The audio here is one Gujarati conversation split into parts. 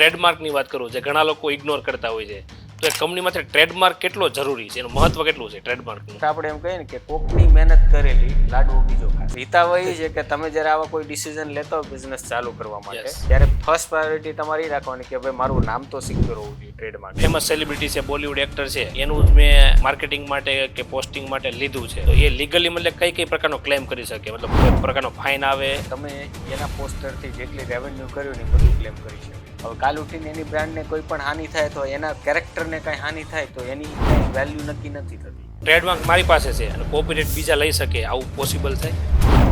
ટ્રેડમાર્કની વાત કરું જે ઘણા લોકો ઇગ્નોર કરતા હોય છે, તો એ કંપનીમાંથી ટ્રેડમાર્ક કેટલો જરૂરી છે, એનું મહત્વ કેટલું છે ટ્રેડમાર્કનું? આપણે એમ કહીએ ને કે કોકની મહેનત કરેલી લાડવો બીજો ખાય. હિતાવ એ છે કે તમે જ્યારે આવા કોઈ ડિસિઝન લેતા હો બિઝનેસ ચાલુ કરવા માટે, Yes. ત્યારે ફર્સ્ટ પ્રાયોરિટી તમારી એ રાખવાની કે ભાઈ મારું નામ તો સિક્યોર હોવું જોઈએ ટ્રેડમાર્ક. ફેમસ સેલિબ્રિટી છે, બોલિવૂડ એક્ટર છે, એનું જ મેં માર્કેટિંગ માટે કે પોસ્ટિંગ માટે લીધું છે, તો એ લીગલી મતલબ કઈ પ્રકારનો ક્લેમ કરી શકે, મતલબ કોઈ પ્રકારનો ફાઇન આવે? તમે એના પોસ્ટરથી જેટલી રેવન્યુ કર્યું ને એ બધું ક્લેમ કરી શકો. હવે કાલ ઉઠીને એની બ્રાન્ડને કોઈ પણ હાનિ થાય તો એના કેરેક્ટરને કાંઈ હાનિ થાય તો એની વેલ્યુ નક્કી નથી થતી. ટ્રેડમાર્ક મારી પાસે છે અને કોપીરાઇટ બીજા લઈ શકે, આવું પોસિબલ થાય?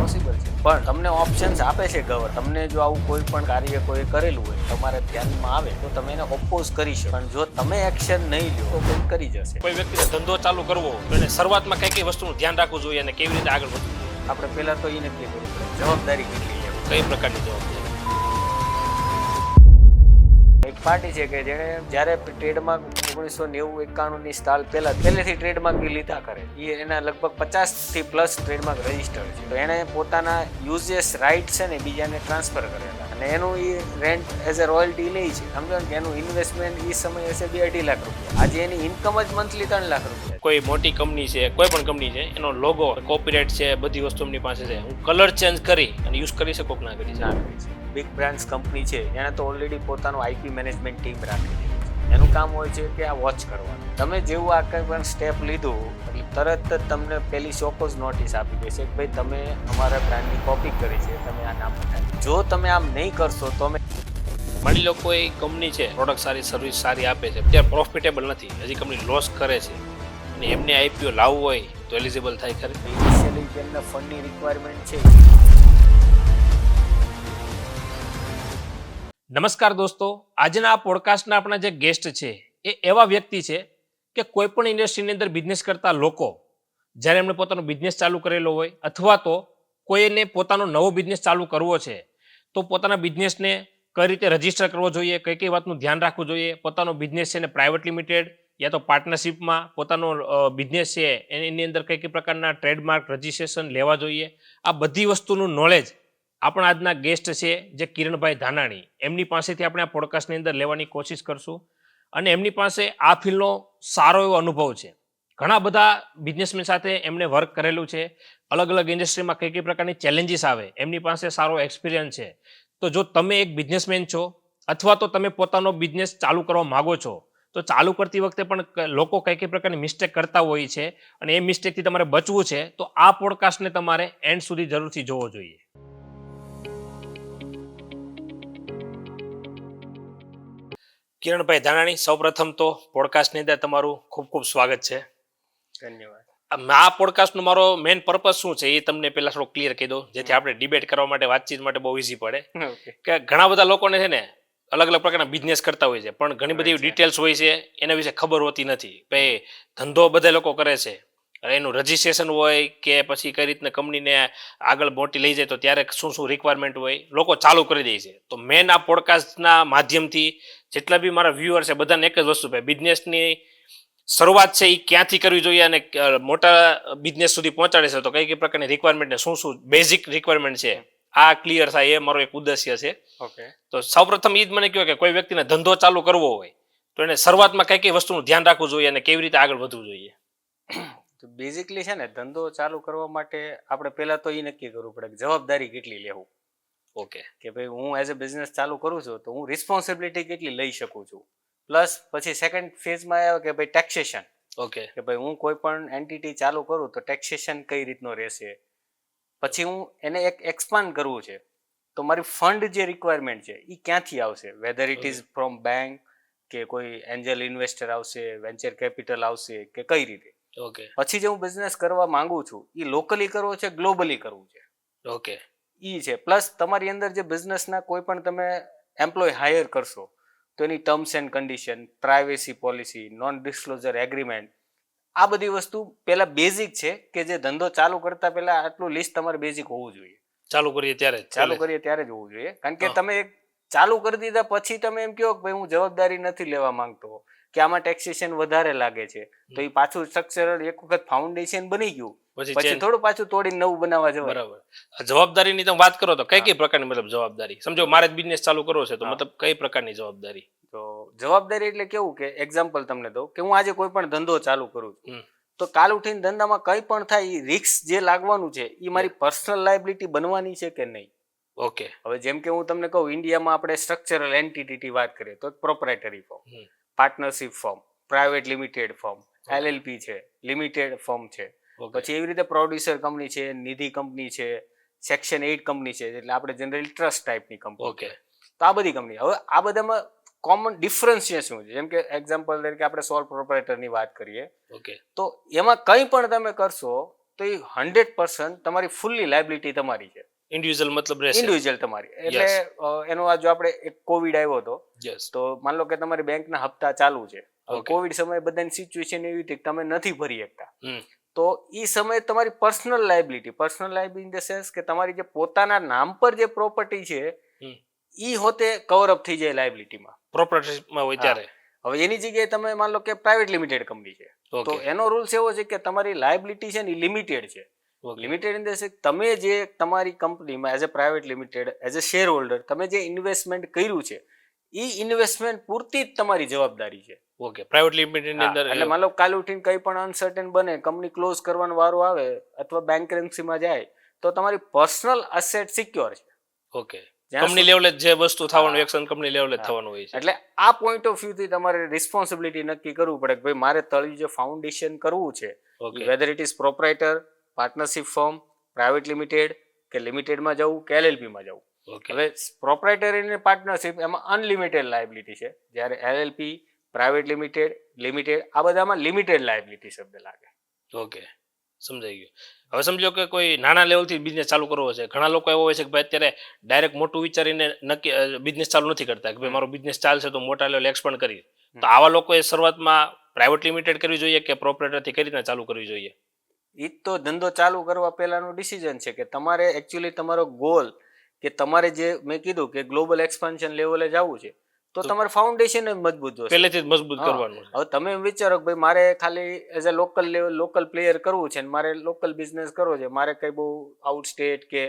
પોસિબલ છે, પણ તમને ઓપ્શન્સ આપે છે ગવર્નમેન્ટ. તમને જો આવું કોઈ પણ કાર્ય કોઈ કરેલું હોય તમારે ધ્યાનમાં આવે તો તમે એને ઓપોઝ કરી શકો, પણ જો તમે એક્શન નહીં લો તો કોઈ કરી જશે. કોઈ વ્યક્તિને ધંધો ચાલુ કરવો તો એને શરૂઆતમાં કઈ વસ્તુનું ધ્યાન રાખવું જોઈએ અને કેવી રીતે આગળ વધવું જોઈએ? આપણે પહેલા તો એ નક્કી કરવું પડે જવાબદારી કેટલી લેવી. કઈ પ્રકારની જવાબદારી? એક પાર્ટી છે કે જેણે જ્યારે ટ્રેડમાર્ક 1990-91 ની સાલ પહેલેથી ટ્રેડમાર્ક લીધા કરે, એ એના લગભગ 50થી પ્લસ ટ્રેડમાર્ક રજીસ્ટર છે. તો એણે પોતાના યુઝેસ રાઇટ છે ને બીજાને ટ્રાન્સફર કરેલા અને એનું એ રેન્ટ એઝ અ રોયલ્ટી લે છે. સમજો કે એનું ઇન્વેસ્ટમેન્ટ એ સમય હશે 2-2.5 લાખ રૂપિયા. આજે એની ઇન્કમ જ મંથલી 3 લાખ રૂપિયા. કોઈ મોટી કંપની છે, કોઈ પણ કંપની છે, એનો લોગો, કોપીરાઇટ છે, બધી વસ્તુ એમની પાસે છે, હું કલર ચેન્જ કરી અને યુઝ કરી શકું કે ના કરી શકું? બિગ બ્રાન્ડ્સ કંપની છે એને તો ઓલરેડી પોતાનું આઈપી મેનેજમેન્ટ ટીમ રાખેલી છે. એનું કામ હોય છે કે આ વોચ કરવાનું. તમે જેવું આ કંઈ પણ સ્ટેપ લીધું એટલે તરત જ તમને પેલી ચોક્કસ નોટિસ આપી દેશે કે ભાઈ તમે અમારા બ્રાન્ડની કોપી કરી છે, તમે આ નામ હટાવી. જો તમે આમ નહીં કરશો તો અમે માની લો કોઈ કંપની છે, પ્રોડક્ટ સારી, સર્વિસ સારી આપે છે, ત્યારે પ્રોફિટેબલ નથી, હજી કંપની લોસ કરે છે અને એમને આઈપીઓ લાવવું હોય તો એલિજિબલ થાય ખરી? ઇનિશિયલી જેમને ફંડની રિક્વાયરમેન્ટ છે. નમસ્કાર દોસ્તો, આજના આ પોડકાસ્ટના આપણા જે ગેસ્ટ છે એ એવા વ્યક્તિ છે કે કોઈ પણ ઇન્ડસ્ટ્રીની અંદર બિઝનેસ કરતા લોકો જ્યારે એમણે પોતાનો બિઝનેસ ચાલુ કરેલો હોય અથવા તો કોઈને પોતાનો નવો બિઝનેસ ચાલુ કરવો છે તો પોતાના બિઝનેસને કઈ રીતે રજીસ્ટર કરવો જોઈએ, કઈ કઈ વાતનું ધ્યાન રાખવું જોઈએ, પોતાનો બિઝનેસ છે ને પ્રાઇવેટ લિમિટેડ યા તો પાર્ટનરશિપમાં પોતાનો બિઝનેસ છે એની અંદર કઈ કઈ પ્રકારના ટ્રેડમાર્ક રજીસ્ટ્રેશન લેવા જોઈએ, આ બધી વસ્તુનું નોલેજ આપણા આજના ગેસ્ટ છે જે કિરણભાઈ ધાનાણી, એમની પાસેથી આપણે આ પોડકાસ્ટની અંદર લેવાની કોશિશ કરશું. અને એમની પાસે આ ફિલ્ડનો સારો એવો અનુભવ છે, ઘણા બધા બિઝનેસમેન સાથે એમણે વર્ક કરેલું છે, અલગ અલગ ઇન્ડસ્ટ્રીમાં કઈ કઈ પ્રકારની ચેલેન્જીસ આવે એમની પાસે સારો એક્સપિરિયન્સ છે. તો જો તમે એક બિઝનેસમેન છો અથવા તો તમે પોતાનો બિઝનેસ ચાલુ કરવા માગો છો તો ચાલુ કરતી વખતે પણ લોકો કઈ કઈ પ્રકારની મિસ્ટેક કરતા હોય છે અને એ મિસ્ટેકથી તમારે બચવું છે, તો આ પોડકાસ્ટને તમારે એન્ડ સુધી જરૂરથી જોવો જોઈએ. કિરણભાઈ ધાનાણી, સૌપ્રથમ તો પોડકાસ્ટની અંદર તમારું ખૂબ ખૂબ સ્વાગત છે. ધન્યવાદ. આ પોડકાસ્ટનો મારો મેઇન પર્પઝ શું છે એ તમને પહેલા થોડું ક્લિયર કહી દઉં, જેથી આપણે ડિબેટ કરવા માટે, વાતચીત માટે બહુ ઈઝી પડે. કે ઘણા બધા લોકોને છે ને અલગ અલગ પ્રકારના બિઝનેસ કરતા હોય છે, પણ ઘણી બધી ડિટેલ્સ હોય છે એના વિશે ખબર હોતી નથી. ભાઈ ધંધો બધા લોકો કરે છે, એનું રજીસ્ટ્રેશન હોય કે પછી કઈ રીતના કંપનીને આગળ મોટી લઈ જાય તો ત્યારે શું શું રિક્વાયરમેન્ટ હોય, લોકો ચાલુ કરી દે છે. તો મેન આ પોડકાસ્ટના માધ્યમથી જેટલા બી મારા વ્યુઅર છે બધાને એક જ વસ્તુ, ભાઈ બિઝનેસની શરૂઆત છે એ ક્યાંથી કરવી જોઈએ અને મોટા બિઝનેસ સુધી પહોંચાડે છે તો કઈ કઈ પ્રકારની રિક્વાયરમેન્ટ ને શું શું બેઝિક રિક્વાયરમેન્ટ છે આ ક્લિયર થાય એ મારો એક ઉદ્દેશ્ય છે. ઓકે, તો સૌપ્રથમ એ જ મને કહો કે કોઈ વ્યક્તિને ધંધો ચાલુ કરવો હોય તો એને શરૂઆતમાં કઈ કઈ વસ્તુનું ધ્યાન રાખવું જોઈએ અને કેવી રીતે આગળ વધવું જોઈએ? તો બેઝિકલી છે ને ધંધો ચાલુ કરવા માટે આપણે પહેલા તો એ નક્કી કરવું પડે કે જવાબદારી કેટલી લેવું. ઓકે, કે ભાઈ હું એઝ અ બિઝનેસ ચાલુ કરું છું તો હું રિસ્પોન્સિબિલિટી કેટલી લઈ શકું છું. પ્લસ પછી સેકન્ડ ફેઝમાં આવે કે ભાઈ ટેક્સેશન. ઓકે, કે ભાઈ હું કોઈ પણ એન્ટિટી ચાલુ કરું તો ટેક્સેશન કઈ રીતનો રહેશે. પછી હું એને એક એક્સપાન્ડ કરવું છે તો મારી ફંડ જે રિક્વાયરમેન્ટ છે એ ક્યાંથી આવશે, weather it is from bank કે કોઈ એન્જલ ઇન્વેસ્ટર આવશે, વેન્ચર કેપિટલ આવશે કે કઈ રીતે. ઓકે, પછી જે હું બિઝનેસ કરવા માંગુ છું એ લોકલી કરવો છે, ગ્લોબલી કરવું છે, ઓકે, ઈ છે. પ્લસ તમારી અંદર જે બિઝનેસના કોઈ પણ તમે એમ્પ્લોય હાયર કરશો તો એની terms and condition, privacy policy, non disclosure agreement, આ બધી વસ્તુ પહેલા બેઝિક છે કે જે ધંધો ચાલુ કરતા પહેલા આટલું લિસ્ટ તમારે બેઝિક હોવું જોઈએ. ચાલુ કરીએ ત્યારે જ હોવું જોઈએ. કારણ કે તમે એક ચાલુ કરી દીધા પછી તમે એમ કહો કે ભાઈ હું જવાબદારી નથી લેવા માંગતો કે આમાં ટેક્સેશન વધારે લાગે છે, તો એ પાછું સ્ટ્રક્ચરલ એક વખત ફાઉન્ડેશન બની ગયું પછી થોડું પાછું તોડીને નવું બનાવવા જવાય. બરાબર. જવાબદારીની તમે વાત કરો તો કઈ કઈ પ્રકારની મતલબ જવાબદારી? સમજો મારે જ બિઝનેસ ચાલુ કરવો છે તો મતલબ કઈ પ્રકારની જવાબદારી? તો જવાબદારી એટલે કેવું કે એક્ઝામ્પલ તમને દઉં કે હું આજે કોઈ પણ ધંધો ચાલુ કરું છું, હમ. તો કાલ ઉઠીને ધંધામાં કંઈ પણ થાય એ રિસ્ક જે લાગવાનું છે એ મારી પર્સનલ લાયબિલિટી બનવાની છે કે નહીં. ઓકે. હવે જેમ કે હું તમને કહું, ઇન્ડિયામાં આપણે સ્ટ્રક્ચરલ એન્ટિટી વાત કરીએ તો proprietary form, partnership form, private limited form, LLP છે, લિમિટેડ ફોર્મ છે, પછી એવી રીતે પ્રોડ્યુસર કંપની છે, નિધિ કંપની છે, સેક્શન 8 કંપની છે, એટલે આપણે જનરલી ટ્રસ્ટ ટાઈપની કંપની. ઓકે. તો આ બધી કંપની. હવે આ બધામાં કોમન ડિફરન્સ શું છે? જેમ કે એક્ઝામ્પલ તરીકે આપણે સોલ પ્રોપ્રાઇટરની વાત કરીએ, ઓકે, તો એમાં કંઈ પણ તમે કરશો તો એ 100% તમારી ફૂલ્લી લાયબિલિટી તમારી છે. ઇન્ડિવિજ્યુઅલ મતલબ રહેશે. ઇન્ડિવિજ્યુઅલ તમારી. એટલે એનો આ જો આપણે એક કોવિડ આવ્યો હતો, તો માન લો કે તમારી બેંકના હપ્તા ચાલુ છે, કોવિડ સમયે બધાની સિચ્યુએશન એવી હતી કે તમે નથી ભરી શકતા, તો એ સમયે તમારી personal liability in the sense કે તમારી જે પોતાના નામ પર જે પ્રોપર્ટી છે ઈ હોતે કવર અપ થઈ જાય લાયબિલિટીમાં, પ્રોપર્ટીમાં હોય ત્યારે. હવે એની જગ્યાએ તમે માન લો કે પ્રાઇવેટ લિમિટેડ કંપની છે, તો એનો રૂલ્સ એવો છે કે તમારી લાયબિલિટી છે ને એ લિમિટેડ છે. લિમિટેડ ઇન ધ સેન્સ તમે જે તમારી કંપનીમાં as a private limited as a share holder તમે જે ઇન્વેસ્ટમેન્ટ કર્યું છે એ ઇન્વેસ્ટમેન્ટ પૂરતી જ તમારી જવાબદારી છે. ઓકે. પ્રાઇવેટ લિમિટેડની અંદર એટલે માન લો કાલ ઉઠીને કંઈ પણ અનસર્ટેન બને, કંપની ક્લોઝ કરવાનો વારો આવે અથવા બેન્કરન્સીમાં જાય, તો તમારી પર્સનલ અસેટ સિક્યોર છે. ઓકે. કંપની લેવલે જે વસ્તુ થવાનું એક્શન કંપની લેવલે થવાનું હોય છે. એટલે આ પોઈન્ટ ઓફ વ્યૂ થી તમારે રિસ્પોન્સિબિલિટી નક્કી કરવું પડે કે ભાઈ મારે તળિયું જે ફાઉન્ડેશન કરવું છે, weather it is proprietor, partnership firm, private limited કે લિમિટેડમાં જવું કે LLP માં જવું. હવે પ્રોપ્રાઇટરી અને પાર્ટનરશિપ એમાં અનલિમિટેડ લાયબિલિટી છે, જ્યારે LLP, પ્રાઇવેટ લિમિટેડ આ બધામાં લિમિટેડ લાયબિલિટી શબ્દ લાગે. ઓકે, સમજાઈ ગયું. હવે સમજો કે કોઈ નાના લેવલથી બિઝનેસ ચાલુ કરવો છે, ઘણા લોકો એવો હોય છે કે ભાઈ અત્યારે ડાયરેક્ટ મોટું વિચારીને નક્કી બિઝનેસ ચાલુ નથી કરતા કે ભાઈ મારો બિઝનેસ ચાલશે તો મોટા લેવલ એક્સપાન્ડ કરી, તો આવા લોકોએ શરૂઆતમાં પ્રાઇવેટ લિમિટેડ કરવી જોઈએ કે પ્રોપ્રાઇટરથી કઈ રીતના ચાલુ કરવી જોઈએ? એ તો ધંધો ચાલુ કરવા પહેલાનું ડિસિઝન છે કે તમારે એકચ્યુઅલી તમારો ગોલ કે તમારે જે મેં કીધું કે ગ્લોબલ એક્સપાન્શન લેવલે જવું છે, તો તમારે ફાઉન્ડેશન જ મજબૂત જોશે, પહેલેથી જ મજબૂત કરવાનું. હવે તમે એમ વિચારો કે ભાઈ મારે ખાલી as a local level local player કરવું છે ને મારે લોકલ બિઝનેસ કરવો છે, મારે કઈ બહુ આઉટ સ્ટેટ કે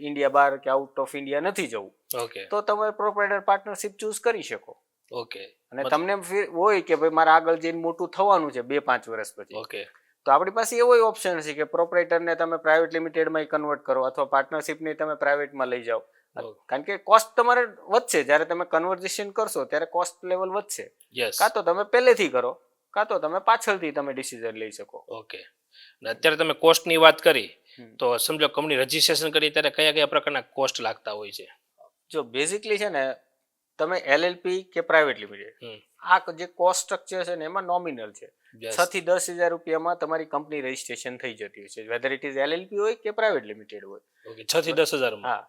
ઇન્ડિયા બહાર કે આઉટ ઓફ ઇન્ડિયા નથી જવું, ઓકે, તો તમે પ્રોપ્રાઇટર પાર્ટનરશિપ ચૂઝ કરી શકો. ઓકે. અને તમને હોય કે ભાઈ મારે આગળ જઈને મોટું થવાનું છે 2-5 વર્ષ પછી, ઓકે, તો આપણી પાસે એવો ઓપ્શન છે કે પ્રોપ્રાઇટરને તમે પ્રાઇવેટ લિમિટેડમાં કન્વર્ટ કરો અથવા પાર્ટનરશિપને તમે પ્રાઇવેટમાં લઈ જાઓ, કારણ કે કોસ્ટ તમારે વધશે. જ્યારે તમે કન્વર્ઝેશન કરશો ત્યારે કોસ્ટ લેવલ વધશે. કાં તો તમે પહેલેથી કરો કાં તો તમે પાછળથી તમે ડિસિઝન લઈ શકો. ઓકે. અત્યારે તમે કોસ્ટની વાત કરી, તો સમજો કંપની રજીસ્ટ્રેશન કરી ત્યારે કયા કયા પ્રકારના કોસ્ટ લાગતા હોય છે? જો બેઝિકલી છે ને તમે LLP કે પ્રાઇવેટ લિમિટેડ આ જે કોસ્ટ સ્ટ્રક્ચર છે ને એમાં નોમિનલ છે. 6 થી 10,000 રૂપિયામાં તમારી કંપની રજીસ્ટ્રેશન થઈ જતી હોય છે, વેધર ઇટ ઇઝ LLP હોય કે પ્રાઇવેટ લિમિટેડ હોય. ઓકે, 6 થી 10,000 માં. હા.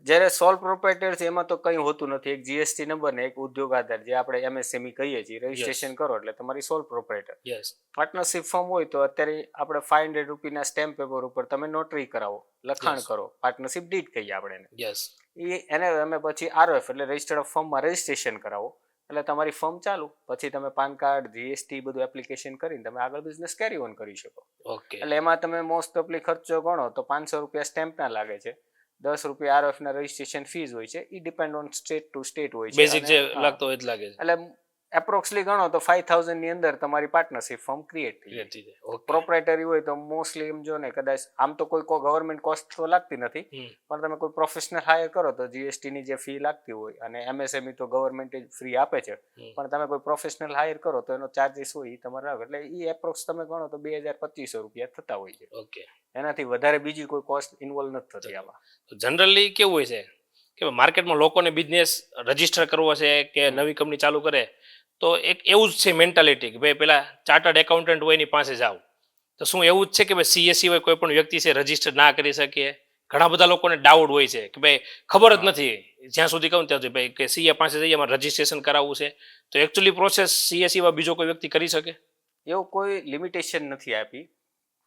જ્યારે સોલ પ્રોપ્રાઇટર છે એમાં તો કંઈ હોતું નથી, એક GST નંબર ને એક ઉદ્યોગ આધાર જે આપણે MSME કહીએ છીએ, રજીસ્ટ્રેશન કરો એટલે તમારી સોલ પ્રોપ્રાઇટર. પાર્ટનરશિપ ફોર્મ હોય તો અત્યારે આપણે 500 રૂપિયાના સ્ટેમ્પ પેપર ઉપર તમે નોટરી કરાવો, લખાણ કરો, પાર્ટનરશિપ ડીડ કહીએ આપણે એને. એને તમે પછી ROF એટલે રજિસ્ટર્ડ ઓફ ફર્મમાં રજીસ્ટ્રેશન કરાવો એટલે તમારી ફર્મ ચાલુ, પછી તમે પાન કાર્ડ, GST બધું એપ્લિકેશન કરીને તમે આગળ બિઝનેસ કેરી ઓન કરી શકો. એટલે એમાં તમે મોસ્ટ ઓફલી ખર્ચો ગણો તો 500 રૂપિયા સ્ટેમ્પના લાગે છે, 10 રૂપિયા ROF ના રજીસ્ટ્રેશન ફીસ હોય છે, એ depend on state to state હોય છે. બેઝિક જે લાગતો હોય જ લાગે છે. એટલે એપ્રોક્સલી ગણો તો 5,000 ની અંદર તમારી પાર્ટનરશિપ ફર્મ ક્રિએટ થઈ જાય. પ્રોપ્રાઇટરી હોય તો મોસ્ટલી એમ જો ને કદાચ આમ તો કોઈ ગવર્મેન્ટ કોસ્ટ તો લાગતી નથી, પણ તમે કોઈ પ્રોફેશનલ હાયર કરો તો GST ની જે ફી લાગતી હોય, અને MSME તો ગવર્મેન્ટ ફ્રી આપે છે, પણ તમે કોઈ પ્રોફેશનલ હાયર કરો તો એનો ચાર્જીસ હોય એ તમારે આવે, એટલે એ એપ્રોક્સ તમે ગણો તો 2,200 રૂપિયા થતા હોય છે. ઓકે. એનાથી વધારે બીજી કોઈ કોસ્ટ ઇન્વોલ્વ નથી થતી આમાં. જનરલી કેવું હોય છે કે માર્કેટમાં લોકોને બિઝનેસ રજીસ્ટર કરવો છે કે નવી કંપની ચાલુ કરે તો એક એવું જ છે મેન્ટાલિટી કે ભાઈ પેલા ચાર્ટર્ડ એકાઉન્ટન્ટ હોય એની પાસે જાવ, તો શું એવું જ છે કે ભાઈ CA સિવાય કોઈ પણ વ્યક્તિ છે રજીસ્ટર ના કરી શકીએ? ઘણા બધા લોકોને ડાઉટ હોય છે કે ભાઈ ખબર જ નથી, જ્યાં સુધી કહું ત્યાં સુધી ભાઈ કે CA પાસે જઈએ અમારે રજીસ્ટ્રેશન કરાવવું છે, તો એકચ્યુઅલી પ્રોસેસ CA સિવાય બીજો કોઈ વ્યક્તિ કરી શકે? એવું કોઈ લિમિટેશન નથી આપી.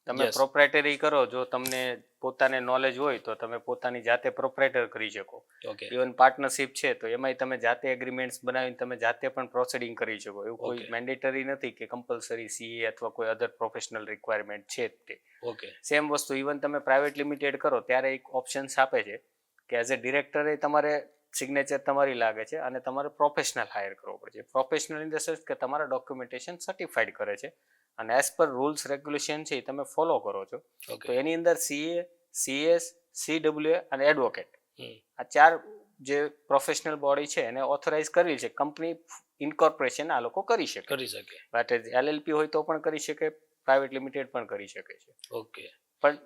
તમે Yes. પ્રોપ્રાઇટરી કરો, જો તમને પોતાને નોલેજ હોય તો તમે પોતાની જાતે પ્રોપ્રાઇટર કરી શકો. ઓકે ઇવન પાર્ટનરશિપ છે તો એમાંય તમે જાતે એગ્રીમેન્ટ્સ બનાવીને તમે જાતે પણ પ્રોસિડિંગ કરી શકો. એવું કોઈ Okay. મેન્ડેટરી નથી કે કમ્પલસરી સીએ અથવા કોઈ અધર પ્રોફેશનલ રિક્વાયરમેન્ટ છે જ તે. ઓકે સેમ વસ્તુ ઇવન તમે પ્રાઇવેટ લિમિટેડ કરો ત્યારે એક ઓપ્શન્સ આપે છે કે એઝ અ ડિરેક્ટરે તમારે સિગ્નેચર તમારી લાગે છે અને તમારે પ્રોફેશનલ હાયર કરવો પડે છે. પ્રોફેશનલ ઇન ધ સેન્સ કે તમારા ડોક્યુમેન્ટેશન સર્ટિફાઈડ કરે છે અને એઝ પર રૂલ્સ રેગ્યુલેશન છે એ તમે ફોલો કરો છો. તો ઓકે એની અંદર સીએ, સીએસ, સીડબ્લ્યુએ અને એડવોકેટ હમ. આ 4 જે પ્રોફેશનલ બોડી છે એને ઓથોરાઇઝ કરવી છે. કંપની ઇન્કોર્પોરેશન આ લોકો કરી શકે. કરી શકે બટ એલએલપી હોય તો પણ કરી શકે, પ્રાઇવેટ લિમિટેડ પણ કરી શકે છે. ઓકે પણ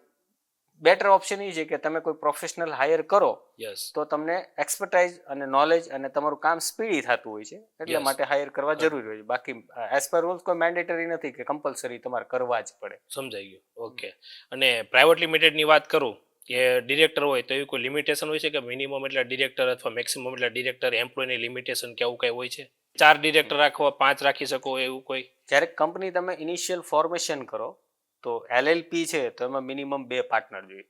બેટર ઓપ્શન એ છે કે તમે કોઈ પ્રોફેશનલ હાયર કરો યસ તો તમને એક્સપર્ટાઇઝ અને નોલેજ અને તમારું કામ સ્પીડી થતું હોય છે એટલા Yes. માટે હાયર કરવા જરૂરી હોય છે. બાકી એઝ પર રૂલ્સ કોઈ મેન્ડેટરી નથી કે કમ્પલસરી તમારે કરવા જ પડે. સમજાઈ ગયું ઓકે અને પ્રાઇવેટ લિમિટેડની વાત કરું કે ડિરેક્ટર હોય તો એવી કોઈ લિમિટેશન હોય છે કે મિનિમમ એટલા ડિરેક્ટર અથવા મેક્સિમમ એટલા ડિરેક્ટર એમ્પ્લોયની લિમિટેશન કે આવું કંઈ હોય છે? 4 ડિરેક્ટર રાખવા 5 રાખી શકો એવું કોઈ? જ્યારે કંપની તમે ઇનિશિયલ ફોર્મેશન કરો તો એલએલપી છે તો એમાં મિનિમમ 2 પાર્ટનર જોઈએ.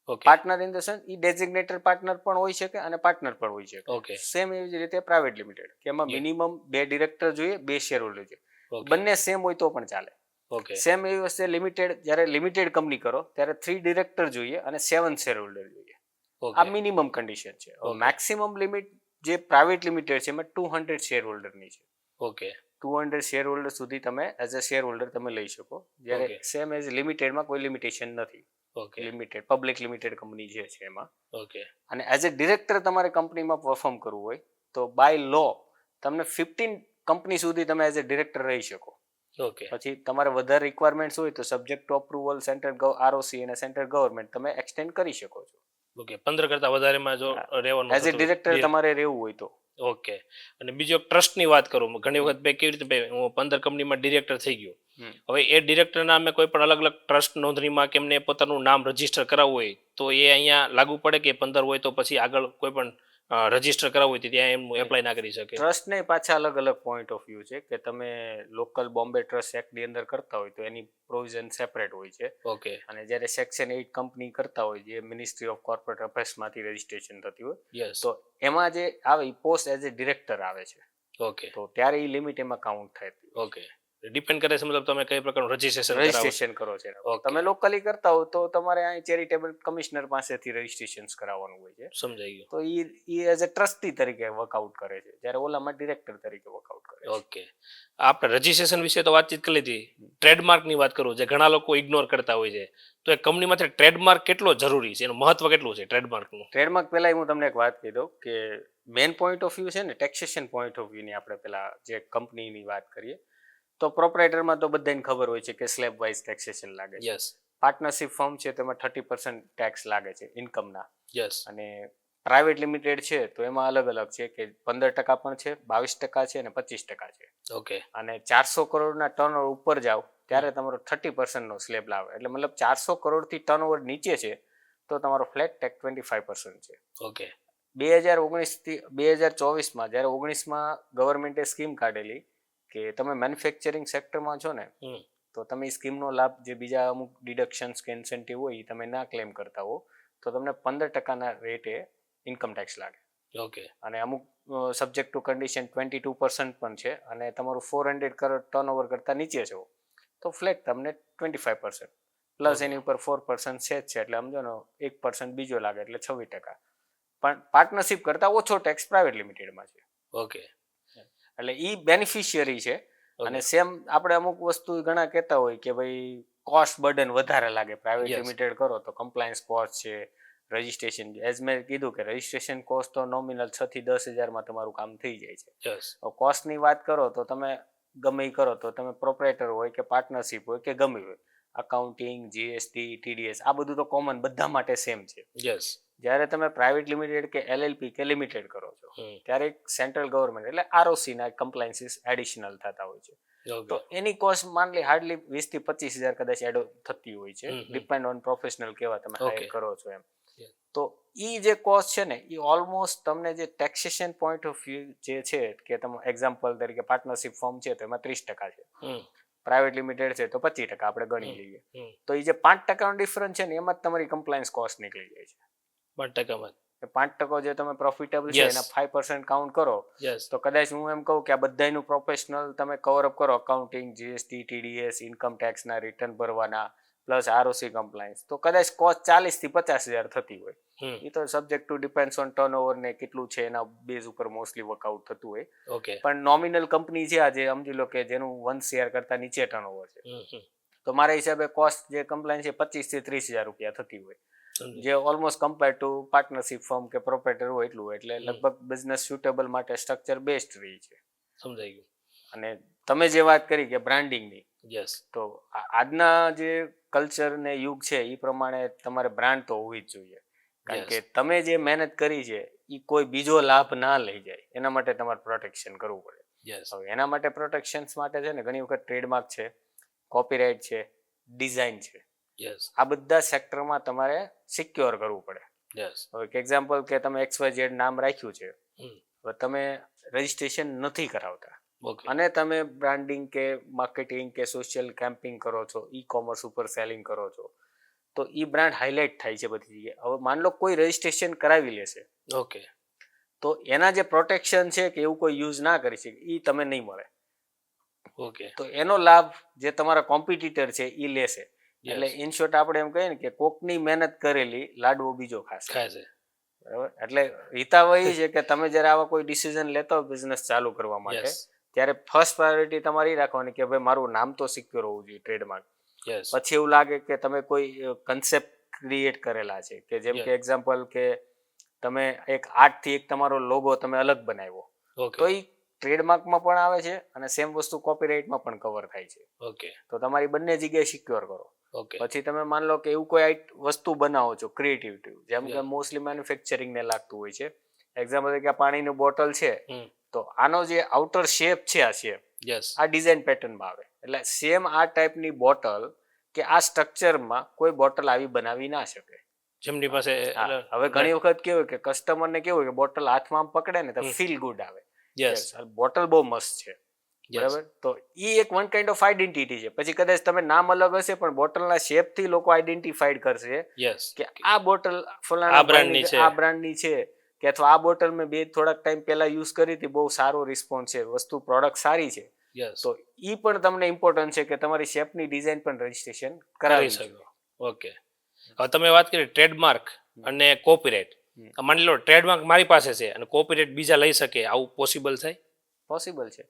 Okay partner in the sense A designated partner પણ હોઈ શકે અને પાર્ટનર પણ હોઈ શકે. ઓકે સેમ એવી જ રીતે પ્રાઇવેટ લિમિટેડ કે એમાં Yeah. મિનિમમ 2 ડિરેક્ટર જોઈએ, 2 શેર હોલ્ડર જોઈએ. ઓકે બંને સેમ હોય તો પણ ચાલે. ઓકે સેમ એવી વસ્તુ લિમિટેડ જ્યારે લિમિટેડ કંપની કરો ત્યારે 3 ડિરેક્ટર જોઈએ અને 7 શેર હોલ્ડર જોઈએ. આ ઓકે મિનિમમ કન્ડિશન છે. Okay. મેક્સિમમ લિમિટ જે પ્રાઇવેટ લિમિટેડ છે એમાં 200 શેર હોલ્ડરની છે. ઓકે 200 શેર હોલ્ડર સુધી તમે એઝ અ શેર હોલ્ડર તમે લઈ શકો. જ્યારે Okay. સેમ એઝ લિમિટેડમાં કોઈ લિમિટેશન નથી. Okay limited public limited company જે છે એમાં. ઓકે અને એઝ અ ડિરેક્ટર તમારે કંપનીમાં પરફોર્મ કરવું હોય તો બાય લો તમને 15 કંપની સુધી તમે એઝ અ ડિરેક્ટર રહી શકો. ઓકે પછી તમારે વધારે રિક્વાયરમેન્ટ્સ હોય તો subject to approval central ROC અને સેન્ટ્રલ ગવર્મેન્ટ તમે એક્સટેન્ડ કરી શકો છો. ઓકે 15 કરતા વધારેમાં જો રહેવાનું એઝ અ થતું ડિરેક્ટર હોય, તમારે રહેવું હોય તો. ઓકે અને બીજો ટ્રસ્ટની વાત કરું ઘણી વખત ભાઈ કેવી રીતે ભાઈ હું 15 કંપનીમાં ડિરેક્ટર થઈ ગયો હવે એ ડિરેક્ટર નામે કોઈ પણ અલગ અલગ ટ્રસ્ટ નોંધણીમાં કે એમને પોતાનું નામ રજીસ્ટર કરાવવું હોય તો એ અહીંયા લાગુ પડે કે 15 હોય તો પછી આગળ કોઈ પણ રજીસ્ટર કરાવવું હોય તો ત્યાં એમનું એપ્લાય ના કરી શકે? ટ્રસ્ટને પાછા અલગ અલગ પોઈન્ટ ઓફ વ્યૂ છે કે તમે લોકલ બોમ્બે ટ્રસ્ટ એક્ટની અંદર કરતા હોય તો એની પ્રોવિઝન સેપરેટ હોય છે. ઓકે અને જ્યારે સેક્શન 8 કંપની કરતા હોય જે મિનિસ્ટ્રી ઓફ કોર્પોરેટ અફેર્સમાંથી રજીસ્ટ્રેશન થતી હોય યસ તો એમાં જે આવે એ પોસ્ટ એઝ અ ડિરેક્ટર આવે છે. ઓકે તો ત્યારે એ લિમિટ એમાં કાઉન્ટ થાય. ઓકે ડિપેન્ડ કરે છે મતલબ તમે કઈ પ્રકારનું રજીસ્ટ્રેશન કરાવો રજીસ્ટ્રેશન કરો છો. Okay. તમે લોકલી કરતા હો તો તમારે અહીં ચેરિટેબલ કમિશનર પાસેથી રજીસ્ટ્રેશન કરાવવાનું હોય છે. સમજાઈ ગયું તો એ એઝ અ ટ્રસ્ટી તરીકે વર્કઆઉટ કરે છે જ્યારે ઓલામાં ડિરેક્ટર તરીકે વર્કઆઉટ કરે છે. ઓકે આપણે રજીસ્ટ્રેશન વિશે તો વાતચીત કરી લીધી ટ્રેડમાર્કની વાત કરું જે ઘણા લોકો ઇગ્નોર કરતા હોય છે તો એ કંપનીમાંથી ટ્રેડમાર્ક કેટલો જરૂરી છે એનું મહત્વ કેટલું છે ટ્રેડમાર્કનું? ટ્રેડમાર્ક પહેલા હું તમને એક વાત કહી દઉં કે મેઇન પોઈન્ટ ઓફ વ્યૂ છે ને ટેક્સેશન પોઈન્ટ ઓફ વ્યૂની આપણે પહેલા જે કંપનીની વાત કરીએ તો પ્રોપરાઇટરમાં તો બધાને ખબર હોય છે કે સ્લેબ વાઇઝ ટેક્સેશન લાગે છે. યસ પાર્ટનરશિપ ફર્મ છે તેમાં 30% ટેક્સ લાગે છે ઇન્કમના. યસ અને પ્રાઇવેટ લિમિટેડ છે તો એમાં અલગ અલગ છે કે 15% પણ છે, 22% છે અને 25% છે. ઓકે અને 400 કરોડના ટર્નઓવર ઉપર જાવ ત્યારે તમારો 30%નો સ્લેબ લાવે. એટલે મતલબ 400 કરોડથી ટર્નઓવર નીચે છે તો તમારો ફ્લેટ ટેક્સ 25% છે. ઓકે 2019થી 2024માં જ્યારે 19માં ગવર્મેન્ટે સ્કીમ કાઢેલી કે તમે મેન્યુફેક્ચરિંગ સેક્ટરમાં છો ને તો તમે એ સ્કીમનો લાભ જે બીજા અમુક ડિડક્શન્સ કે ઇન્સેન્ટિવ હોય એ તમે ના ક્લેમ કરતા હો તો તમને 15%ના રેટે ઇન્કમ ટેક્સ લાગે. ઓકે અને અમુક સબ્જેક્ટ ટુ કન્ડિશન 22% પણ છે અને તમારું 400 કરોડ ટર્નઓવર કરતાં નીચે છો તો ફ્લેટ તમને 25% પ્લસ એની ઉપર 4% છે જ છે એટલે સમજો ને 1% બીજો લાગે એટલે 26%. પણ પાર્ટનરશિપ કરતાં ઓછો ટેક્સ પ્રાઇવેટ લિમિટેડમાં છે. ઓકે એટલે એ બેનિફિશિયરી છે. અને સેમ આપણે અમુક વસ્તુ ઘણા કહેતા હોય કે ભાઈ કોસ્ટ બર્ડન વધારે લાગે પ્રાઇવેટ Yes. લિમિટેડ કરો તો કમ્પ્લાયન્સ કોસ્ટ છે, રજિસ્ટ્રેશન એઝ મેં કીધું કે રજિસ્ટ્રેશન કોસ્ટ તો નોમિનલ 6 થી 10,000માં તમારું કામ થઈ જાય છે. યસ કોસ્ટની વાત કરો તો તમે ગમે એ કરો તો તમે પ્રોપરેટર હોય કે પાર્ટનરશિપ હોય કે ગમે હોય અકાઉન્ટિંગ, જીએસટી, ટીડીએસ આ બધું તો કોમન બધા માટે સેમ છે. યસ જ્યારે તમે પ્રાઇવેટ લિમિટેડ કે એલએલપી કે લિમિટેડ કરો છો ત્યારે સેન્ટ્રલ ગવર્મેન્ટ એટલે આરઓસીના કમ્પ્લાયન્સીસ એડિશનલ થતા હોય છે. તો ઓકે એની કોસ્ટ માનલી હાર્ડલી 20,000 થી 25,000 કદાચ એડ થતી હોય છે ડિપેન્ડ ઓન પ્રોફેશનલ કેવા તમે હાયર Okay. કરો છો એમ. Yeah. તો એ જે કોસ્ટ છે ને એ ઓલમોસ્ટ તમને જે ટેક્સેશન પોઈન્ટ ઓફ વ્યૂ જે છે કે તમે એક્ઝામ્પલ તરીકે પાર્ટનરશિપ ફોર્મ છે તો એમાં 30% છે. પ્રાઇવેટ લિમિટેડ છે તો 25% આપણે ગણી લઈએ. હમ. તો એ જે 5%નો ડિફરન્સ છે ને એમાં જ તમારી કમ્પ્લાયન્સ કોસ્ટ નીકળી જાય છે. 5%. 5% જે તમે પ્રોફિટેબલ છે Yes. એના 5% કાઉન્ટ કરો યસ. તો કદાચ હું એમ કહું કે આ બધાનું પ્રોફેશનલ તમે કવર અપ કરો, અકાઉન્ટિંગ, જીએસટી, ટીડીએસ, ઇન્કમ ટેક્સના રિટર્ન ભરવાના પ્લસ આરઓસી કમ્પ્લાયન્સ, તો કદાચ કોસ્ટ 40,000 થી 50,000 થતી હોય. હમ. એ તો subject to depends on turnover ને કેટલું છે એના બેઝ ઉપર મોસ્ટલી વર્કઆઉટ થતું હોય. ઓકે. પણ નોમિનલ કંપની છે આજે સમજી લો કે જેનું 1 શેર કરતા નીચે ટર્નઓવર છે, તો મારા હિસાબે કોસ્ટ જે કમ્પ્લાયન્સ છે 25,000 થી 30,000 રૂપિયા થતી હોય, જે almost compare to partnership firm કે પ્રોપરેટર હોય એટલું હોય. એટલે લગભગ બિઝનેસ સુટેબલ માટે સ્ટ્રક્ચર બેસ્ટ રહી છે. સમજાઈ ગયું. અને તમે જે વાત કરી કે બ્રાન્ડિંગની, યસ. તો આજના જે કલ્ચર ને યુગ છે એ પ્રમાણે તમારે બ્રાન્ડ તો હોવી જ જોઈએ. કારણ કે તમે જે મહેનત કરી છે એ કોઈ બીજો લાભ ના લઈ જાય, એના માટે તમારે પ્રોટેક્શન કરવું પડે. યસ. હવે એના માટે પ્રોટેક્શન્સ માટે છે ને ઘણી વખત ટ્રેડમાર્ક છે, કોપીરાઇટ છે, ડિઝાઇન છે, યસ. આ બધા સેક્ટરમાં તમારે સિક્યોર કરવું પડે. યસ. હવે કે એક્ઝામ્પલ કે તમે XYZ નામ રાખ્યું છે, હમ. હવે તમે રજિસ્ટ્રેશન નથી કરાવતા ઓકે. અને તમે બ્રાન્ડિંગ કે માર્કેટિંગ કે સોશિયલ કેમ્પિંગ કરો છો, ઈ કોમર્સ ઉપર સેલિંગ કરો છો, તો ઈ બ્રાન્ડ હાઇલાઇટ થાય છે બધી જગ્યાએ. હવે માન લો કોઈ રજિસ્ટ્રેશન કરાવી લેશે, ઓકે. તો એના જે પ્રોટેક્શન છે કે એવું કોઈ યુઝ ના કરી શકે એ તમે નહીં મળે. ઓકે. તો એનો લાભ જે તમારા કોમ્પિટિટર છે એ લેશે. એટલે યસ. ઇન શોર્ટ આપણે એમ કહીએ ને કે કોકની મહેનત કરેલી લાડવો બીજો ખાશે. ખાશે. બરાબર. એટલે હિતાવહ એ છે કે તમે જ્યારે આવા કોઈ ડિસિઝન લેતા હો બિઝનેસ ચાલુ કરવા માટે, યસ. ત્યારે ફર્સ્ટ પ્રાયોરિટી તમારી રાખવાની કે ભાઈ મારું નામ તો સિક્યોર હોવું જોઈએ, ટ્રેડમાર્ક. યસ. પછી એવું લાગે કે તમે કોઈ કન્સેપ્ટ ક્રિએટ કરેલા છે, કે જેમ કે એક્ઝામ્પલ કે તમે એક આર્ટથી એક તમારો લોગો તમે અલગ બનાવ્યો, ઓકે. તો એ ટ્રેડમાર્કમાં પણ આવે છે અને સેમ વસ્તુ કોપીરાઇટમાં પણ કવર થાય છે. ઓકે. તો તમારી બંને જગ્યાએ સિક્યોર કરો. ઓકે. પછી તમે માન લો કે એવું કોઈ વસ્તુ બનાવો છો ક્રિએટિવિટી, જેમ કે Yeah. મોસ્ટલી મેન્યુફેક્ચરિંગને લાગતું હોય છે. એક્ઝામ્પલ કે આ પાણીની બોટલ છે, હમ. તો આનો જે આઉટર શેપ છે, આ શેપ યસ. આ ડિઝાઇન પેટર્નમાં આવે. એટલે સેમ આ ટાઈપની બોટલ કે આ સ્ટ્રક્ચરમાં કોઈ બોટલ આવી બનાવી ના શકે. જેમની પાસે હા, હવે ઘણી વખત કેવું કે કસ્ટમરને કેવું કે બોટલ હાથમાં આમ પકડે ને તો હમ. ફીલ ગુડ આવે, યસ. બોટલ બહુ મસ્ત છે, યસ. બરાબર. તો ઈ એક વન કાઇન્ડ ઓફ આઈડેન્ટિટી છે. પછી કદાચ તમે નામ અલગ હશે પણ બોટલના શેપથી લોકો આઈડેન્ટિફાઈડ કરશે યસ. કે આ બોટલ આ ફલાણા બ્રાન્ડની બ્રાન્ડની છે. આ બ્રાન્ડની છે, કે અથવા આ બોટલ મેં થોડાક ટાઈમ પહેલા યુઝ કરી હતી, બહુ સારો રિસ્પોન્સ છે, વસ્તુ પ્રોડક્ટ સારી છે. યસ. તો ઈ પણ તમને ઇમ્પોર્ટન્ટ છે કે તમારી શેપની ડિઝાઇન પણ રજિસ્ટ્રેશન કરી કરાવી શકો. ઓકે. હવે તમે વાત કરી ટ્રેડમાર્ક અને કોપીરાઇટ. માની લો ટ્રેડમાર્ક મારી પાસે છે અને કોપીરાઇટ બીજા લઈ શકે, આવું પોસિબલ થાય? પોસિબલ છે.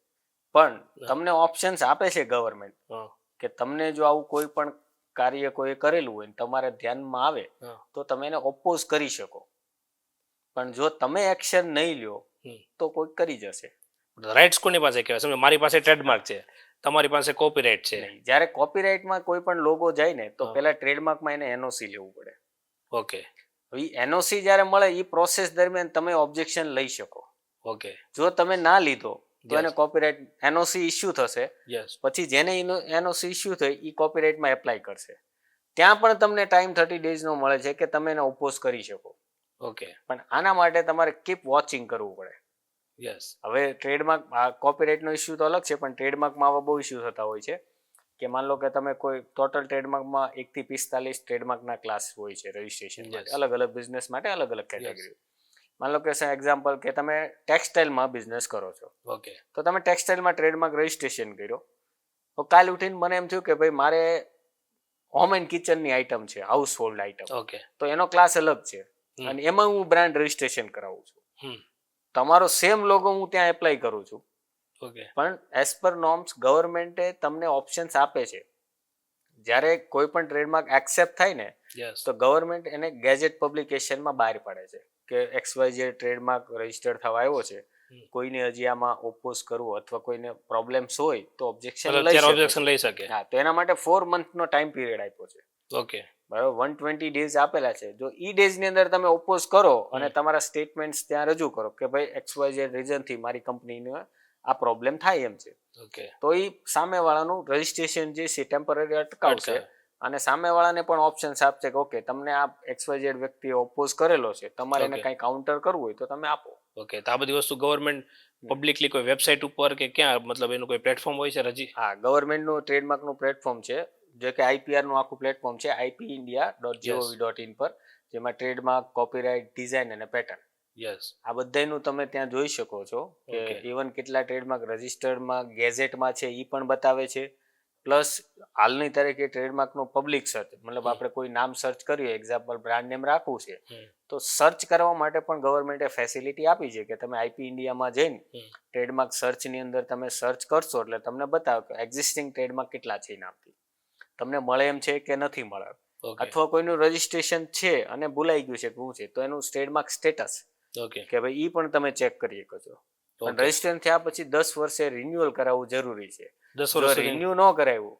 પણ તમને ઓપ્શન્સ આપે છે ગવર્મેન્ટ હા. કે તમને જો આવું કોઈ પણ કાર્ય કોઈ કરેલું હોય ને તમારે ધ્યાનમાં આવે હા. તો તમે એને ઓપોઝ કરી શકો. પણ જો તમે એક્શન નહીં લ્યો હમ. તો કોઈ કરી જશે. રાઇટ્સ કોની પાસે કહેવાય? સમજો મારી પાસે ટ્રેડમાર્ક છે, તમારી પાસે કોપીરાઇટ છે. નહીં. જ્યારે કોપીરાઇટમાં કોઈ પણ લોગો જાય ને તો હા. પહેલા ટ્રેડમાર્કમાં એને એનઓસી લેવું પડે. ઓકે. એ એનઓસી જ્યારે મળે એ પ્રોસેસ દરમિયાન તમે ઓબ્જેક્શન લઈ શકો. ઓકે. જો તમે ના લીધો તો Yes. એને કોપીરાઇટ એનઓસી ઇસ્યુ થશે. યસ. પછી જેને એનઓસી ઇસ્યુ થઈ એ કોપીરાઇટમાં એપ્લાય કરશે. ત્યાં પણ તમને ટાઈમ 30 ડેઝનો મળે છે કે તમે એને ઓપોઝ કરી શકો. ઓકે. પણ આના માટે તમારે કીપ વોચિંગ કરવું પડે. યસ. હવે ટ્રેડમાર્ક કોપીરાઇટનો ઇસ્યુ તો અલગ છે, પણ ટ્રેડમાર્કમાં આવા બહુ ઇસ્યુ થતા હોય છે કે માન લો કે તમે કોઈ ટોટલ ટ્રેડમાર્કમાં 1 થી 45 ટ્રેડમાર્કના ક્લાસ હોય છે રજિસ્ટ્રેશન માટે, Yes. અલગ અલગ બિઝનેસ માટે અલગ અલગ કેટેગરી. માન લો કે એક્ઝામ્પલ કે તમે ટેક્સટાઇલમાં બિઝનેસ કરો છો, ઓકે. તો તમે ટેક્સટાઇલમાં ટ્રેડમાર્ક રજિસ્ટ્રેશન કર્યો, તો કાલ ઉઠીને મને એમ થયું કે ભાઈ મારે હોમ એન્ડ કિચનની આઇટમ છે, હાઉસ હોલ્ડ આઇટમ, ઓકે. તો એનો ક્લાસ અલગ છે હમ. અને એમાં હું બ્રાન્ડ રજિસ્ટ્રેશન કરાવું છું. હમ. તમારો સેમ લોગો હું ત્યાં એપ્લાય કરું છું, ઓકે. પણ એઝ પર નોર્મ્સ ગવર્મેન્ટે તમને ઓપ્શન્સ આપે છે. જ્યારે કોઈ પણ ટ્રેડમાર્ક એક્સેપ્ટ થાય ને યસ. તો ગવર્મેન્ટ એને ગેજેટ પબ્લિકેશનમાં બહાર પાડે છે કે XYZ ટ્રેડમાર્ક રજિસ્ટર થવા આવ્યો છે, કોઈને હજી આમાં ઓપોઝ કરવો અથવા કોઈને પ્રોબ્લેમ્સ હોય તો ઓબ્જેક્શન લઈ ત્યારે શકે ઓબ્જેક્શન છે. લઈ શકે. હા, તો એના માટે 4 મંથનો ટાઈમ પીરિયડ આપ્યો છે. ઓકે. બરાબર, 120 ડેઝ આપેલા છે. જો ઈ ડેઝની અંદર તમે ઓપોઝ કરો અને તમારા સ્ટેટમેન્ટ્સ ત્યાં રજૂ કરો કે ભાઈ XYZ રીઝનથી મારી કંપનીને આ પ્રોબ્લેમ થાય એમ છે, ઓકે. તો એ સામેવાળાનું રજિસ્ટ્રેશન જે છે ટેમ્પરરી અટકાવશે અટકાવે. અને સામેવાળાને પણ ઓપ્શન્સ આપશે કે ઓકે તમને આ XYZ વ્યક્તિએ ઓપોઝ કરેલો છે, તમારે એને Okay. કંઈ કાઉન્ટર કરવું હોય તો તમે આપો. ઓકે. તો આ બધી વસ્તુ ગવર્મેન્ટ પબ્લિકલી કોઈ વેબસાઇટ ઉપર કે ક્યાં મતલબ એનું કોઈ પ્લેટફોર્મ હોય છે રજી? હા, ગવર્મેન્ટનું ટ્રેડમાર્કનું પ્લેટફોર્મ છે, જે કે આઈપીઆરનું આખું પ્લેટફોર્મ છે, ipindia.gov.in પર, જેમાં ટ્રેડમાર્ક, કોપીરાઇટ, ડિઝાઇન અને પેટર્ન યસ. આ બધાયનું તમે ત્યાં જોઈ શકો છો કે Okay. ઇવન કેટલા ટ્રેડમાર્ક રજિસ્ટર્ડમાં ગેઝેટમાં છે એ પણ બતાવે છે. પ્લસ હાલની તારીખે ટ્રેડમાર્કનું પબ્લિક સર્ચ, મતલબ આપણે કોઈ નામ સર્ચ કર્યું, એક્ઝામ્પલ બ્રાન્ડ નેમ રાખવું છે, તો સર્ચ કરવા માટે પણ ગવર્મેન્ટે ફેસિલિટી આપી છે કે તમે આઈપી ઇન્ડિયામાં જઈને ટ્રેડમાર્ક સર્ચની અંદર તમે સર્ચ કરશો એટલે તમને બતાવે કે એક્ઝિસ્ટિંગ ટ્રેડમાર્ક કેટલા છે એ નામથી, તમને મળે એમ છે કે નથી મળે, અથવા કોઈનું રજિસ્ટ્રેશન છે અને ભૂલાઈ ગયું છે કે શું છે, તો એનું ટ્રેડમાર્ક સ્ટેટસ કે ભાઈ એ પણ તમે ચેક કરી શકો છો. પણ રજિસ્ટ્રેશન થયા પછી 10 વર્ષે રિન્યુઅલ કરાવવું જરૂરી છે. 10 જો વર્ષ રિન્યુ ન કરાવ્યું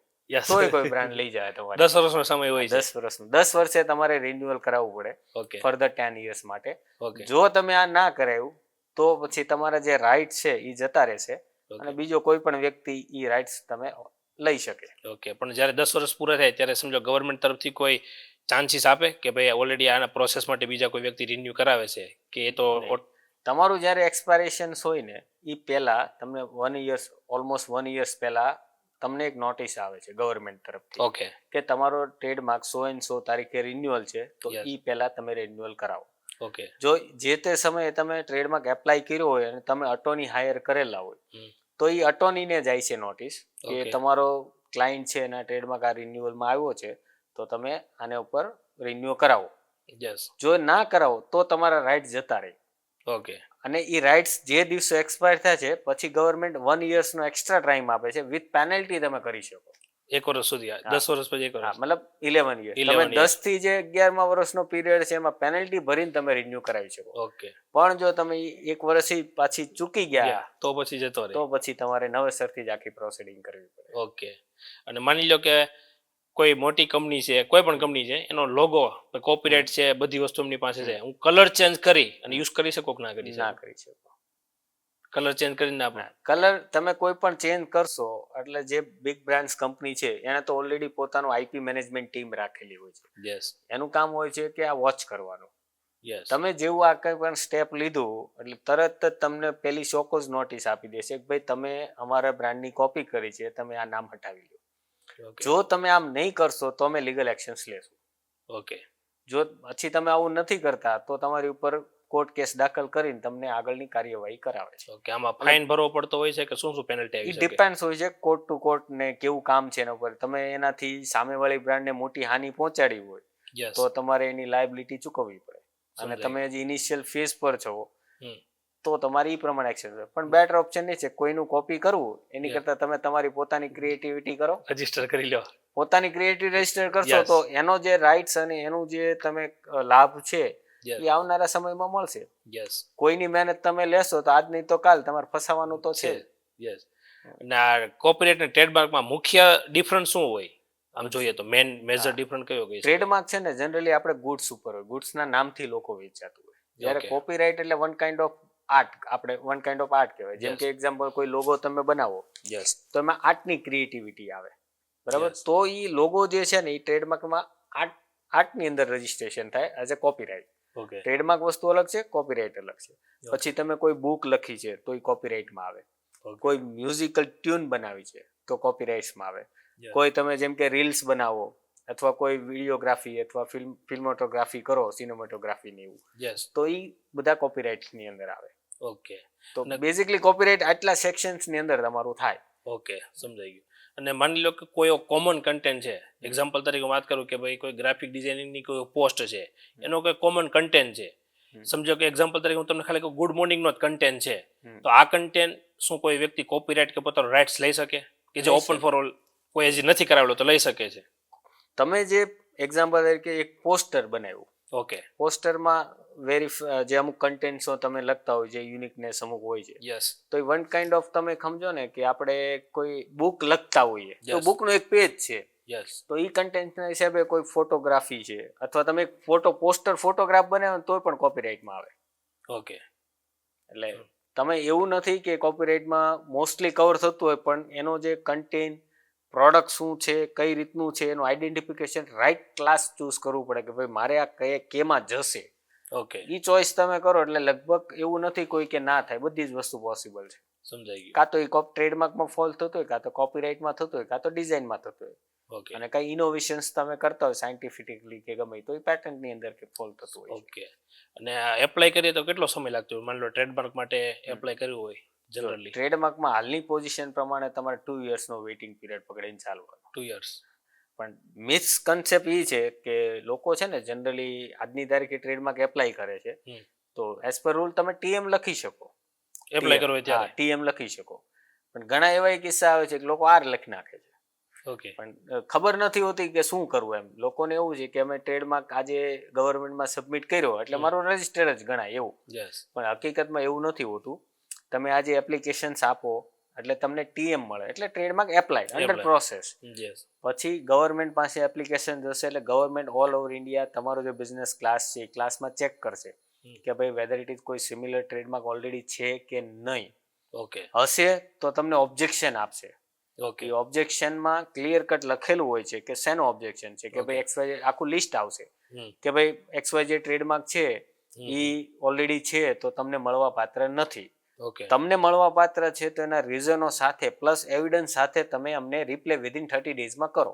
તોય કોઈ બ્રાન્ડ લઈ જાય તમારે. 10 વર્ષનો સમય હોય છે. 10 વર્ષનું 10 વર્ષે તમારે રિન્યુઅલ કરાવવું પડે ઓકે. ફર્ધર 10 years માટે. ઓકે. જો તમે આ ના કરાવ્યું તો પછી તમારા જે રાઇટ છે એ જતા રહેશે અને બીજો કોઈ પણ વ્યક્તિ એ રાઇટ્સ તમે લઈ શકે. ઓકે. પણ જ્યારે 10 વર્ષ પૂરા થાય ત્યારે સમજો ગવર્મેન્ટ તરફથી કોઈ ચાન્સીસ આપે કે ભાઈ ઓલરેડી આના પ્રોસેસ માટે બીજા કોઈ વ્યક્તિ રિન્યુ કરાવે છે કે એ તો તમારું જ્યારે એક્સપાયરેશન હોય ને એ પહેલા તમને 1 year ઓલમોસ્ટ 1 year પહેલા તમને એક નોટિસ આવે છે ગવર્મેન્ટ તરફથી. ઓકે. કે તમારો ટ્રેડમાર્ક 100 તારીખે રિન્યુઅલ છે તો એ પહેલા તમે રિન્યુઅલ કરાવો. ઓકે. જો જે તે સમયે તમે ટ્રેડમાર્ક એપ્લાય કર્યો હોય અને તમે અટોર્ની હાયર કરેલા હોય તો એ અટોર્નીને જાય છે નોટિસ કે તમારો ક્લાયન્ટ છે એના ટ્રેડમાર્ક આ રિન્યુઅલમાં આવ્યો છે તો તમે આને ઉપર રિન્યુ કરાવો. જો ના કરાવો તો તમારા રાઇટ્સ જતા રહે. ઓકે. અને એ રાઇટ્સ જે દિવસે એક્સપાયર થાય છે પછી ગવર્મેન્ટ 1 year નો એક્સ્ટ્રા ટાઈમ આપે છે વિથ પેનલ્ટી તમે કરી શકો. 1 વર્ષ સુધી 10 વર્ષ પછી 1 વર્ષ મતલબ 11 years. તમે 10 થી જે 11મા વર્ષનો પીરિયડ છે એમાં પેનલ્ટી ભરીને તમે રિન્યુ કરાવી શકો. ઓકે. પણ જો તમે 1 વર્ષથી પાછી ચૂકી ગયા તો પછી જતો રહે, તો પછી તમારે નવેસરથી જ આખી પ્રોસિડિંગ કરવી પડે. ઓકે. અને માની લો કે કોઈ મોટી કંપની છે, કોઈ પણ કંપની છે, એનો લોગો કોપીરાઇટ છે, બધી વસ્તુ એમની પાસે છે, હું કલર ચેન્જ કરી અને યુઝ કરી શકો કે ના કરી શકો? ના કરી શકો. કલર ચેન્જ કરીને આપણે કલર તમે કોઈ પણ ચેન્જ કરશો એટલે જે બિગ બ્રાન્ડ્સ કંપની છે એને તો ઓલરેડી પોતાનું આઈપી મેનેજમેન્ટ ટીમ રાખેલી હોય છે. યસ. એનું કામ હોય છે કે આ વોચ કરવાનું. યસ. તમે જેવું આ કંઈ પણ સ્ટેપ લીધું એટલે તરત જ તમને પેલી ચોક્કસ નોટિસ આપી દેશે કે ભાઈ તમે અમારા બ્રાન્ડની કોપી કરી છે, તમે આ નામ હટાવી લો. જો તમે આમ નહીં કરશો તો અમે લીગલ એક્શન્સ લેશું. ઓકે. જો પછી તમે આવું નથી કરતા તો તમારી ઉપર કોર્ટ કેસ દાખલ કરીને તમને આગળની કાર્યવાહી કરાવે છે. ઓકે. આમાં ફાઇન ભરવો પડતો હોય છે કે શું શું પેનલ્ટી આવી શકે? ડિપેન્ડ્સ હોય છે કોર્ટ ટુ કોર્ટ ને કેવું કામ છે એના ઉપર. તમે એનાથી સામેવાળી બ્રાન્ડને મોટી હાનિ પહોંચાડી હોય તો તમારે એની લાયબિલિટી ચૂકવવી પડે. અને તમે જે ઇનિશિયલ ફેઝ પર છો તો તમારે એ પ્રમાણે એક્શન લે. પણ બેટર ઓપ્શન નહીં છે કોઈનું કોપી કરવું એની કરતાં તમે તમારી પોતાની ક્રિએટિવિટી કરો, રજીસ્ટર કરી લો. પોતાની ક્રિએટિવિટી રજીસ્ટર કરશો તો એનો જે રાઇટ્સ અને એનું જે તમે લાભ છે એ આવનારા સમયમાં મળશે. યસ. કોઈની મહેનત તમે લેશો તો આજ નહીં તો કાલ તમારે ફસાવાનું તો છે. યસ. અને આ કોપીરાઇટ અને ટ્રેડમાર્કમાં મુખ્ય ડિફરન્સ શું હોય આમ જોઈએ તો? મેજર ડિફરન્સ કયો કઈ? ટ્રેડમાર્ક છે ને જનરલી આપણે ગુડ્સ ઉપર હોય, ગુડ્સના નામથી લોકો વેચાતું હોય. જ્યારે કોપીરાઇટ એટલે વન કાઇન્ડ ઓફ આર્ટ, આપણે વન કાઇન્ડ ઓફ આર્ટ કહેવાય. જેમ કે એક્ઝામ્પલ કોઈ લોગો તમે બનાવો તો એમાં આર્ટની ક્રિએટિવિટી આવે, બરાબર? તો એ લોગો જે છે ને એ ટ્રેડમાર્કમાં આર્ટની અંદર રજીસ્ટ્રેશન થાય એઝ અ કોપીરાઇટ. ટ્રેડમાર્ક વસ્તુ અલગ છે, કોપીરાઇટ અલગ છે. પછી તમે કોઈ બુક લખી છે તો એ કોપીરાઇટમાં આવે. કોઈ મ્યુઝિકલ ટ્યુન બનાવી છે તો કોપીરાઇટ્સમાં આવે. કોઈ તમે જેમ કે રીલ્સ બનાવો અથવા કોઈ વિડીયોગ્રાફી અથવા ફિલ્મોટોગ્રાફી કરો, સિનેમેટોગ્રાફી ને એવું, તો એ બધા કોપીરાઇટ્સની અંદર આવે. ઓકે. તો બેઝિકલી કોપીરાઇટ આટલા સેક્શન્સની અંદર તમારું થાય. ઓકે, સમજાઈ ગયું. અને માની લો કે કોઈ કોમન કન્ટેન્ટ છે, એક્ઝામ્પલ તરીકે વાત કરું કે ભાઈ કોઈ ગ્રાફિક ડિઝાઇનિંગની કોઈ પોસ્ટ છે, એનો કોઈ કોમન કન્ટેન્ટ છે. સમજો કે એક્ઝામ્પલ તરીકે હું તમને ખાલી ગુડ મોર્નિંગનો જ કન્ટેન્ટ છે, તો આ કન્ટેન્ટ શું કોઈ વ્યક્તિ કોપીરાઇટ કે પોતાનો રાઇટ્સ લઈ શકે કે જે ઓપન ફોર ઓલ કોઈ હજી નથી કરાવેલો તો લઈ શકે છે? તમે જે એક્ઝામ્પલ તરીકે એક પોસ્ટર બનાવ્યું, ઓકે, પોસ્ટરમાં જે અમુક કન્ટેન્ટ્સો તમે લખતા હોય જે યુનિકનેસ અમુક હોય છે, યસ, તો એ વન કાઇન્ડ ઓફ તમે સમજો ને કે આપણે કોઈ બુક લખતા હોઈએ તો બુકનો એક પેજ છે, યસ, તો એ કન્ટેન્ટના હિસાબે કોઈ ફોટોગ્રાફી છે અથવા તમે એક ફોટોગ્રાફ બનાવો તોય પણ કોપીરાઇટમાં આવે. ઓકે. એટલે તમે એવું નથી કે કોપીરાઇટમાં મોસ્ટલી કવર થતું હોય, પણ એનો જે કન્ટેન્ટ, પ્રોડક્ટ શું છે, કઈ રીતનું છે, એનું આઈડેન્ટિફિકેશન, રાઇટ ક્લાસ ચૂઝ કરવું પડે કે ભાઈ મારે આ કેમાં જશે. ઓકે, એ ચોઈસ તમે કરો એટલે લગભગ એવું નથી કોઈ કે ના થાય, બધી જ વસ્તુ પોસિબલ છે. સમજાઈ ગયું. કાં તો એ ટ્રેડમાર્કમાં ફોલ થતો હોય, કાં તો કોપીરાઇટમાં થતો હોય, કાં તો ડિઝાઇનમાં થતો હોય, ઓકે, અને કઈ ઇનોવેશન્સ તમે કરતા હોય સાયન્ટિફિકલી કે ગમે તો એ પેટર્નની અંદર કે ફોલ થતું હોય છે. ઓકે. અને એપ્લાય કરીએ તો કેટલો સમય લાગતો હોય? માની લો ટ્રેડમાર્ક માટે એપ્લાય કર્યું હોય જનરલી ટ્રેડમાર્કમાં હાલની પોઝિશન પ્રમાણે તમારે 2 યર્સનો વેઇટિંગ પીરિયડ પકડીને ચાલવાનો. 2 years. પણ મિસકન્સેપ્ટ એ છે કે લોકો છે ને જનરલી આજની તારીખે ટ્રેડમાર્ક એપ્લાય કરે છે, હમ. તો એઝ પર રૂલ તમે ટીએમ લખી શકો, એપ્લાય કરવો હોય ત્યારે. ટીએમ લખી શકો, પણ ઘણા એવા કિસ્સા આવે છે કે લોકો આર લખી નાખે છે, ઓકે, પણ ખબર નથી હોતી કે શું કરવું. એમ લોકોને એવું છે કે અમે ટ્રેડમાર્ક આજે ગવર્મેન્ટમાં સબમિટ કર્યો એટલે મારું રજિસ્ટર જ ગણાય એવું, યસ, પણ હકીકતમાં એવું નથી હોતું. તમે આજે એપ્લિકેશન્સ આપો એટલે તમને ટીએમ મળે એટલે trademark apply under process. Yes, પછી ગવર્મેન્ટ પાસે એપ્લિકેશન જશે એટલે ગવર્મેન્ટ ઓલ ઓવર ઇન્ડિયા તમારો જે બિઝનેસ ક્લાસ છે એ ક્લાસમાં ચેક કરશે કે ભાઈ વેધર ઇટ ઇઝ કોઈ સિમિલર ટ્રેડમાર્ક ઓલરેડી છે કે નહીં. ઓકે, હશે તો તમને ઓબ્જેક્શન આપશે. ઓકે, એ ઓબ્જેક્શનમાં ક્લિયર કટ લખેલું હોય છે કે શેનો ઓબ્જેક્શન છે, કે ભાઈ XYZ આખું લિસ્ટ આવશે કે ભાઈ XYZ ટ્રેડમાર્ક છે એ ઓલરેડી છે તો તમને મળવા પાત્ર નથી. ઓકે, તમને મળવા પાત્ર છે તો એના રીઝનો સાથે પ્લસ એવિડન્સ સાથે તમે અમને રિપ્લે વિધિન 30 ડેઝમાં કરો.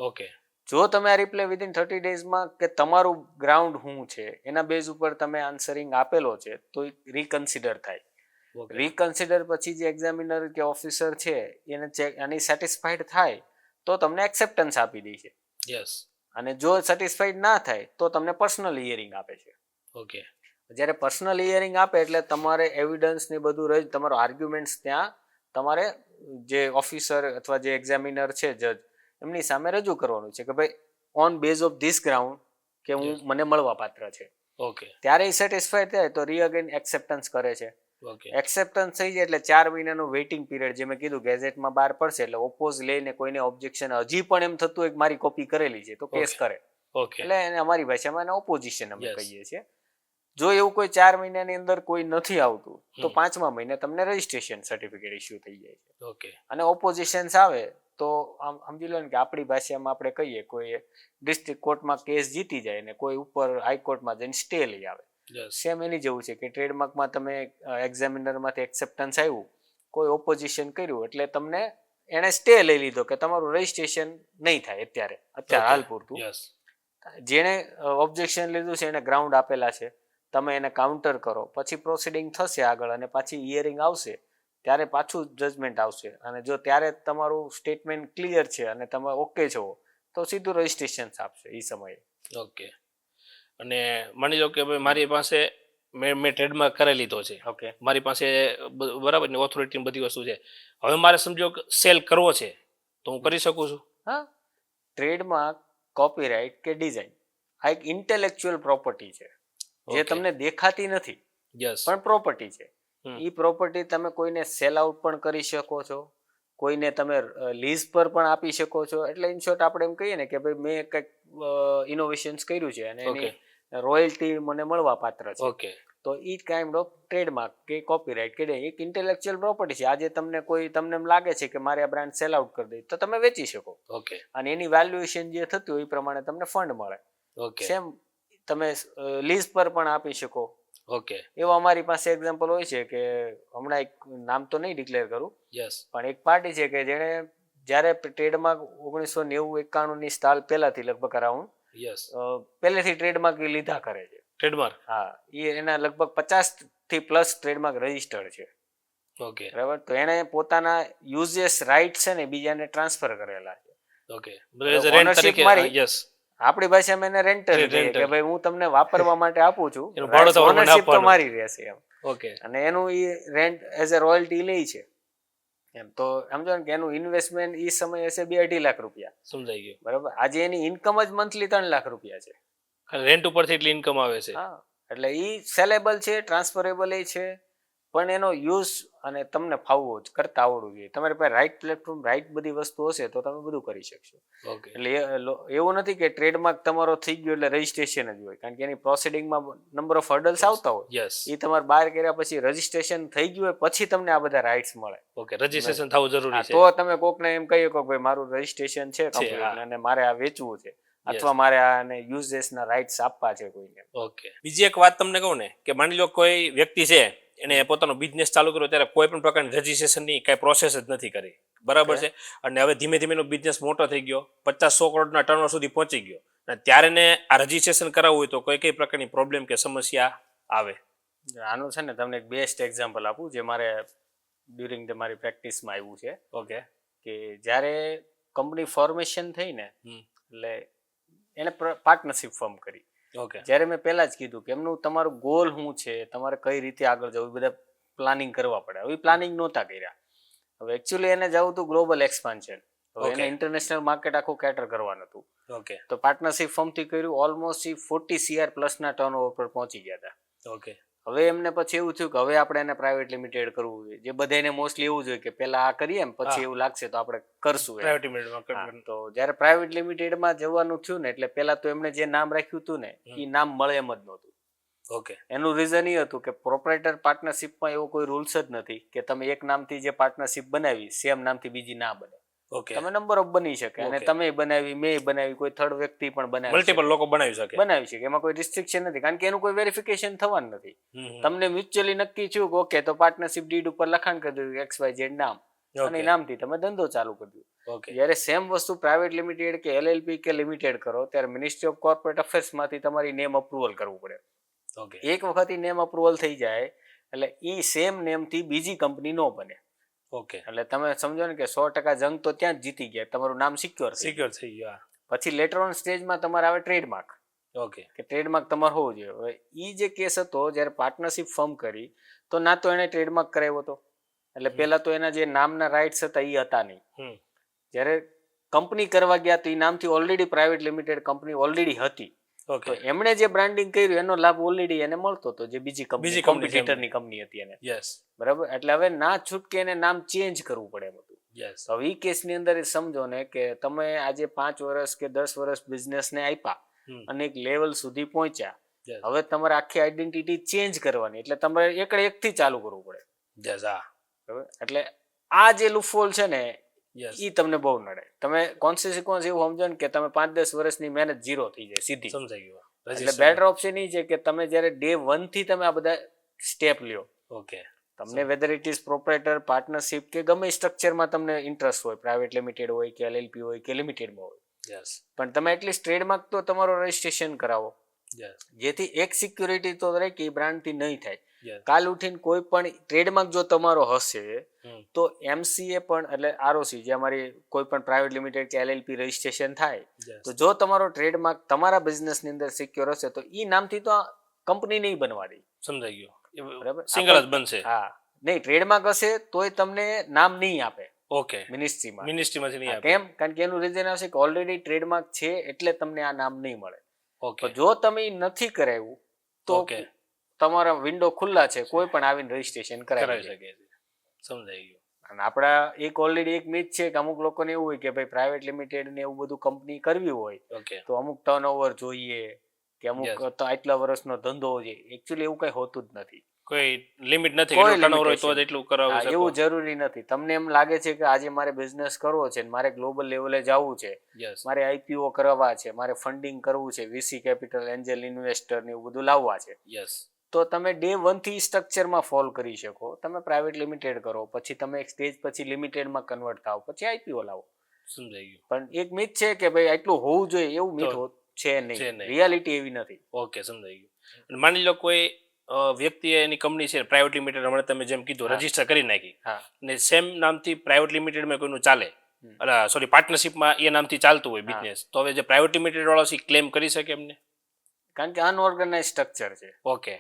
ઓકે, જો તમે આ રિપ્લે વિધિન 30 ડેઝમાં કે તમારું ગ્રાઉન્ડ શું છે એના બેઝ ઉપર તમે આન્સરિંગ આપેલો છે તો રીકન્સિડર થાય. રીકન્સિડર પછી જે એક્ઝામિનર કે ઓફિસર છે એને ચેક એની સેટિસ્ફાઈડ થાય તો તમને એક્સેપ્ટન્સ આપી દે છે, યસ, અને જો સેટિસ્ફાઈડ ના થાય તો તમને પર્સનલ હિયરિંગ આપે છે. ઓકે, જ્યારે પર્સનલ હિયરિંગ આપે એટલે તમારે એવિડન્સ ને બધું રહી તમારો આર્ગ્યુમેન્ટ્સ ત્યાં તમારે જે ઓફિસર અથવા જે એક્ઝામિનર છે જજ એમની સામે રજૂ કરવાનું છે કે ભાઈ on base of this ground કે હું મને મળવા પાત્ર છે. ઓકે, ત્યારે એ સેટિસ્ફાઈડ થાય તો રીઅગેન એક્સેપ્ટન્સ કરે છે. ઓકે, એક્સેપ્ટન્સ થઈ જાય એટલે 4 મહિનાનું વેઇટિંગ પીરિયડ, જે મેં કીધું ગેઝેટમાં બહાર પડશે એટલે ઓપોઝ લઈને કોઈને ઓબ્જેક્શન હજી પણ એમ થતું હોય કે મારી કોપી કરેલી છે તો કેસ કરે, ઓકે, એટલે એને અમારી ભાષામાં એને ઓપોઝિશન અમે Yes. કહીએ છીએ. જો એવું કોઈ 4 મહિનાની અંદર કોઈ નથી આવતું તો 5મા મહિને તમને રજિસ્ટ્રેશન સર્ટિફિકેટ ઇસ્યુ થઈ જાય છે. ઓકે, અને ઓપોઝિશન્સ આવે તો આમ સમજી લો ને કે આપણી ભાષામાં આપણે કહીએ કોઈ ડિસ્ટ્રિક્ટ કોર્ટમાં કેસ જીતી જાય ને કોઈ ઉપર હાઈકોર્ટમાં જઈને સ્ટે લઈ આવે, યસ, સેમ એની જેવું છે કે ટ્રેડમાર્કમાં તમે એક્ઝામિનરમાંથી એક્સેપ્ટન્સ આવ્યું, કોઈ ઓપોઝિશન કર્યું એટલે તમને એણે સ્ટે લઈ લીધો કે તમારું રજિસ્ટ્રેશન નહીં થાય અત્યારે હાલ પૂરતું. યસ, જેણે ઓબ્જેક્શન લીધું છે એને ગ્રાઉન્ડ આપેલા છે, તમે એને કાઉન્ટર કરો પછી પ્રોસિડિંગ થશે આગળ અને પાછી હિયરિંગ આવશે ત્યારે પાછું જજમેન્ટ આવશે, અને જો ત્યારે તમારું સ્ટેટમેન્ટ ક્લિયર છે અને તમે ઓકે છો તો સીધું રજિસ્ટ્રેશન આપશે એ સમયે. ઓકે. અને માની લો કે ભાઈ મારી પાસે મેં ટ્રેડમાર્ક કરાવી લીધો છે, ઓકે, મારી પાસે બરાબર ને ઓથોરિટી બધી વસ્તુ છે, હવે મારે સમજો સેલ કરવો છે તો હું કરી શકું છું? હા, ટ્રેડમાર્ક, કોપીરાઇટ કે ડિઝાઇન આ એક ઇન્ટેલેક્ચ્યુઅલ પ્રોપર્ટી છે જે તમને દેખાતી નથી યસ, પણ પ્રોપર્ટી છે. એ પ્રોપર્ટી તમે કોઈને સેલ આઉટ પણ કરી શકો છો, કોઈને તમે લીઝ પર પણ આપી શકો છો. એટલે ઇન શોર્ટ આપણે એમ કહીએ ને કે ભાઈ મેં કંઈક ઇનોવેશન્સ કર્યું છે અને એની રોયલ્ટી મને મળવા પાત્ર છે, ઓકે, તો ઈ કાઇન્ડ ઓફ ટ્રેડમાર્ક કે કોપીરાઇટ કે એક ઇન્ટેલેક્ચ્યુઅલ પ્રોપર્ટી છે. આજે તમને એમ લાગે છે કે મારે આ બ્રાન્ડ સેલ આઉટ કરી દઈ તો તમે વેચી શકો, ઓકે, અને એની વેલ્યુએશન જે થતું હોય એ પ્રમાણે તમને ફંડ મળે. ઓકે, સેમ તમે લીઝ પર પણ આપી શકો. ઓકે, એવો અમારી પાસે એક્ઝામ્પલ હોય છે કે હમણાં એક નામ તો નહીં ડિક્લેર કરું, યસ, પણ એક પાર્ટી છે કે જેણે જ્યારે ટ્રેડમાર્ક 1990-91 ની સાલ પહેલાથી લગભગ અરાઉન્ડ યસ, પહેલેથી ટ્રેડમાર્ક લીધા કરે છે. ટ્રેડમાર્ક, હા, એ એના લગભગ 50 થી પ્લસ ટ્રેડમાર્ક રજિસ્ટર્ડ છે, ઓકે, બરાબર. તો એણે પોતાના યુઝેસ રાઇટ છે ને બીજાને ટ્રાન્સફર કરેલા છે. ઓકે, Ownership મારી, યસ, આપણી ભાષામાં એને રેન્ટલ કહીએ Rental. કે ભાઈ હું તમને વાપરવા માટે આપું છું, એનું ભાડું તમારે મને ઓનરશિપ તો આપવાનું. મારી રહેશે એમ, ઓકે, અને એનું એ રેન્ટ એઝ અ રોયલ્ટી લે છે એમ. તો સમજો ને કે એનું ઇન્વેસ્ટમેન્ટ એ સમય હશે 2-2.5 લાખ રૂપિયા, સમજાઈ ગયું. બરાબર. આજે એની ઇન્કમ જ મંથલી 3 લાખ રૂપિયા છે. રેન્ટ ઉપરથી એટલી ઇન્કમ આવે છે. હા, એટલે ઈ સેલેબલ છે, ટ્રાન્સફરેબલ એ છે, પણ એનો યુઝ અને તમને ફાવવું જ કરતા આવડવું જોઈએ. તમારી પાસે રાઈટ પ્લેટફોર્મ, રાઈટ બધી વસ્તુ હશે તો તમે બધું કરી શકશો. ઓકે, એટલે એવું નથી કે ટ્રેડમાર્ક તમારો થઈ ગયો એટલે રજિસ્ટ્રેશન જ હોય, કારણ કે એની પ્રોસિડિંગમાં નંબર ઓફ હર્ડલ્સ આવતા હોય. યસ, એ તમારે બહાર કર્યા પછી રજિસ્ટ્રેશન થઈ ગયું હોય પછી તમને આ બધા રાઇટ્સ મળે. ઓકે, રજીસ્ટ્રેશન થવું જરૂરી છે. તો તમે કોકને એમ કહીએ કે ભાઈ મારું રજિસ્ટ્રેશન છે હા. કમ્પ્લીટ અને મારે આ વેચવું છે, અથવા મારે આને યુઝેસના રાઇટ્સ આપવા છે કોઈને. ઓકે, બીજી એક વાત તમને કહું ને કે માની લો કોઈ વ્યક્તિ છે એને પોતાનો બિઝનેસ ચાલુ કર્યો ત્યારે કોઈ પણ પ્રકારની રજીસ્ટ્રેશનની કઈ પ્રોસેસ જ નથી કરી, બરાબર છે, અને હવે ધીમે ધીમે એનો બિઝનેસ મોટો થઈ ગયો, 50-100 કરોડના ટર્નઓવર સુધી પહોંચી ગયો, અને ત્યારે ને આ રજીસ્ટ્રેશન કરાવવું હોય તો કઈ પ્રકારની પ્રોબ્લેમ કે સમસ્યા આવે? આનું છે ને તમને એક બેસ્ટ એક્ઝામ્પલ આપું જે મારે ડ્યુરિંગ ધ મારી પ્રેક્ટિસમાં આવ્યું છે. ઓકે, કે જ્યારે કંપની ફોર્મેશન થઈ ને હમ, એટલે એને પાર્ટનરશિપ ફોર્મ કરી. ઓકે, જ્યારે મેં પહેલા જ કીધું કે એમનું તમારું ગોલ શું છે, તમારે કઈ રીતે આગળ જવું, બધા પ્લાનિંગ કરવા પડે. હવે પ્લાનિંગ નહોતા કર્યા. હવે એકચ્યુઅલી એને જવું હતું ગ્લોબલ એક્સપાન્શન. હવે એને ઇન્ટરનેશનલ માર્કેટ આખું કેટર કરવાનું હતું. ઓકે, તો પાર્ટનરશિપ ફોર્મથી કર્યું. ઓલમોસ્ટ 40 CR પ્લસના ટર્નઓવર પર પહોંચી ગયા હતા. ઓકે, હવે એમને પછી એવું થયું કે હવે આપણે એને પ્રાઇવેટ લિમિટેડ કરવું જોઈએ. જે બધાને મોસ્ટલી એવું જોઈએ કે પહેલા આ કરીએ એમ પછી એવું લાગશે તો આપણે કરશું. પ્રાઇવેટ લિમિટેડમાં તો જ્યારે પ્રાઇવેટ લિમિટેડમાં જવાનું થયું ને એટલે પહેલા તો એમને જે નામ રાખ્યું હતું ને એ નામ મળે એમ જ નહોતું. ઓકે, એનું રીઝન એ હતું કે પ્રોપરાઇટર પાર્ટનરશિપમાં એવો કોઈ રૂલ્સ જ નથી કે તમે એક નામથી જે પાર્ટનરશિપ બનાવી સેમ નામથી બીજી ના બને. ઓકે, તમે નંબર ઓફ બની શકે અને તમે બનાવી, મેં બનાવી, કોઈ થર્ડ વ્યક્તિ પણ બનાવી, મલ્ટિપલ લોકો બનાવી શકે. એમાં કોઈ રિસ્ટ્રિક્શન નથી કારણ કે એનું કોઈ વેરિફિકેશન થવાનું નથી. તમને મ્યુચ્યુઅલી નક્કી થયું કે ઓકે તો પાર્ટનરશિપ ડીડ ઉપર લખાણ કરી દીધું XYZ નામ અને નામથી તમે ધંધો ચાલુ કરી દીધો. ઓકે, જ્યારે સેમ વસ્તુ પ્રાઇવેટ લિમિટેડ કે LLP કે લિમિટેડ કરો ત્યારે મિનિસ્ટ્રી ઓફ કોર્પોરેટ અફેર્સ માંથી તમારી નેમ અપ્રુવલ કરવું પડે. ઓકે, એક વખત ઈ નેમ અપ્રુવલ થઈ જાય એટલે ઈ સેમ નેમથી બીજી કંપની નો બને. ઓકે, એટલે તમે સમજો ને કે 100% જંગ તો ત્યાં જ જીતી ગયા, તમારું નામ સિક્યોર થઈ ગયું. પછી લેટર ઓન સ્ટેજમાં તમારે આવે ટ્રેડમાર્ક. ઓકે, કે ટ્રેડમાર્ક તમારે હોવું જોઈએ. હવે ઈ જે કેસ હતો જ્યારે પાર્ટનરશિપ ફોર્મ કરી તો ના તો એને ટ્રેડમાર્ક કરાવ્યો હતો એટલે પહેલા તો એના જે નામના રાઇટ્સ હતા એ હતા નહીં. જ્યારે કંપની કરવા ગયા તો એ નામથી already private limited company already હતી. તો એમણે જે બ્રાન્ડિંગ કર્યું એનો લાભ ઓલરેડી એને મળતો હતો જે બીજી કોમ્પિટિટરની કંપની હતી એને. બરાબર, એટલે હવે ના છૂટકે એને નામ ચેન્જ કરવું પડે એમ હતું. હવે એ કેસની અંદર સમજો ને કે તમે આજે 5 વર્ષ કે 10 વર્ષ બિઝનેસને આપ્યા અને એક લેવલ સુધી પહોંચ્યા, હવે તમારે આખી આઈડેન્ટિટી ચેન્જ કરવાની એટલે તમારે એકથી ચાલુ કરવું પડે. બરાબર, એટલે આ જે લૂફોલ છે ને ઈ તમને બહુ નડે. તમે કોન્સિક્વન્સ એવું સમજો ને કે તમે 5-10 વર્ષની મહેનત ઝીરો થઈ જાય સીધી. સમજાઈ ગયું. એટલે બેટર ઓપ્શન એ છે કે તમે જ્યારે ડે 1 થી તમે આ બધા સ્ટેપ લ્યો. ઓકે, તમને weather it is proprietor, partnership કે ગમે સ્ટ્રક્ચરમાં તમને ઇન્ટરેસ્ટ હોય, પ્રાઇવેટ લિમિટેડ હોય કે LLP હોય કે લિમિટેડમાં હોય, પણ તમે એટલીસ્ટ ટ્રેડમાર્ક તો તમારો રજિસ્ટ્રેશન કરાવો જેથી એક સિક્યુરિટી તો રહે કે બ્રાન્ડથી નહીં થાય. કાલ ઉઠીને કોઈ પણ ટ્રેડમાર્ક જો તમારો હશે તો MCA પણ એટલે ROC જે અમારી કોઈ પણ પ્રાઇવેટ લિમિટેડ કે LLP રજિસ્ટ્રેશન થાય તો જો તમારો ટ્રેડમાર્ક તમારા બિઝનેસની અંદર સિક્યોર હશે તો ઈ નામથી તો કંપની નહીં બનવા દે. સમજાઈ ગયું. બરાબર, સિંગલ જ બનશે. હા, નહીં ટ્રેડમાર્ક હશે તોય તમને નામ નહીં આપે. ઓકે, મિનિસ્ટ્રીમાંથી નહીં આપે. કેમ? કારણ કે એનું રીઝન આવશે કે ઓલરેડી ટ્રેડમાર્ક છે એટલે તમને આ નામ નહીં મળે. ઓકે, જો તમે નથી કરાવ્યું તો તમારા વિન્ડો ખુલ્લા છે, કોઈ પણ આવીને રજીસ્ટ્રેશન કરાવી શકે. સમજાઈ ગયું. અને આપણા એક ઓલરેડી એક મિથ છે કે અમુક લોકોને એવું હોય કે ભાઈ પ્રાઇવેટ લિમિટેડ ને એવું બધું કંપની કરવી હોય તો અમુક ટર્નઓવર જોઈએ કે અમુક તો આટલા વર્ષનો ધંધો જોઈએ. એકચ્યુઅલી એવું કઈ હોતું જ નથી. કોઈ લિમિટ નથી કે ટર્નઓવર હોય તો જ એટલું કરાવી શકો. એવું જરૂરી નથી. તમને એમ લાગે છે કે આજે મારે બિઝનેસ કરવો છે, મારે ગ્લોબલ લેવલે જવું છે, મારે IPO કરવા છે, મારે ફંડિંગ કરવું છે, VC કેપિટલ, એન્જલ ઇન્વેસ્ટર ને એવું બધું લાવવા છે, તો તમે ડે 1 થી સ્ટ્રક્ચરમાં ફોલ કરી શકો. તમે પ્રાઇવેટ લિમિટેડ કરો, પછી તમે એક સ્ટેજ પછી લિમિટેડમાં કન્વર્ટ થાવ, પછી IPO લાવો. સમજાઈ ગયું. પણ એક મિથ છે કે ભાઈ આટલું હોવું જોઈએ, એવું મિથ છે નહીં. રિયાલિટી એવી નથી. ઓકે, સમજાઈ ગયું. માની લો કોઈ વ્યક્તિએ એની કંપની છે પ્રાઇવેટ લિમિટેડ, હમણાં તમે જેમ કીધું રજીસ્ટર કરી નાખી અને સેમ નામથી પ્રાઇવેટ લિમિટેડમાં કોઈનું ચાલે, સોરી પાર્ટનરશિપમાં એ નામથી ચાલતું હોય બિઝનેસ, તો હવે જે પ્રાઇવેટ લિમિટેડ વાળો છે ક્લેમ કરી શકે એમને? કારણ કે અનઓર્ગેનાઇઝ સ્ટ્રક્ચર છે. ઓકે,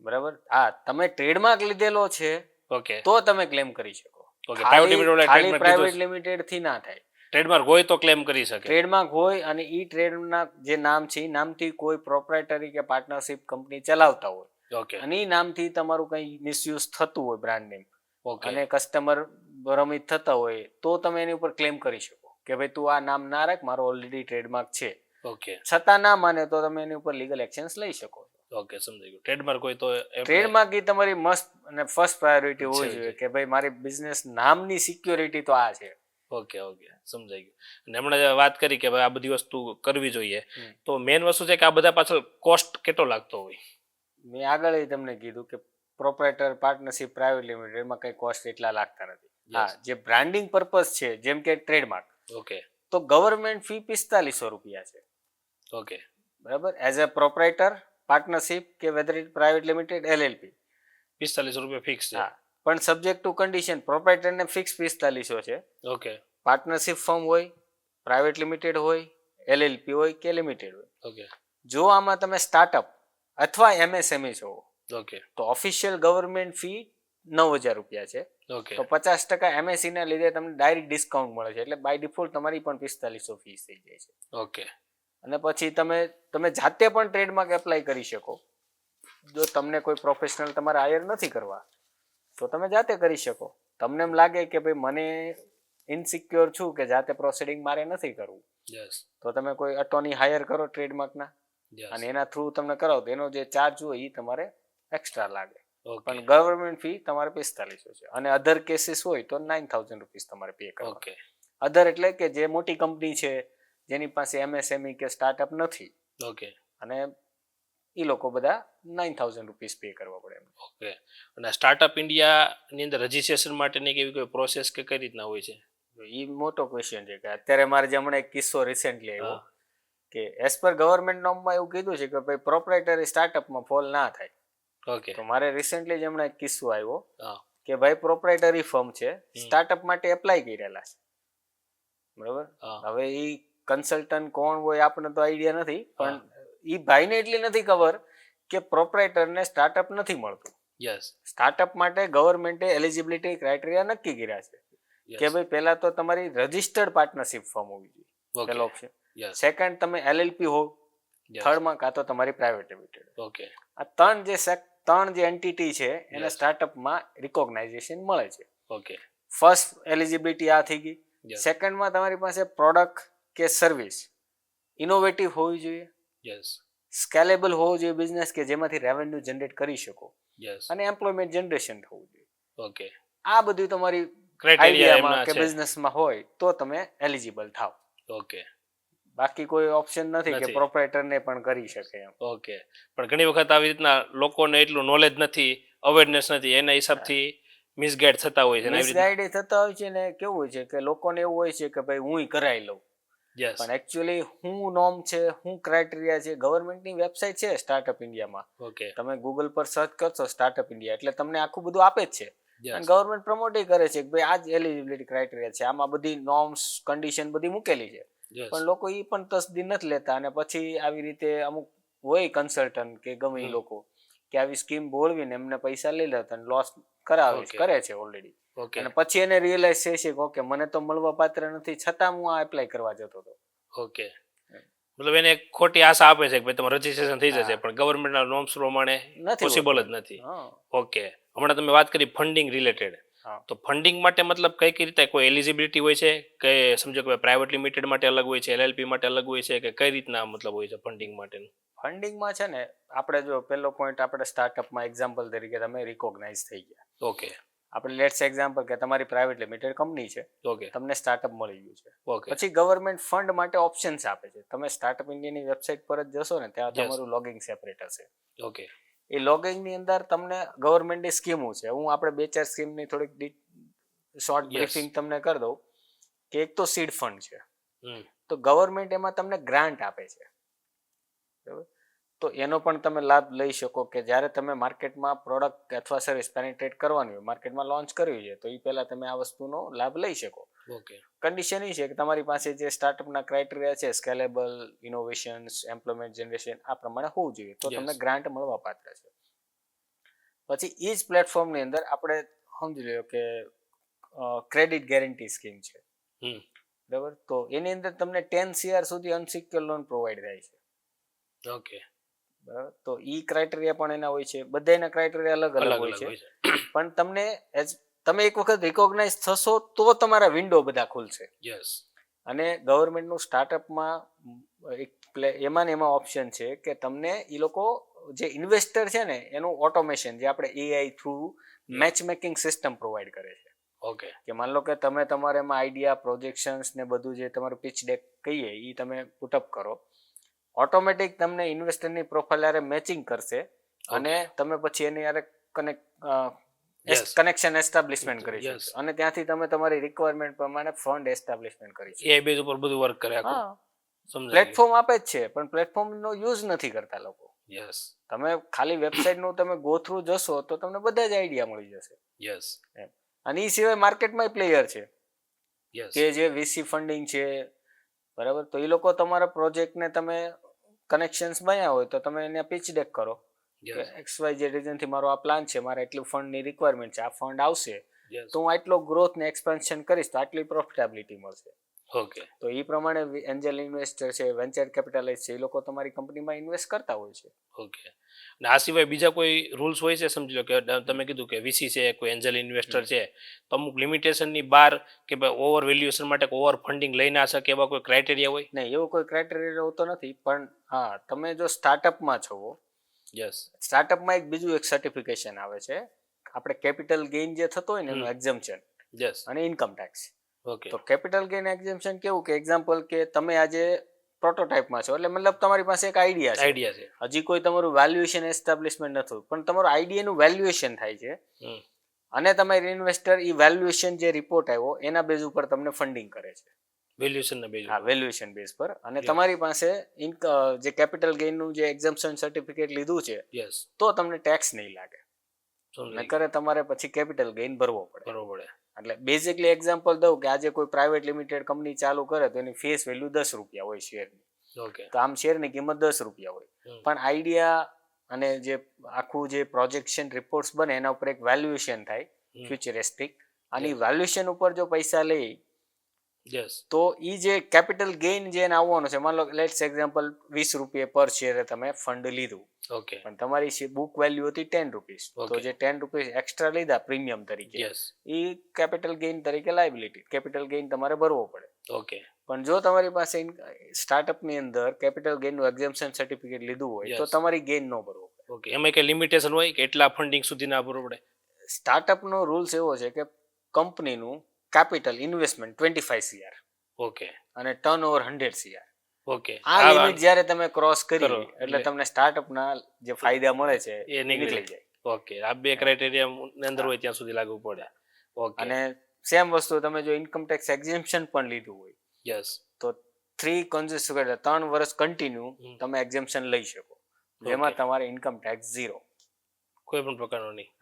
બરાબર. હા, તમે ટ્રેડમાર્ક લીધેલો છે ઓકે તો તમે ક્લેમ કરી શકો. ઓકે, પ્રાઇવેટ લિમિટેડ થી ના થાય. ટ્રેડમાર્ક હોય તો ક્લેમ કરી શકે. ટ્રેડમાર્ક હોય અને ઈ ટ્રેડમાર્ક જે નામ છે એ નામથી કોઈ પ્રોપ્રાઇટરી કે પાર્ટનરશિપ કંપની ચલાવતા હોય અને ઈ નામથી તમારું કઈ મિસયુઝ થતું હોય બ્રાન્ડ નેમ અને કસ્ટમર ભ્રમિત થતા હોય તો તમે એની ઉપર ક્લેમ કરી શકો કે ભાઈ તું આ નામ ના રાખ, મારો ઓલરેડી ટ્રેડમાર્ક છે. ઓકે, છતાં ના માને તો તમે એની ઉપર લીગલ એક્શન્સ લઈ શકો. ઓકે, સમજાઈ ગયું. ટ્રેડમાર્ક હોય તો ટ્રેડમાર્ક એ તમારી મસ્ત અને ફર્સ્ટ પ્રાયોરિટી હોવી જોઈએ કે ભાઈ મારી બિઝનેસ નામની સિક્યોરિટી તો આ છે. ઓકે સમજાઈ ગયું. અને હમણાં જે વાત કરી કે ભાઈ આ બધી વસ્તુ કરવી જોઈએ, તો મેઇન વસ્તુ છે કે આ બધા પાછળ કોસ્ટ કેટલો લાગતો હોય? મેં આગળ તમને કીધું કે પ્રોપ્રાઇટર પાર્ટનરશિપ પ્રાઇવેટ લિમિટેડ એમાં કઈ કોસ્ટ એટલા લાગતા નથી. હા, જે બ્રાન્ડિંગ પર્પઝ છે જેમ કે ટ્રેડમાર્ક, ઓકે તો ગવર્મેન્ટ ફી 4500 રૂપિયા છે. ઓકે બરાબર, એઝ અ પ્રોપ્રાઇટર પાર્ટનરશિપ કે weather it private limited LLP. 4500 રૂપિયા ફિક્સ છે. હા, પણ સબ્જેક્ટ ટુ કન્ડિશન. પ્રોપ્રાઇટરને ફિક્સ 4500 છે. ઓકે પાર્ટનરશિપ ફર્મ હોય, પ્રાઇવેટ લિમિટેડ હોય, LLP હોય કે લિમિટેડ હોય, ઓકે જો આમાં તમે સ્ટાર્ટઅપ અથવા MSME છો ઓકે તો ઓફિશિયલ ગવર્મેન્ટ ફી 9000 રૂપિયા છે. ઓકે તો 50% MSE ના લીધે તમને ડાયરેક્ટ ડિસ્કાઉન્ટ મળે છે, એટલે બાય ડિફોલ્ટ તમારી પણ 4500 ફીસ થઈ જાય છે. ઓકે અને પછી તમે જાતે પણ ટ્રેડમાર્ક એપ્લાય કરી શકો. જો તમને કોઈ પ્રોફેશનલ તમારે હાયર નથી કરવા તો તમે જાતે કરી શકો. તમને એમ લાગે કે ભાઈ મને ઇનસિક્યોર છું કે જાતે પ્રોસિડિંગ મારે નથી કરવું, યસ તો તમે કોઈ અટોર્ની હાયર કરો ટ્રેડમાર્કના, અને એના થ્રુ તમને કરાવો તો એનો જે ચાર્જ હોય એ તમારે એક્સ્ટ્રા લાગે. ઓકે પણ ગવર્મેન્ટ ફી તમારે 4500 છે. અને અધર કેસીસ હોય તો 9000 રૂપીસ તમારે પે કરવા. ઓકે અધર એટલે કે જે મોટી કંપની છે જેની પાસે MSME કે સ્ટાર્ટઅપ નથી, ઓકે અને એ લોકો બધા 9000 રૂપીસ પે કરવા પડે. ઓકે. અને સ્ટાર્ટઅપ ઇન્ડિયાની અંદર રજીસ્ટ્રેશન માટેની કેવી કોઈ પ્રોસેસ કે કઈ રીતના હોય છે? એ મોટો ક્વેશ્ચન છે કે અત્યારે મારે જે હમણાં એક કિસ્સો રિસેન્ટલી આવ્યો હા. કે એઝ પર ગવર્મેન્ટ નોર્મમાં એવું કીધું છે કે ભાઈ પ્રોપ્રાઇટરી સ્ટાર્ટઅપમાં ફોલ ના થાય. ઓકે તો મારે રિસેન્ટલી જ હમણાં એક કિસ્સો આવ્યો હા કે ભાઈ પ્રોપ્રાઇટરી ફર્મ છે, સ્ટાર્ટઅપ માટે એપ્લાય કરેલા છે, બરાબર. હા હવે એ કન્સલ્ટન્ટ કોણ હોય આપણને તો આઈડિયા નથી, પણ એ ભાઈને એટલી નથી ખબર કે પ્રોપ્રાઇટરને સ્ટાર્ટઅપ નથી મળતું. યસ સ્ટાર્ટઅપ માટે ગવર્મેન્ટે એલિજિબિલિટી ક્રાઇટેરિયા નક્કી કર્યા છે કે ભાઈ પહેલા તો તમારી રજિસ્ટર્ડ પાર્ટનરશિપ ફર્મ હોવી જોઈએ, પહેલો ઓપ્શન. યસ સેકન્ડ, તમે LLP હો. થર્ડમાં કાં તો તમારી પ્રાઇવેટ લિમિટેડ. ઓકે આ ત્રણ જે એન્ટિટી છે એને સ્ટાર્ટઅપમાં રિકોગ્નાઇઝેશન મળે છે. ઓકે ફર્સ્ટ એલિજિબિલિટી આ થઈ ગઈ. Yes. સેકન્ડમાં તમારી પાસે પ્રોડક્ટ કે સર્વિસ ઇનોવેટિવ હોવી જોઈએ, યસ સ્કેલેબલ હોવું જોઈએ બિઝનેસ કે જેમાંથી રેવન્યુ જનરેટ કરી શકો, યસ અને એમ્પ્લોયમેન્ટ જનરેશન થવું જોઈએ. ઓકે આ બધું તમારી ક્રાઇટેરિયા આઈડિયામાં એમના કે છે. બિઝનેસમાં હોય તો તમે એલિજિબલ થાવ. ઓકે બાકી કોઈ ઓપ્શન નથી કે નથી. પ્રોપ્રાઇટરને પણ કરી શકે એમ. ઓકે. પણ ઘણી વખત આવી રીતના લોકોને એટલું નોલેજ નથી, અવેરનેસ નથી, એના હિસાબથી મિસગાઈડ થતા હોય છે ને આવી રીતના. મિસગાઈડ થતા હોય છે ને કેવું હોય છે કે લોકોને એવું હોય છે કે ભાઈ હું કરાવી લઉં, યસ પણ એકચ્યુઅલી શું નોર્મ છે, શું ક્રાઇટેરિયા છે, ગવર્મેન્ટની વેબસાઇટ છે સ્ટાર્ટઅપ ઇન્ડિયામાં. ઓકે તમે ગૂગલ પર સર્ચ કરશો સ્ટાર્ટઅપ ઇન્ડિયા એટલે તમને આખું બધું આપે જ છે. અને યસ ગવર્મેન્ટ પ્રમોટ કરે છે કે ભાઈ આ જ એલિજિબિલિટી ક્રાઇટેરિયા છે, આમાં બધી નોર્મ્સ કન્ડિશન બધી મૂકેલી છે. યસ પણ લોકો એ પણ તસદી નથી લેતા, અને પછી આવી રીતે અમુક હોય કન્સલ્ટન્ટ કે ગમે એ લોકો કે આવી સ્કીમ બોલવીને એમને પૈસા લઈ લેતા અને લોસ કરાવે છે, Okay. કરે છે ઓલરેડી. ઓકે અને પછી એને રિયલાઇઝ થાય છે કે ઓકે મને તો મળવા પાત્ર નથી છતાં હું આ એપ્લાય કરવા જતો હતો. ઓકે. મતલબ એને એક ખોટી આશા આપે છે કે ભાઈ તમારું રજીસ્ટ્રેશન થઈ જશે, હા. પણ ગવર્મેન્ટના નોર્મ્સ પ્રમાણે નથી પોસિબલ જ હોતું. નથી. હા. ઓકે. હમણાં તમે વાત કરી ફંડિંગ રિલેટેડ, હા. તો ફંડિંગ માટે મતલબ કઈ રીતે કોઈ એલિજિબિલિટી હોય છે કે સમજો કે પ્રાઇવેટ લિમિટેડ માટે અલગ હોય છે, LLP માટે અલગ હોય છે, કે કઈ રીતના મતલબ હોય છે ફંડિંગ માટેનું? ફંડિંગમાં છે ને આપણે જો પહેલો પોઈન્ટ આપણે સ્ટાર્ટઅપમાં એક્ઝામ્પલ તરીકે તમે રિકોગ્નાઇઝ થઈ ગયા. ઓકે આપણે લેટ્સ એક્ઝામ્પલ કે તમારી પ્રાઇવેટ લિમિટેડ કંપની છે, ઓકે તમને સ્ટાર્ટઅપ મળી ગયું છે. ઓકે પછી ગવર્મેન્ટ ફંડ માટે ઓપ્શન્સ આપે છે. તમે સ્ટાર્ટઅપ ઇન્ડિયાની વેબસાઇટ પર જ જશો ને ત્યાં Yes. તમારું લોગિંગ સેપરેટ હશે. ઓકે એ લોગિંગની અંદર તમને ગવર્મેન્ટની સ્કીમો છે. હું આપણે 2-4 સ્કીમની થોડીક શોર્ટ Yes. બ્રીફિંગ તમને કરી દઉં કે એક તો સીડ ફંડ છે. હમ તો ગવર્મેન્ટ એમાં તમને ગ્રાન્ટ આપે છે, બરાબર. તો એનો પણ તમે લાભ લઈ શકો કે જ્યારે તમે માર્કેટમાં પ્રોડક્ટ અથવા સર્વિસ પેનિટ્રેટ કરવાની હોય, માર્કેટમાં લોન્ચ કરવી છે, તો એ પહેલાં તમે આ વસ્તુનો લાભ લઈ શકો. ઓકે કન્ડિશન એ છે કે તમારી પાસે જે સ્ટાર્ટઅપના ક્રાઇટેરિયા છે, સ્કેલેબલ, ઇનોવેશન્સ, એમ્પ્લોયમેન્ટ જનરેશન, આ પ્રમાણે હોવું જોઈએ, તો Yes. તમને ગ્રાન્ટ મળવા પાત્ર છે. પછી એ જ પ્લેટફોર્મની અંદર આપણે સમજી લો કે ક્રેડિટ ગેરંટી સ્કીમ છે, હમ બરાબર. તો એની અંદર તમને 10 CR સુધી અનસિક્યોર લોન પ્રોવાઈડ થાય છે, ઓકે. બરાબર. તો ઈ ક્રાઇટેરિયા પણ એના હોય છે. બધાના ક્રાઇટેરિયા અલગ અલગ હોય છે, પણ તમને તમે એક વખત રિકોગ્નાઇઝ થશો તો તમારા વિન્ડો બધા ખુલશે. યસ અને ગવર્મેન્ટનું સ્ટાર્ટઅપમાં એમાં ને એમાં ઓપ્શન છે કે તમને એ લોકો જે ઇન્વેસ્ટર છે ને એનું ઓટોમેશન, જે આપણે AI through match making system provide કરે છે. ઓકે કે માન લો કે તમે તમારે એમાં આઈડિયા પ્રોજેક્શન્સ ને બધું જે તમારું પિચ ડેક કહીએ એ તમે પુટઅપ કરો, ઓટોમેટિક તમને ઇન્વેસ્ટરની પ્રોફાઇલ યારે મેચિંગ કરશે અને તમે પછી એની યારે Yes. કનેક્શન એસ્ટાબ્લિશમેન્ટ કરી Yes. શકશો અને ત્યાંથી તમે તમારી રિક્વાયરમેન્ટ પ્રમાણે ફંડ એસ્ટાબ્લિશમેન્ટ કરી શકો. એ બેઝ ઉપર બધું વર્ક કરે આખું. હા, સમજાય. પ્લેટફોર્મ આપે જ છે પણ પ્લેટફોર્મનો યુઝ નથી કરતા લોકો. યસ તમે ખાલી વેબસાઇટનું તમે ગો થ્રુ જશો તો તમને બધા જ આઈડિયા મળી જશે. યસ એમ. અને એ સિવાય માર્કેટમાં પ્લેયર છે યસ કે જે વીસી ફંડિંગ છે, બરાબર, તો એ લોકો તમારા પ્રોજેક્ટને તમે કનેક્શન્સ બન્યા હોય તો તમે એને પિચ ડેક કરો કે XYZ રીઝનથી મારો આ પ્લાન છે, મારે એટલું ફંડની રિક્વાયરમેન્ટ છે, આ ફંડ આવશે યસ તો હું આટલો ગ્રોથ ને એક્સપેન્શન કરીશ તો આટલી પ્રોફિટેબિલિટી મળશે. ઓકે તો એ પ્રમાણે એન્જલ ઇન્વેસ્ટર છે, વેન્ચર કેપિટલાઇઝ છે, એ લોકો તમારી કંપનીમાં ઇન્વેસ્ટ કરતા હોય છે. ઓકે. અને આ સિવાય બીજા કોઈ રૂલ્સ હોય છે? સમજી લો કે તમે કીધું કે વીસી છે, કોઈ એન્જલ ઇન્વેસ્ટર છે, તો અમુક લિમિટેશનની બહાર કે ભાઈ ઓવર વેલ્યુએશન માટે ઓવર ફંડિંગ લઈ ના શકે એવા કોઈ ક્રાઇટેરિયા હોય? નહીં, એવો કોઈ ક્રાઇટેરિયા હોતો નથી, પણ હા, તમે જો સ્ટાર્ટઅપમાં છો, યસ સ્ટાર્ટઅપમાં એક બીજું એક સર્ટિફિકેશન આવે છે, આપણે કેપિટલ ગેઇન જે થતો હોય ને એનું એક્ઝમ્પશન યસ અને ઇન્કમ ટેક્સ. ઓકે તો કેપિટલ ગેઇન એક્ઝમ્પશન કેવું કે એક્ઝામ્પલ કે તમે આજે પ્રોટોટાઇપમાં છો, એટલે મતલબ તમારી પાસે એક આઈડિયા છે, હજી કોઈ તમારું વેલ્યુએશન એસ્ટાબ્લિશમેન્ટ નથી, પણ તમારું આઈડિયાનું વેલ્યુએશન થાય છે અને તમારી ઇન્વેસ્ટર એ વેલ્યુએશન જે રિપોર્ટ આવ્યો એના બેઝ ઉપર તમને ફંડિંગ કરે છે. વેલ્યુએશનના બેઝ હા, વેલ્યુએશન બેઝ પર. અને તમારી પાસે જે કેપિટલ ગેઇનનું જે એક્ઝમ્પશન સર્ટિફિકેટ લીધું છે યસ તો તમને ટેક્સ નહીં લાગે, નકર તમારે પછી કેપિટલ ગેઇન ભરવો પડે. બરોબર. એટલે બેઝિકલી એક્ઝામ્પલ દઉં કે આજે કોઈ પ્રાઇવેટ લિમિટેડ કંપની ચાલુ કરે તો એની ફેસ વેલ્યુ 10 રૂપિયા હોય શેરની. ઓકે. તો આમ શેરની કિંમત 10 રૂપિયા હોય, પણ આઈડિયા અને જે આખું જે પ્રોજેક્શન રિપોર્ટ્સ બને એના ઉપર એક વેલ્યુએશન થાય ફ્યુચરિસ્ટિક, અને વેલ્યુએશન ઉપર જો પૈસા લઈ યસ તો એ જે કેપિટલ ગેઇન જે એને આવવાનો છે, માન લો લેટ્સ એક્ઝામ્પલ 20 રૂપિયા પર શેરે તમે ફંડ લીધું, ઓકે, પણ તમારી બુક વેલ્યુ હતી 10 રૂપીસ, તો જે 10 રૂપીસ એક્સ્ટ્રા લીધા પ્રીમિયમ તરીકે યસ એ કેપિટલ ગેઇન તરીકે લાયબિલિટી, કેપિટલ ગેઇન તમારે ભરવો પડે. ઓકે. પણ જો તમારી પાસે સ્ટાર્ટઅપની અંદર કેપિટલ ગેઇનનું એક્ઝમ્પશન સર્ટિફિકેટ લીધું હોય તો તમારી ગેઇન ન ભરવો પડે. ઓકે. એમાં કઈ લિમિટેશન હોય કે એટલા ફંડિંગ સુધી ના ભરવું પડે? સ્ટાર્ટઅપનો રૂલ્સ એવો છે કે કંપનીનું કેપિટલ ઇન્વેસ્ટમેન્ટ 25 CR ઓકે અને ટર્નઓવર 100 CR. ઓકે. આ લિમિટ જ્યારે તમે ક્રોસ કરી કરો, એટલે તમને સ્ટાર્ટઅપના જે ફાયદા મળે છે એ નીકળી જાય. ઓકે. આ બે ક્રાઇટેરિયા અંદર હોય ત્યાં સુધી લાગુ પડે. ઓકે. અને સેમ વસ્તુ તમે જો ઇન્કમ ટેક્સ એક્ઝેમ્પશન પણ લીધું હોય યસ તો 3 વર્ષ કન્ટિન્યુ તમે એક્ઝેમ્પશન લઈ શકો, જેમાં તમારે ઇન્કમ ટેક્સ 0, કોઈ પણ પ્રકારનો નહીં.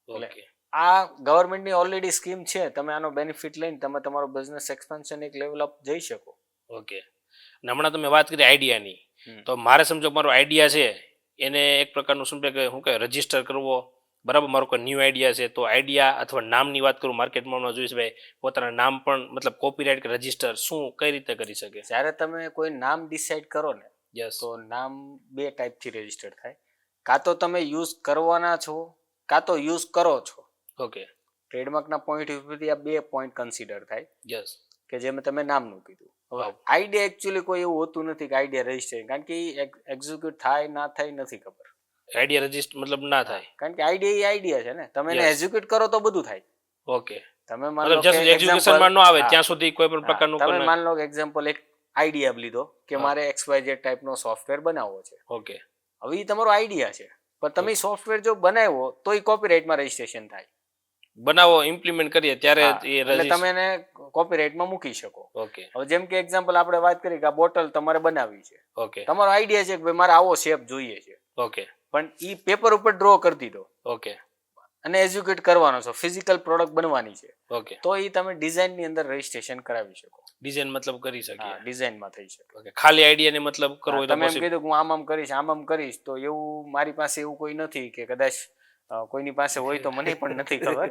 ઓકે. આ ગવર્મેન્ટની ઓલરેડી સ્કીમ છે, તમે આનો બેનિફિટ લઈને તમે તમારો બિઝનેસ એક્સપેન્શન એક લેવલ અપ જઈ શકો. ઓકે. અને હમણાં તમે વાત કરી આઈડિયાની, તો મારે સમજો મારો આઈડિયા છે એને એક પ્રકારનું શું કે શું કહે રજીસ્ટર કરવો, બરાબર, મારો કોઈ ન્યૂ આઈડિયા છે તો આઈડિયા અથવા નામની વાત કરું, માર્કેટમાં જોઈશ ભાઈ પોતાના નામ પણ મતલબ કોપીરાઇટ કે રજીસ્ટર શું કઈ રીતે કરી શકે? જ્યારે તમે કોઈ નામ ડિસાઈડ કરો ને, યસ, તો નામ 2 ટાઈપથી રજીસ્ટર થાય, કાં તો તમે યુઝ કરવાના છો કાં તો યુઝ કરો છો. ઓકે. ટ્રેડમાર્કના પોઈન્ટ ઓફ વ્યૂથી આ 2 પોઈન્ટ કન્સિડર થાય. યસ. કે જેમ તમે નામનું કીધું. હવે આઈડિયા એકચ્યુઅલી કોઈ એવું હોતું નથી કે આઈડિયા રજીસ્ટર, કારણ કે એક્ઝિક્યુટ થાય ના થાય નથી ખબર. આઈડિયા રજીસ્ટર મતલબ ના થાય, કારણ કે આઈડિયા એ આઈડિયા છે ને, તમે એને એક્ઝિક્યુટ કરો તો બધું થાય. ઓકે. તમે માન લો જ્યાં સુધી એક્ઝિક્યુશનમાં ન આવે ત્યાં સુધી કોઈ પણ પ્રકારનું તમે માન લો કે એક્ઝામ્પલ એક આઈડિયા લીધો કે મારે XYZ ટાઈપનો સોફ્ટવેર બનાવવો છે. ઓકે. હવે એ તમારો આઈડિયા છે, પણ તમે સોફ્ટવેર જો બનાવ્યો તો એ કોપીરાઇટમાં રજીસ્ટ્રેશન થાય. બનાવો ઇમ્પ્લિમેન્ટ કરીએ ત્યારે એટલે તમે એને કોપીરાઇટમાં મૂકી શકો. ઓકે. હવે જેમ કે એક્ઝામ્પલ આપણે વાત કરી કે આ બોટલ તમારે બનાવવી છે, ઓકે, તમારો આઈડિયા છે કે ભાઈ મારે આવો શેપ જોઈએ છે, ઓકે, પણ ઈ પેપર ઉપર ડ્રો કરી દીધો ઓકે, અને એક્ઝિક્યુટ કરવાનો છે, ફિઝિકલ પ્રોડક્ટ બનવાની છે, ઓકે, તો ઈ તમે ડિઝાઇનની અંદર રજીસ્ટ્રેશન કરાવી શકો. ડિઝાઇન મતલબ કરી શકીએ, ડિઝાઇનમાં થઈ શકે. ઓકે. ખાલી આઈડિયા ને મતલબ કરવો હોય તો તમે એમ કીધું કે હું આમ આમ કરીશ, તો એવું મારી પાસે એવું કોઈ નથી, કે કદાચ કોઈની પાસે હોય તો મને પણ નથી ખબર,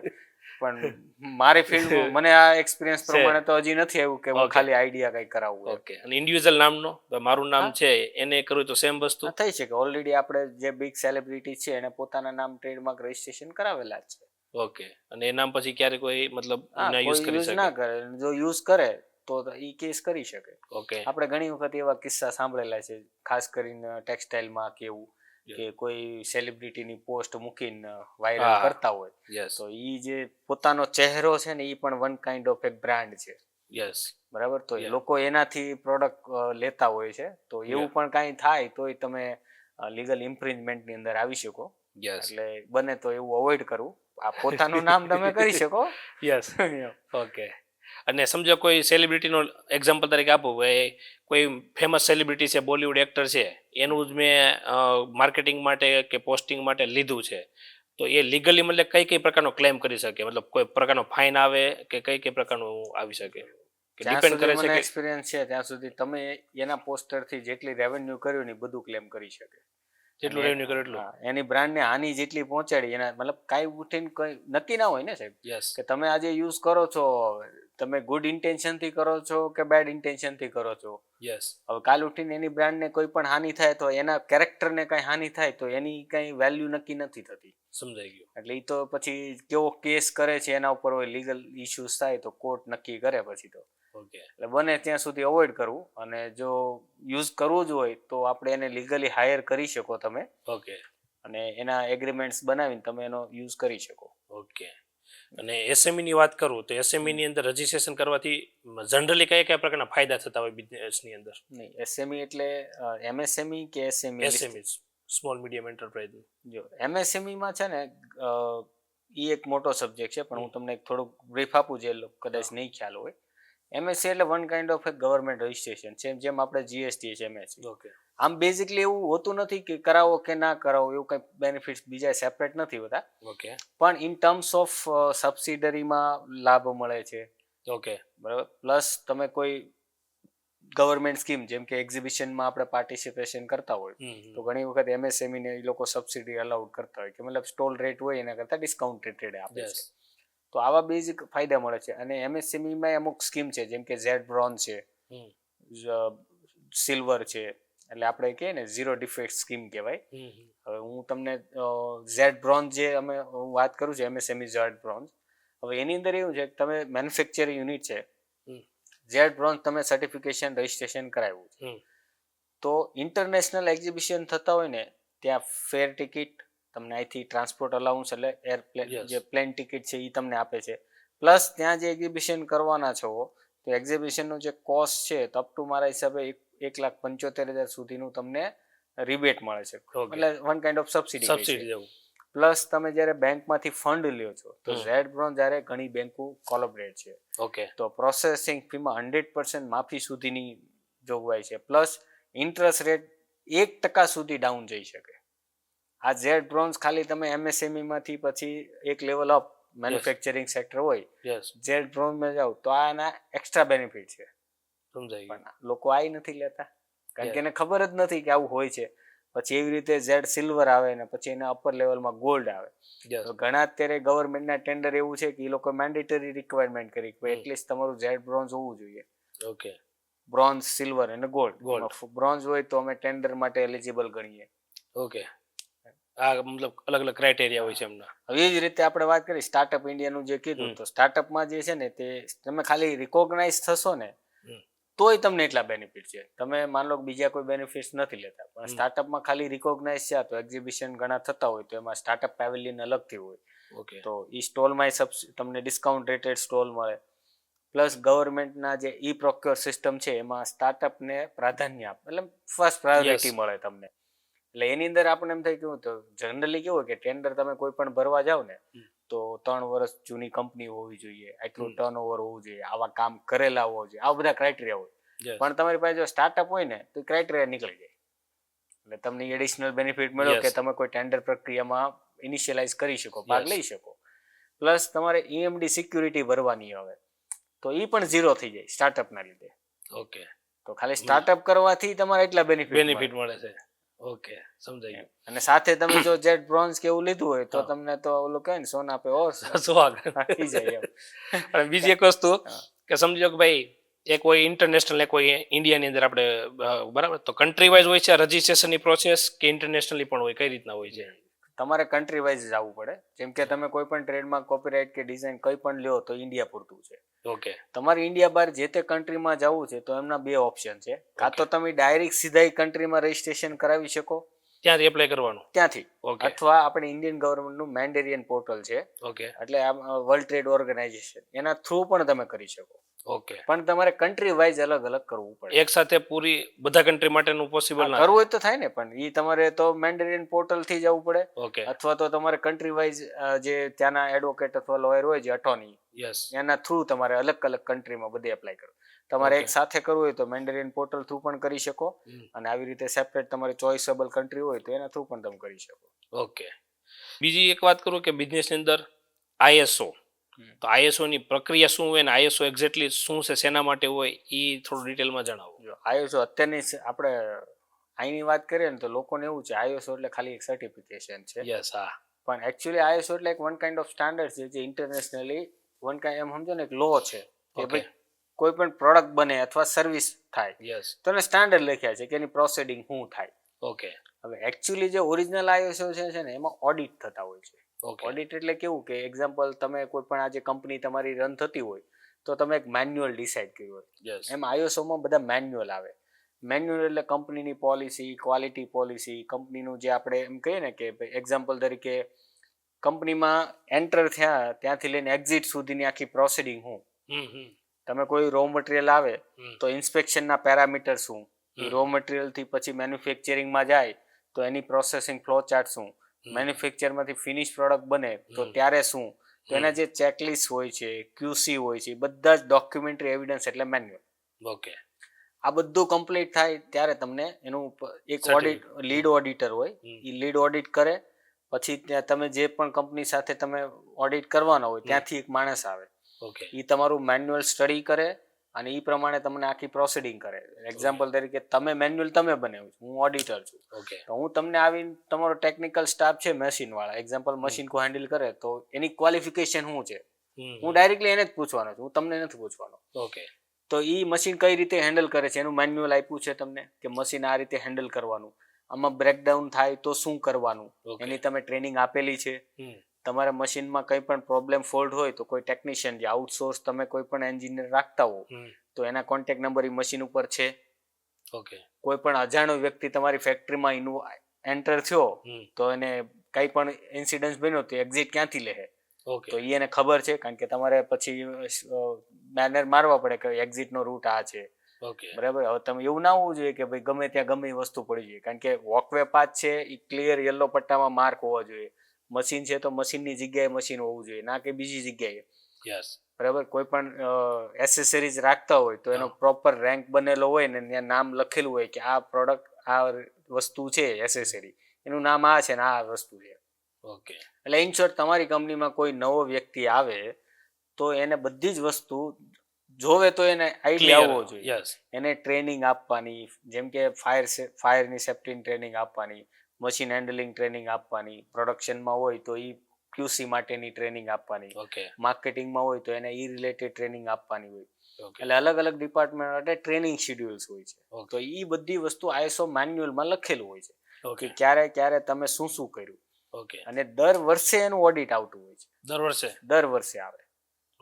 પણ મારી ફિલ્ડમાં મને આ એક્સપિરિયન્સ પ્રમાણે તો હજી નથી આવ્યું કે હું ખાલી આઈડિયા કંઈક કરાવું. ઓકે. અને ઇન્ડિવિજ્યુઅલ નામનો મારું નામ છે એને કરવું તો સેમ વસ્તુ થઈ શકે. ઓલરેડી આપણે જે બિગ સેલિબ્રિટી છે એને પોતાના નામ ટ્રેડમાર્ક રજીસ્ટ્રેશન કરાવેલા જ છે. ઓકે. અને એ નામ પછી ક્યારે કોઈ મતલબ યુઝ કરી શકે? ના કરે, જો યુઝ કરે તો ઈ કેસ કરી શકે. ઓકે. આપણે ઘણી વખત એવા કિસ્સા સાંભળેલા છે, ખાસ કરીને ટેક્સટાઇલમાં કે એવું, કે કોઈ સેલિબ્રિટીની પોસ્ટ મૂકીને વાયરલ હા. કરતા હોય યસ તો એ જે પોતાનો ચહેરો છે ને એ પણ વન કાઇન્ડ ઓફ એક બ્રાન્ડ છે, યસ બરાબર? તો Yeah. લોકો એનાથી પ્રોડક્ટ લેતા હોય છે, તો એવું Yeah. પણ કાંઈ થાય તોય તમે લીગલ ઇન્ફ્રિંજમેન્ટની અંદર આવી શકો. યસ એટલે બને તો એવું અવોઇડ કરવું. આ પોતાનું નામ તમે કરી શકો. Yes okay. અને સમજો કોઈ સેલિબ્રિટીનો એક્ઝામ્પલ તરીકે આપું, કોઈ ફેમસ સેલિબ્રિટી છે, બોલિવૂડ એક્ટર છે, એનું જ મેં માર્કેટિંગ માટે કે પોસ્ટિંગ માટે લીધું છે, તો એ લીગલી મતલબ કઈ પ્રકારનો ક્લેમ કરી શકે? મતલબ કોઈ પ્રકારનો ફાઇન આવે કે કઈ પ્રકારનું આવી શકે? કે જ્યાં ડિપેન્ડ કરે સુધી છે મને કે એક્સપિરિયન્સ છે ત્યાં સુધી તમે એના પોસ્ટરથી જેટલી રેવન્યુ કર્યું ને એ બધું ક્લેમ કરી શકે. જેટલું અને રેવન્યુ કરે એટલું? હા, એની બ્રાન્ડને હાનિ જેટલી પહોંચાડી એના મતલબ કાંઈ ઉઠીને કંઈ નક્કી ના હોય ને સાહેબ, યસ કે તમે આજે યુઝ કરો છો, તમે ગુડ ઇન્ટેન્શનથી કરો છો કે બેડ ઇન્ટેન્શનથી કરો છો. યસ હવે કાલ ઉઠીને એની બ્રાન્ડને કોઈ પણ હાનિ થાય તો એના કેરેક્ટરને કાંઈ હાનિ થાય તો એની કાંઈ વેલ્યુ નક્કી નથી થતી. સમજાઈ ગયું. એટલે એ તો પછી કેવો કેસ કરે છે એના ઉપર હોય, લીગલ ઇશ્યુઝ થાય તો કોર્ટ નક્કી કરે પછી તો. ઓકે એટલે બને ત્યાં સુધી અવોઇડ કરવું, અને જો યુઝ કરવું જ હોય તો આપણે એને લીગલી હાયર કરી શકો તમે, ઓકે અને એના એગ્રીમેન્ટ્સ બનાવીને તમે એનો યુઝ કરી શકો. ઓકે. અને એસએમઈ ની વાત કરું તો એસએમઈ ની અંદર રજીસ્ટ્રેશન કરવાથી જનરલી કયા પ્રકારના ફાયદા થતા હોય બિઝનેસની અંદર? નહીં, એસએમઈ એટલે એમએસએમઈ કે SME? SME small medium enterprise. જો એમએસએમઈમાં છે ને એ એક મોટો સબ્જેક્ટ છે, પણ હું તમને થોડુંક બ્રીફ આપું જે કદાચ નહીં ખ્યાલ હોય. એમએસસી એટલે વન કાઇન્ડ ઓફ એક ગવર્મેન્ટ રજિસ્ટ્રેશન છે, જેમ આપણે જીએસટી છે એમએસસી. ઓકે આમ બેઝિકલી એવું હોતું નથી કે કરાવો કે ના કરાવો, એવું કંઈ બેનિફિટ્સ બીજા સેપરેટ નથી હોતા, ઓકે પણ ઇન ટર્મ્સ ઓફ સબસિડરીમાં લાભ મળે છે, ઓકે બરાબર? પ્લસ તમે કોઈ ગવર્મેન્ટ સ્કીમ જેમ કે એક્ઝિબિશનમાં આપણે પાર્ટિસિપેશન કરતા હોય તો ઘણી વખત એમએસએમઈ ને એ લોકો સબસિડી અલાઉડ કરતા હોય કે મતલબ સ્ટોલ રેટ હોય એના કરતાં ડિસ્કાઉન્ટ રેટે આપે યસ છે. તો આવા બેઝિક ફાયદા મળે છે. અને એમએસએમઈમાં અમુક સ્કીમ છે જેમ કે ઝેડ બ્રોન્ઝ છે, સિલ્વર છે, એટલે આપણે કહીએ ને ઝીરો ડિફેક્ટ સ્કીમ કહેવાય. હવે હું તમને ઝેડ બ્રોન્ઝ જે હું વાત કરું છું, એમએસએમઈ ઝેડ બ્રોન્ઝ, હવે એની અંદર એવું છે કે તમે મેન્યુફેક્ચરિંગ યુનિટ છે, ઝેડ બ્રોન્ઝ તમે સર્ટિફિકેશન રજિસ્ટ્રેશન કરાવ્યું છે, તો ઇન્ટરનેશનલ એક્ઝિબિશન થતા હોય ને ત્યાં ફેર ટિકિટ તમને અહીંથી ટ્રાન્સપોર્ટ અલાઉન્સ એટલે એરપ્લેન જે પ્લેન ટિકિટ છે એ તમને આપે છે. પ્લસ ત્યાં જે એક્ઝિબિશન કરવાના છો તો એક્ઝિબિશનનું જે કોસ્ટ છે તો અપ ટુ મારા હિસાબે 1,75,000 સુધીનું તમને રિબેટ મળે છે, એટલે one kind of subsidy. Plus તમે જ્યારે બેંકમાંથી ફંડ લ્યો છો તો ઝેડ બ્રોન્ઝ જ્યારે ઘણી બેંકો કોલોબરેટ છે, ઓકે તો પ્રોસેસિંગ ફીમાં 100% માફી સુધીની જોગવાઈ છે. પ્લસ ઇન્ટરેસ્ટ રેટ 1% સુધી ડાઉન જઈ શકે. આ ઝેડ બ્રોન્ઝ ખાલી તમે એમએસએમઈ માંથી પછી એક લેવલ અપ મેન્યુફેક્ચરિંગ સેક્ટર હોય, ઝેડ બ્રોન્ઝમાં જાઓ તો આના એક્સ્ટ્રા બેનિફિટ છે. સમજાય ગયું. પણ લોકો આ નથી લેતા કારણ કે એને ખબર જ નથી કે આવું હોય છે. પછી એવી રીતે ઝેડ સિલ્વર આવે ને પછી એના અપર લેવલમાં ગોલ્ડ આવે. તો ઘણા અત્યારે ગવર્મેન્ટના ટેન્ડર એવું છે કે એ લોકો મેન્ડેટરી રિક્વાયરમેન્ટ કરી કે એટલીસ્ટ તમારું ઝેડ બ્રોન્ઝ હોવું જોઈએ. ઓકે બ્રોન્ઝ, સિલ્વર અને ગોલ્ડ. બ્રોન્ઝ હોય તો અમે ટેન્ડર માટે એલિજિબલ ગણીએ. ઓકે, આ મતલબ અલગ અલગ ક્રાઇટેરિયા હોય છે એમના. હવે એ જ રીતે આપણે વાત કરી સ્ટાર્ટઅપ ઇન્ડિયાનું જે કીધું, તો સ્ટાર્ટઅપમાં જે છે ને તે તમે ખાલી રિકોગ્નાઇઝ થશો ને તોય તમને એટલા બેનિફિટ છે. તમે માન લો બીજા કોઈ બેનિફિટ્સ નથી લેતા, પણ સ્ટાર્ટઅપમાં ખાલી રિકોગ્નાઇઝ છે તો એક્ઝિબિશન ઘણા થતા હોય તો એમાં સ્ટાર્ટઅપ પેવેલિયન અલગથી હોય. ઓકે તો એ સ્ટોલમાં તમને ડિસ્કાઉન્ટ રેટેડ સ્ટોલ મળે. પ્લસ ગવર્મેન્ટના જે ઈ પ્રોક્યોર સિસ્ટમ છે એમાં સ્ટાર્ટઅપને પ્રાધાન્ય આપે, એટલે ફર્સ્ટ પ્રાયોરિટી મળે તમને. એટલે એની અંદર આપણે એમ થાય કેવું, તો જનરલી કેવું કે ટેન્ડર તમે કોઈ પણ ભરવા જાવ ને તો 3 વર્ષ જૂની કંપની હોવી જોઈએ, આટલું ટર્નઓવર હોવું જોઈએ, આવા કામ કરેલા હોવા જોઈએ, આવા બધા ક્રાઇટેરિયા હોય. પણ તમારી પાસે જો સ્ટાર્ટઅપ હોય ને તો ક્રાઇટેરિયા નીકળી જાય. એટલે તમને એડિશનલ બેનિફિટ મળ્યો કે તમે કોઈ ટેન્ડર પ્રક્રિયામાં ઇનિશિયલાઇઝ કરી શકો, ભાગ લઈ શકો. પ્લસ તમારે ઈએમડી સિક્યુરિટી ભરવાની આવે તો એ પણ ઝીરો થઈ જાય સ્ટાર્ટઅપના લીધે. ઓકે, તો ખાલી સ્ટાર્ટઅપ કરવાથી તમારે એટલા બેનિફિટ મળે છે. ઓકે, સમજાઈ ગયું. અને સાથે તમે જો જેટ બ્રોન્ઝ કે એવું લીધું હોય તો તમને તો ઓલું કહે ને સોના પે ઓર સુહાગા થઈ જાય એમ. અને બીજી એક વસ્તુ કે સમજો કે ભાઈ એક કોઈ ઇન્ટરનેશનલ કોઈ ઇન્ડિયાની અંદર આપણે બરાબર, તો કન્ટ્રી વાઇઝ હોય છે રજીસ્ટ્રેશનની પ્રોસેસ કે ઇન્ટરનેશનલી પણ હોય, કઈ રીતના હોય છે? તમારે કન્ટ્રી વાઇઝ જવું પડે. જેમ કે તમે કોઈ પણ ટ્રેડમાર્ક, કોપીરાઇટ કે ડિઝાઇન કંઈ પણ લ્યો તો ઇન્ડિયા પૂરતું છે. ઓકે, તમારે ઇન્ડિયા બહાર જે તે કન્ટ્રીમાં જવું છે તો એમના બે ઓપ્શન છે. કાં તો તમે ડાયરેક્ટ સીધા કન્ટ્રીમાં રજીસ્ટ્રેશન કરાવી શકો, ત્યાંથી એપ્લાય કરવાનું. ત્યાંથી. ઓકે અથવા આપણે ઇન્ડિયન ગવર્મેન્ટનું મેન્ડેરિયન પોર્ટલ છે, ઓકે એટલે વર્લ્ડ ટ્રેડ ઓર્ગેનાઇઝેશન, એના થ્રુ પણ તમે કરી શકો, ઓકે. પણ તમારે કન્ટ્રી વાઇઝ અલગ અલગ કરવું પડે. એક સાથે પૂરી બધા કન્ટ્રી માટેનું પોસિબલ ના કરવું હોય તો થાય ને, પણ એ તમારે તો મેન્ડેરિયન પોર્ટલ થી જવું પડે, ઓકે અથવા તો તમારે કન્ટ્રી વાઇઝ જે ત્યાંના એડવોકેટ અથવા લોયર હોય જે અટોર્ની, યસ એના થ્રુ તમારે અલગ અલગ કન્ટ્રીમાં બધે એપ્લાય કરવું. તમારે Okay. એક સાથે કરવું હોય તો મેન્ડેરિયન પોર્ટલ થ્રુ પણ કરી શકો, અને આવી રીતે સેપરેટ તમારે ચોઇસેબલ કન્ટ્રી હોય તો એના થ્રુ પણ તમે કરી શકો. ઓકે. બીજી એક વાત કરું કે બિઝનેસની અંદર આઈએસઓ, તો આઈએસઓ ની પ્રક્રિયા શું હોય ને આઈએસઓ એક્ઝેક્ટલી શું છે, શેના માટે હોય, એ થોડું ડિટેલમાં જણાવો. જો આઈએસઓ અત્યારની આપણે અહીંની વાત કરીએ ને તો લોકોને એવું છે આઈએસઓ એટલે ખાલી એક સર્ટિફિકેશન છે, યસ હા પણ એકચ્યુઅલી આઈએસઓ એટલે એક વન કાઇન્ડ ઓફ સ્ટાન્ડર્ડ છે જે ઇન્ટરનેશનલી વન કાઇન્ડ એમ સમજો ને એક લો છે કે ઓકે ભાઈ કોઈ પણ પ્રોડક્ટ બને અથવા સર્વિસ થાય યસ તો એને સ્ટાન્ડર્ડ લખ્યા છે કે એની પ્રોસેડિંગ શું થાય. ઓકે હવે એકચ્યુઅલી જે ઓરિજિનલ આઈએસઓ છે ને એમાં ઓડિટ થતા હોય છે. ઓકે ઓડિટ એટલે કેવું કે એક્ઝામ્પલ તમે કોઈ પણ આજે કંપની તમારી રન થતી હોય તો તમે એક મેન્યુઅલ ડિસાઇડ કર્યું હોય, યસ એમ આઈએસઓમાં બધા મેન્યુઅલ આવે. મેન્યુઅલ એટલે કંપનીની પોલિસી, ક્વોલિટી પોલિસી, કંપનીનું જે આપણે એમ કહીએ ને કે એક્ઝામ્પલ તરીકે કંપનીમાં એન્ટર થયા ત્યાંથી લઈને એક્ઝિટ સુધીની આખી પ્રોસિડિંગ શું, તમે કોઈ રો મટીરિયલ આવે તો ઇન્સ્પેક્શનના પેરામીટર શું, એ રો મટીરિયલથી પછી મેન્યુફેક્ચરિંગમાં જાય તો એની પ્રોસેસિંગ ફ્લો ચાર્ટ શું, મેન્યુફેક્ચરમાંથી ફિનિશ પ્રોડક્ટ બને તો ત્યારે શું, તો એના જે ચેકલિસ્ટ હોય છે, ક્યુસી હોય છે, બધા જ ડોક્યુમેન્ટરી એવિડન્સ એટલે મેન્યુઅલ. ઓકે આ બધું કમ્પ્લીટ થાય ત્યારે તમને એનું એક ઓડિટ લીડ ઓડિટર હોય, એ લીડ ઓડિટ કરે. પછી ત્યાં તમે જે પણ કંપની સાથે તમે ઓડિટ કરવાના હોય ત્યાંથી એક માણસ આવે, ઓકે એ તમારું મેન્યુઅલ સ્ટડી કરે અને એ પ્રમાણે તમને આખી પ્રોસિડિંગ કરે. એક્ઝામ્પલ તરીકે તમે મેન્યુઅલ તમે બનાવ્યું છે, હું ઓડિટર છું, ઓકે તો હું તમને આવીને તમારો ટેકનિકલ સ્ટાફ છે મશીન વાળા, એક્ઝામ્પલ મશીન કો હેન્ડલ કરે તો એની ક્વોલિફિકેશન શું છે હું ડાયરેક્ટલી એને જ પૂછવાનો છું, હું તમને નથી પૂછવાનો. ઓકે તો એ મશીન કઈ રીતે હેન્ડલ કરે છે એનું મેન્યુઅલ આપ્યું છે તમને કે મશીન આ રીતે હેન્ડલ કરવાનું, આમાં બ્રેકડાઉન થાય તો શું કરવાનું, એની તમે ટ્રેનિંગ આપેલી છે. તમારા મશીનમાં કંઈ પણ પ્રોબ્લેમ ફોલ્ટ હોય તો કોઈ ટેકનિશિયન જે આઉટસોર્સ તમે કોઈ પણ એન્જિનિયર રાખતા હો તો એના કોન્ટેક્ટ નંબર એ મશીન ઉપર છે. ઓકે કોઈ પણ અજાણ્યો વ્યક્તિ તમારી ફેક્ટરીમાં એન્ટર થયો તો એને કંઈ પણ ઇન્સિડન્સ બન્યો તો એક્ઝિટ ક્યાંથી લે, ઓકે તો એને ખબર છે, કારણ કે તમારે પછી બેનર મારવા પડે કે એક્ઝિટનો રૂટ આ છે. ઓકે બરાબર. હવે તમે એવું ના હોવું જોઈએ કે ભાઈ ગમે ત્યાં ગમે એ વસ્તુ પડી જોઈએ, કારણ કે વોકવે પાથ છે એ ક્લિયર યલો પટ્ટામાં માર્ક હોવો જોઈએ. મશીન છે તો મશીનની જગ્યાએ મશીન હોવું જોઈએ, ના કે બીજી જગ્યાએ. યસ બરાબર. કોઈ પણ એસેસરીઝ રાખતા હોય તો એનો પ્રોપર રેન્ક બનેલો હોય ને ત્યાં નામ લખેલું હોય કે આ પ્રોડક્ટ આ વસ્તુ છે એસેસરી, એનું નામ આ છે ને આ વસ્તુ છે. ઓકે એટલે ઇન શોર્ટ તમારી કંપનીમાં કોઈ નવો વ્યક્તિ આવે તો એને બધી જ વસ્તુ જોવે તો એને આઈડિયા આવવો જોઈએ. યસ એને ટ્રેનિંગ આપવાની, જેમ કે ફાયરની સેફ્ટીની ટ્રેનિંગ આપવાની, મશીન હેન્ડલિંગ ટ્રેનિંગ આપવાની, પ્રોડક્શનમાં હોય તો એ ક્યુસી માટેની ટ્રેનિંગ આપવાની, ઓકે માર્કેટિંગમાં હોય તો એને ઈ રિલેટેડ ટ્રેનિંગ આપવાની હોય. ઓકે એટલે અલગ અલગ ડિપાર્ટમેન્ટ માટે ટ્રેનિંગ શેડ્યુલ્સ હોય છે. ઓકે તો એ બધી વસ્તુ આઈએસઓ મેન્યુઅલમાં લખેલું હોય છે ઓકે કે ક્યારે ક્યારે તમે શું શું કર્યું, ઓકે અને દર વર્ષે એનું ઓડિટ આવતું હોય છે. દર વર્ષે દર વર્ષે આવે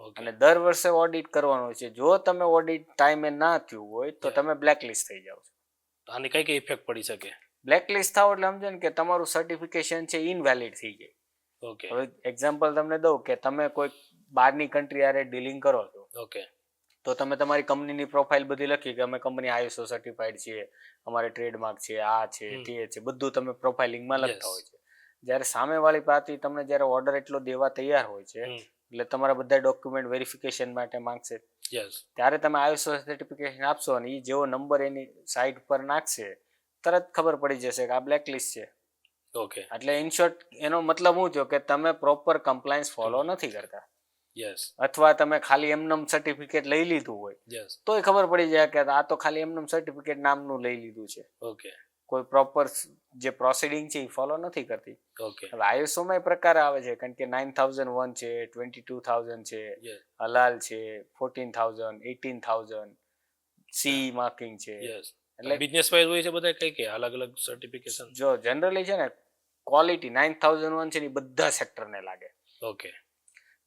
ઓકે અને દર વર્ષે ઓડિટ કરવાનું હોય છે. જો તમે ઓડિટ ટાઈમે ના થયું હોય તો તમે બ્લેકલિસ્ટ થઈ જાઓ છો. આની કઈ કઈ ઇફેક્ટ પડી શકે? બ્લેકલિસ્ટ થાવ એટલે સમજો ને કે તમારું સર્ટિફિકેશન છે ઇનવેલિડ થઈ જાય. ઓકે હવે એક્ઝામ્પલ તમને દઉં કે તમે કોઈ બહારની કન્ટ્રી હારે ડીલિંગ કરો છો, ઓકે તો તમે તમારી કંપનીની પ્રોફાઇલ બધી લખી કે અમે કંપની આઈએસઓ સર્ટિફાઈડ છીએ, અમારે ટ્રેડમાર્ક છે, આ છે તે છે, બધું તમે પ્રોફાઇલિંગમાં લખતા હોય છે. જ્યારે સામેવાળી પાર્ટી તમને જ્યારે ઓર્ડર એટલો દેવા તૈયાર હોય છે એટલે તમારા બધા ડોક્યુમેન્ટ વેરિફિકેશન માટે માંગશે. યસ ત્યારે તમે આઈએસઓ સર્ટિફિકેશન આપશો અને એ જેવો નંબર એની સાઇટ પર નાખશે તરત ખબર પડી જશે કે આ બ્લેકલિસ્ટ છે. ઓકે એટલે ઇન શોર્ટ એનો મતલબ શું થયો કે તમે પ્રોપર કમ્પ્લાયન્સ ફોલો નથી કરતા, યસ અથવા તમે ખાલી એમનેમ સર્ટિફિકેટ લઈ લીધું હોય યસ તોય ખબર પડી જાય કે આ તો ખાલી એમનેમ સર્ટિફિકેટ નામનું લઈ લીધું છે, ઓકે કોઈ પ્રોપર જે પ્રોસિડિંગ છે એ ફોલો નથી કરતી. ઓકે હવે આઈએસઓમાં એ પ્રકાર આવે છે, કારણ કે 9001 છે, 22000 છે, યસ હલાલ છે, 14000, 18000, સી માર્કિંગ છે. યસ એટલે બિઝનેસ વાઇઝ હોય છે બધા કઈ કઈ અલગ અલગ સર્ટિફિકેશન? જો જનરલી છે ને ક્વોલિટી 9001 છે ને બધા સેક્ટરને લાગે. ઓકે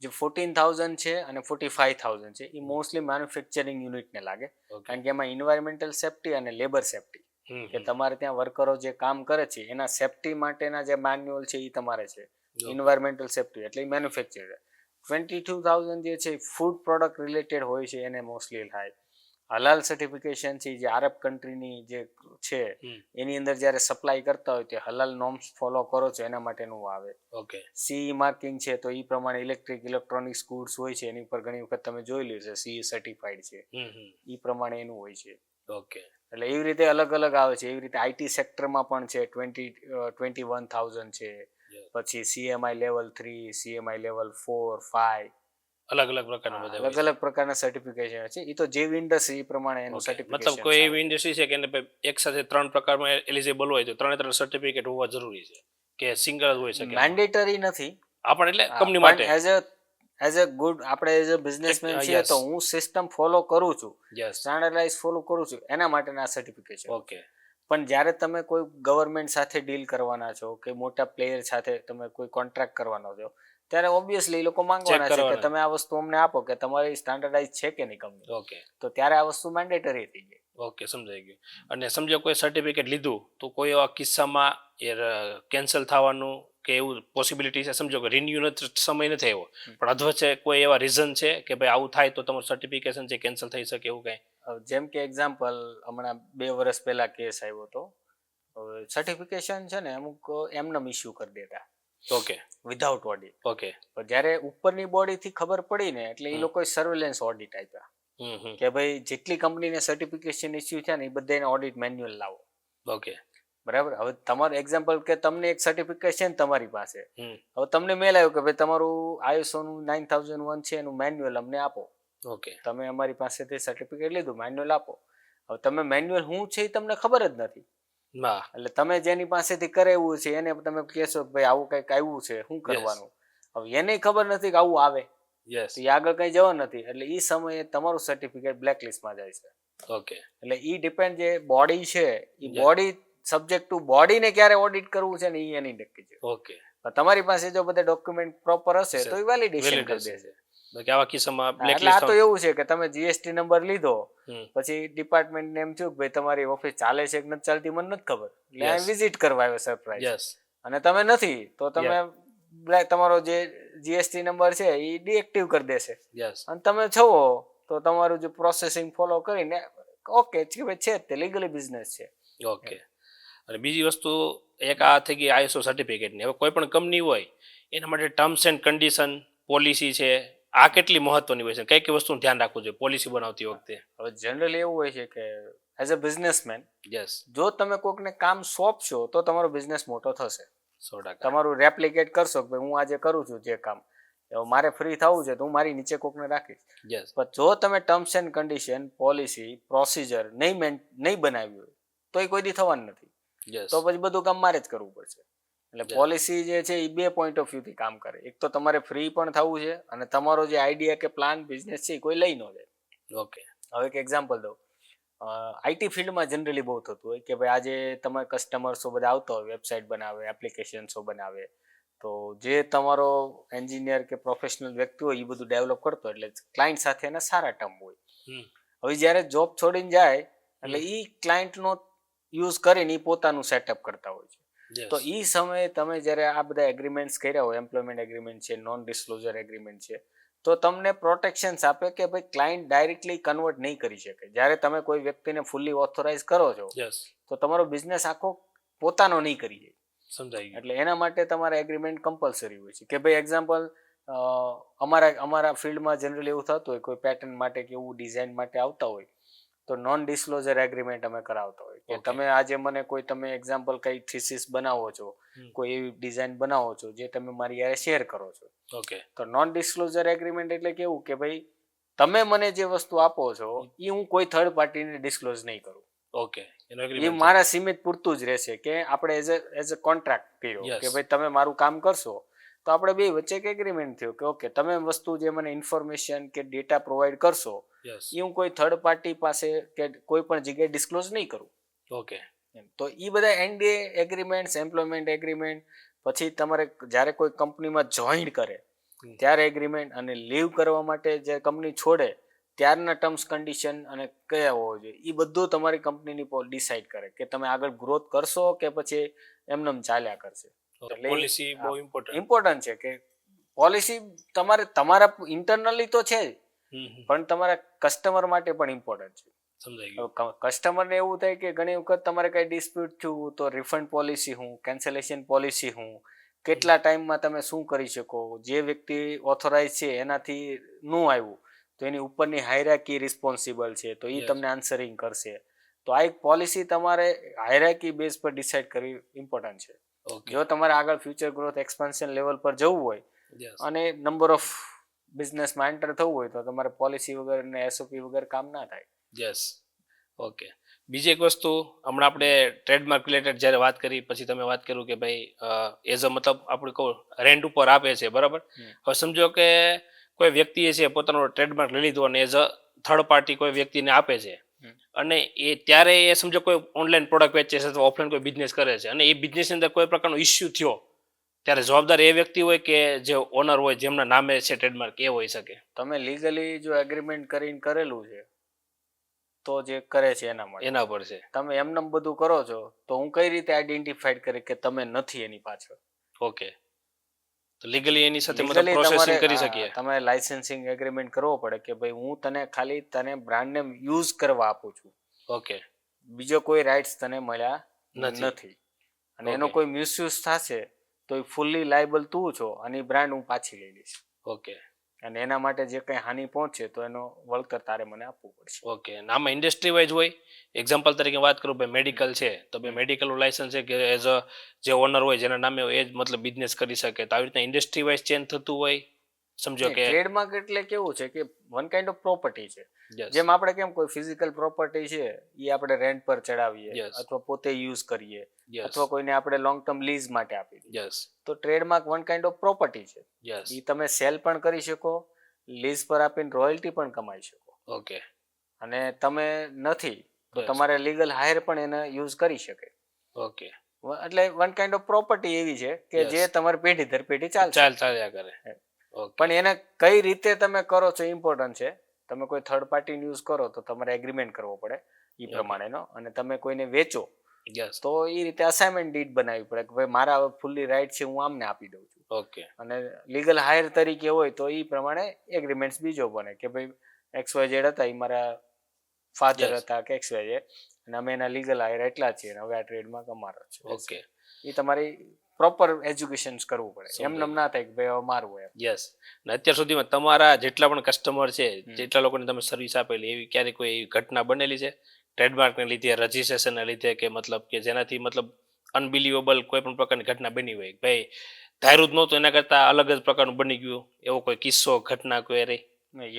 જે 14000 છે અને 45000 છે એ મોસ્ટલી મેન્યુફેક્ચરિંગ યુનિટને લાગે, કારણ કે એમાં એન્વાયરમેન્ટલ સેફ્ટી અને લેબર સેફ્ટી કે તમારે ત્યાં વર્કરો જે કામ કરે છે એના સેફટી માટેના જે મેન્યુઅલ છે એ તમારે છે. એન્વાયરમેન્ટલ સેફટી એટલે મેન્યુફેક્ચર. 22,000 જે છે ફૂડ પ્રોડક્ટ રિલેટેડ હોય છે એને મોસ્ટલી થાય. હલાલ સર્ટિફિકેશન છે જે આરબ કન્ટ્રીની જે છે એની અંદર જ્યારે સપ્લાય કરતા હોય તે હલાલ નોર્મ્સ ફોલો કરો છો એના માટેનું આવે. ઓકે. સીઈ માર્કિંગ છે તો એ પ્રમાણે ઇલેક્ટ્રોનિક્સ ગુડ્સ હોય છે એની પર ઘણી વખત તમે જોઈ લ્યો છે સીઈ સર્ટિફાઈડ છે એ પ્રમાણે એનું હોય છે. ઓકે. એટલે એવી રીતે અલગ અલગ આવે છે. એવી રીતે આઈટી સેક્ટરમાં પણ છે 21,000 છે. પછી સીએમઆઈ લેવલ 3, સીએમઆઈ લેવલ 4, 5 અલગ અલગ પ્રકારના બધા અલગ અલગ પ્રકારના સર્ટિફિકેશન છે. એ તો જેવી ઇન્ડસ્ટ્રી પ્રમાણે એનું સર્ટિફિકેશન. મતલબ કોઈ એવી ઇન્ડસ્ટ્રી છે કે એને એક સાથે 3 પ્રકારમાં એલિજિબલ હોય તો 3 સર્ટિફિકેટ હોવા જરૂરી છે કે સિંગલ જ હોય શકે? મેન્ડેટરી નથી. આપણ એટલે કંપની માટે એઝ અ ગુડ આપણે એઝ અ બિઝનેસમેન છીએ તો હું સિસ્ટમ ફોલો કરું છું, સ્ટાન્ડર્ડાઇઝ ફોલો કરું છું એના માટેના સર્ટિફિકેશન. ઓકે. પણ જ્યારે તમે કોઈ ગવર્મેન્ટ સાથે ડીલ કરવાના છો કે મોટા પ્લેયર સાથે તમે કોઈ કોન્ટ્રાક્ટ કરવાનો છો ત્યારે ઓબ્વિયસલી એ લોકો માંગવાના છે કે તમે આ વસ્તુ અમને આપો કે તમારી સ્ટાન્ડર્ડાઇઝ છે કે નહીં કંપની. ઓકે. તો ત્યારે આ વસ્તુ મેન્ડેટરી થઈ ગઈ. ઓકે, સમજાઈ ગયું. અને સમજો કોઈ સર્ટિફિકેટ લીધું તો કોઈ એવા કિસ્સામાં એ કેન્સલ થવાનું કે એવું પોસિબિલિટી છે? સમજો કે રિન્યુ સમય નથી આવ્યો પણ અધવચ્ચે કોઈ એવા રીઝન છે કે ભાઈ આવું થાય તો તમારું સર્ટિફિકેશન છે કેન્સલ થઈ શકે એવું કંઈ? જેમ કે એક્ઝામ્પલ હમણાં 2 વર્ષ પહેલા કેસ આવ્યો હતો. સર્ટિફિકેશન છે ને અમુક એમનેમ ઇસ્યુ કરી દેતા. ઓકે. Without audit. ઓકે. પણ જ્યારે ઉપરની બોડીથી ખબર પડી ને એટલે એ લોકોએ સર્વેલન્સ ઓડિટ આપ્યા કે ભાઈ જેટલી કંપનીને સર્ટિફિકેશન ઇસ્યુ છે ને એ બધાને ઓડિટ મેન્યુઅલ લાવો. ઓકે. બરાબર. હવે તમારું એક્ઝામ્પલ કે તમને એક સર્ટિફિકેશન તમારી પાસે, હવે તમને મેલ આવ્યો કે ભાઈ તમારું ISO નું 9001 છે એનું મેન્યુઅલ અમને આપો. ઓકે. તમે અમારી પાસેથી સર્ટિફિકેટ લીધું, મેન્યુઅલ આપો. હવે તમે મેન્યુઅલ શું છે એ તમને ખબર જ નથી. એટલે તમે જેની પાસેથી કરાવ્યું છે એને તમે કહેશો કે ભાઈ આવું કંઈક આવ્યું છે શું કરવાનું. હવે એને ખબર નથી કે આવું આવે, એ આગળ કઈ જવા નથી. એટલે એ સમયે તમારું સર્ટિફિકેટ બ્લેકલિસ્ટમાં જાય છે. ઓકે. એટલે એ ડિપેન્ડ જે બોડી છે એ બોડી સબ્જેક્ટ ટુ બોડીને ક્યારે ઓડિટ કરવું છે ને એ એની નક્કી છે. ઓકે. તમારી પાસે જો બધા ડોક્યુમેન્ટ પ્રોપર હશે તો એ વેલિડેશન કરી દેશે. આવા કિસ્સામાં એટલે આ તો એવું છે કે તમે જીએસટી નંબર લીધો પછી ડિપાર્ટમેન્ટને એમ થયું કે ભાઈ તમારી ઓફિસ ચાલે છે કે નથી ચાલતી મને નથી ખબર એટલે આ વિઝિટ કરવા આવ્યો સરપ્રાઈઝ અને તમે નથી તો તમે તમારો જે જીએસટી નંબર છે એ ડીએક્ટિવ કરી દેશે અને તમે છો તો તમારું જે પ્રોસેસિંગ ફોલો કરીને ઓકે છે તે લીગલી બિઝનેસ છે. ઓકે. અને બીજી વસ્તુ એક આ થઈ ગઈ ISO સર્ટિફિકેટની. હવે કોઈ પણ કંપની હોય એના માટે ટર્મ્સ એન્ડ કન્ડિશન પોલિસી છે આ કેટલી મહત્વની હોય છે? કઈ કઈ વસ્તુનું ધ્યાન રાખવું જોઈએ પોલિસી બનાવતી વખતે? હવે જનરલી એવું હોય છે કે એઝ અ બિઝનેસમેન જો તમે કોઈકને કામ સોંપશો તો તમારો બિઝનેસ મોટો થશે. 100%. તમારું રેપ્લિકેટ કરશો કે હું આજે કરું છું જે કામ મારે ફ્રી થવું છે તો હું મારી નીચે કોકને રાખીશ. પણ જો તમે terms and condition policy procedure નહીં બનાવ્યું હોય તો એ કોઈ દી થવાનું નથી. તો પછી બધું કામ મારે જ કરવું પડશે. એટલે પોલિસી જે છે એ 2 પોઈન્ટ ઓફ વ્યૂથી કામ કરે. એક તો તમારે ફ્રી પણ થવું છે અને તમારો જે આઈડિયા કે પ્લાન બિઝનેસ છે એ કોઈ લઈ ન જાય. ઓકે. હવે એક એક્ઝામ્પલ દઉં. આઈટી ફિલ્ડમાં જનરલી બહુ થતું હોય કે ભાઈ આજે તમારા કસ્ટમર્સો બધા આવતા હોય, વેબસાઇટ બનાવે, એપ્લિકેશન્સો બનાવે, તો જે તમારો એન્જિનિયર કે પ્રોફેશનલ વ્યક્તિ હોય એ બધું ડેવલપ કરતો એટલે ક્લાયન્ટ સાથે એના સારા ટર્મ હોય. હવે જ્યારે જોબ છોડીને જાય એટલે એ ક્લાયન્ટનો યુઝ કરીને એ પોતાનું સેટઅપ કરતા હોય છે. તો એ સમયે તમે જ્યારે આ બધા એગ્રીમેન્ટ્સ કર્યા હોય, એમ્પ્લોયમેન્ટ એગ્રીમેન્ટ છે, નોન ડિસ્ક્લોઝર એગ્રીમેન્ટ છે, તો તમને પ્રોટેક્શન્સ આપે કે ભાઈ ક્લાયન્ટ ડાયરેક્ટલી કન્વર્ટ નહીં કરી શકે. જ્યારે તમે કોઈ વ્યક્તિને ફૂલ્લી ઓથોરાઇઝ કરો છો તો તમારો બિઝનેસ આખો પોતાનો નહીં કરી જાય. સમજાય. એટલે એના માટે તમારે એગ્રીમેન્ટ કમ્પલસરી હોય છે કે ભાઈ એક્ઝામ્પલ અમારા ફિલ્ડમાં જનરલી એવું થતું હોય કોઈ પેટર્ન માટે કે એવું ડિઝાઇન માટે આવતા હોય તો નોન ડિસ્ક્લોઝર એગ્રીમેન્ટ અમે કરાવતા હોય કે તમે આજે મને કોઈ તમે એક્ઝામ્પલ કઈ થીસીસ બનાવો છો, કોઈ એવી ડિઝાઇન બનાવો છો જે તમે મારી યારે શેર કરો છો. ઓકે. તો નોન ડિસ્ક્લોઝર એગ્રીમેન્ટ એટલે કેવું કે ભાઈ તમે મને જે વસ્તુ આપો છો એ હું કોઈ થર્ડ પાર્ટીને ડિસ્ક્લોઝ નહીં કરું. ઓકે. એ મારા સીમિત પૂરતું જ રહેશે કે આપણે એઝ અ કોન્ટ્રાક્ટ કર્યો કે ભાઈ તમે મારું કામ કરશો તો આપણે બે વચ્ચે એક એગ્રીમેન્ટ થયું કે ઓકે તમે વસ્તુ જે મને ઇન્ફોર્મેશન કે ડેટા પ્રોવાઈડ કરશો એ હું કોઈ થર્ડ પાર્ટી પાસે કે કોઈ પણ જગ્યાએ ડિસ્ક્લોઝ નહીં કરું. ઓકે. તો એ બધા એનડીએ એગ્રીમેન્ટ્સ, એમ્પ્લોયમેન્ટ એગ્રીમેન્ટ, પછી તમારે જ્યારે કોઈ કંપનીમાં જોઈન કરે ત્યારે એગ્રીમેન્ટ, અને લીવ કરવા માટે જે કંપની છોડે ત્યારના ટર્મ્સ કન્ડિશન અને કયા હોવો જોઈએ એ બધું તમારી કંપનીની ડિસાઈડ કરે કે તમે આગળ ગ્રોથ કરશો કે પછી એમનેમ ચાલ્યા કરશે. પોલિસી બહુ ઇમ્પોર્ટન્ટ. ઇમ્પોર્ટન્ટ છે કે પોલિસી તમારા ઇન્ટરનલી તો છે જ, પણ તમારા કસ્ટમર માટે પણ ઇમ્પોર્ટન્ટ છે. સમજાઈ ગયું. કસ્ટમરને એવું થાય કે ઘણી વખત તમારે કઈ ડિસ્પ્યુટ થયું તો રિફંડ પોલિસી હું, કેન્સલેશન પોલિસી હું, કેટલા ટાઈમમાં તમે શું કરી શકો, જે વ્યક્તિ ઓથોરાઇઝ છે એનાથી ન આવ્યું તો એની ઉપરની હાયરાકી રિસ્પોન્સિબલ છે તો એ તમને આન્સરિંગ કરશે. તો આ એક પોલિસી તમારે હાયરાકી બેઝ પર ડિસાઇડ કરવી ઇમ્પોર્ટન્ટ છે. જો તમારે આગળ ફ્યુચર ગ્રોથ એક્સપાન્શન લેવલ પર જવું હોય અને નંબર ઓફ બિઝનેસમાં એન્ટર થવું હોય તો તમારે પોલિસી વગર ને એસઓપી વગર કામ ના થાય. યસ. ઓકે. બીજી એક વસ્તુ, હમણાં આપણે ટ્રેડમાર્ક રિલેટેડ જ્યારે વાત કરી પછી તમે વાત કર્યું કે ભાઈ એઝ અ મતલબ આપણે કહું રેન્ટ ઉપર આપે છે, બરાબર. હવે સમજો કે કોઈ વ્યક્તિએ છે પોતાનો ટ્રેડમાર્ક લઈ લીધો અને એઝ અ થર્ડ પાર્ટી કોઈ વ્યક્તિને આપે છે અને એ ત્યારે એ સમજો કોઈ ઓનલાઈન પ્રોડક્ટ વેચે છે અથવા ઓફલાઈન કોઈ બિઝનેસ કરે છે અને એ બિઝનેસની અંદર કોઈ પ્રકારનો ઇસ્યુ થયો ત્યારે જવાબદાર એ વ્યક્તિ હોય કે જે ઓનર હોય જેમના નામે છે ટ્રેડમાર્ક એ હોઈ શકે? તમે લીગલી જો એગ્રીમેન્ટ કરીને કરેલું છે તો જે કરે છે એના માટે એના પર છે. તમે એમને બધું કરો છો તો હું કઈ રીતે આઈડેન્ટિફાઈડ કરી કે તમે નથી એની પાછળ? ઓકે. તો લીગલી એની સાથે મતલબ પ્રોસેસિંગ કરી શકીએ. તમે લાઇસન્સિંગ એગ્રીમેન્ટ કરવો પડે કે ભાઈ હું તને ખાલી તને બ્રાન્ડ નેમ યુઝ કરવા આપું છું. ઓકે. બીજો કોઈ રાઇટ્સ તને મળ્યા નથી અને એનો કોઈ મિસયુઝ થશે તો એ ફૂલ્લી લાયબલ તું છો અને બ્રાન્ડ હું પાછી લઈ લઈશ. ઓકે. અને એના માટે જે કંઈ હાનિ પહોંચે તો એનો વળતર તારે મને આપવું પડશે. ઓકે. આમાં ઇન્ડસ્ટ્રી વાઇઝ હોય, એક્ઝામ્પલ તરીકે વાત કરું ભાઈ મેડિકલ છે તો ભાઈ મેડિકલનું લાયસન્સ છે કે એઝ અ જે ઓનર હોય જેના નામે હોય એ જ મતલબ બિઝનેસ કરી શકે. તો આવી રીતના ઇન્ડસ્ટ્રી વાઇઝ ચેન્જ થતું હોય. સમજો કે ટ્રેડમાર્ક એટલે કેવું છે કે વન કાઇન્ડ ઓફ પ્રોપર્ટી છે. જેમ આપણે કેમ કોઈ ફિઝિકલ પ્રોપર્ટી છે એ આપણે રેન્ટ પર ચડાવીએ અથવા પોતે યુઝ કરીએ અથવા કોઈને આપણે લોંગ ટર્મ લીઝ માટે આપી દઈએ. તો trademark one kind of property છે. એ તમે સેલ પણ કરી શકો, લીઝ પર આપીને રોયલ્ટી પણ કમાઈ શકો. ઓકે. અને તમે નથી તો તમારે લીગલ હાયર પણ એને યુઝ કરી શકે. ઓકે. એટલે વન કાઇન્ડ ઓફ પ્રોપર્ટી એવી છે કે જે તમારી પેઢી દર પેઢી ચાલ્યા કરે. પણ એને કઈ રીતે તમે કરો છો ઇમ્પોર્ટન્ટ છે. તમે કોઈ થર્ડ પાર્ટી યુઝ કરો તો તમારે એગ્રીમેન્ટ કરવો પડે એ પ્રમાણેનો, અને તમે કોઈને વેચો તો એ રીતે અસાઇનમેન્ટ ડીડ બનાવવી પડે કે ભાઈ મારા ફૂલ્લી રાઇટ છે, હું આમને આપી દઉં છું. ઓકે. અને લીગલ હાયર તરીકે હોય તો એ પ્રમાણે એગ્રીમેન્ટ્સ બીજો બને કે ભાઈ XYZ હતા એ મારા ફાધર હતા કે XYZ અને અમે એના લીગલ હાયર એટલા છીએ અને હવે આ ટ્રેડમાં અમારો છે. ઓકે. એ તમારી પ્રોપર એજ્યુકેશન કરવું પડે. એમને ના થાય કે ભાઈ મારું હોય. યસ. અને અત્યાર સુધીમાં તમારા જેટલા પણ કસ્ટમર છે, જેટલા લોકોને તમે સર્વિસ આપેલી, એવી ક્યારેક કોઈ એવી ઘટના બનેલી છે ટ્રેડમાર્કને લીધે, રજિસ્ટ્રેશનને લીધે કે મતલબ કે જેનાથી મતલબ અનબિલીવેબલ કોઈ પણ પ્રકારની ઘટના બની હોય, ભાઈ ધાર્યું જ નહોતું એના કરતાં અલગ જ પ્રકારનું બની ગયું, એવો કોઈ કિસ્સો ઘટના કોઈ રહી?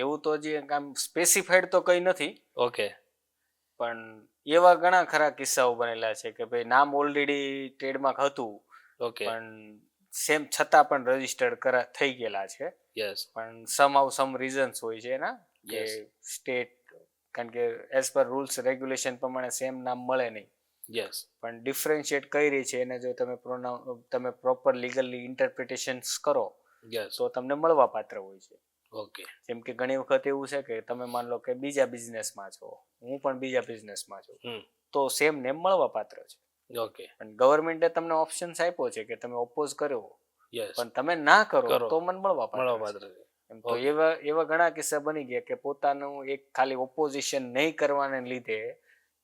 એવું તો જે આમ સ્પેસિફાઈડ તો કઈ નથી. ઓકે. પણ એવા ઘણા ખરા કિસ્સાઓ બનેલા છે કે ભાઈ નામ ઓલરેડી ટ્રેડમાર્ક હતું પણ સેમ છતાં પણ રજીસ્ટર્ડ થઈ ગયેલા છે. પણ સમ રીઝન્સ હોય છે એના કે સ્ટેટ, કારણ કે એઝ પર રૂલ્સ રેગ્યુલેશન પ્રમાણે સેમ નામ મળે નહીં. પણ ડિફરન્શિએટ કઈ રહી છે એને જો તમે પ્રોપર લીગલી ઇન્ટરપ્રિટેશન્સ કરો તો તમને મળવા પાત્ર હોય છે. ઓકે. જેમ કે ઘણી વખત એવું છે કે તમે માન લો કે બીજા બિઝનેસમાં છો, હું પણ બીજા બિઝનેસમાં છું, તો સેમ નેમ મળવા પાત્ર છે. ઓકે. અને ગવર્મેન્ટે તમને ઓપ્શન્સ આપ્યો છે કે તમે ઓપોઝ કર્યો પણ તમે ના કરો તો મને મળવા પાત્ર છે. તો એવા ઘણા કિસ્સા બની ગયા કે પોતાનું એક ખાલી ઓપોઝિશન નહીં કરવાને લીધે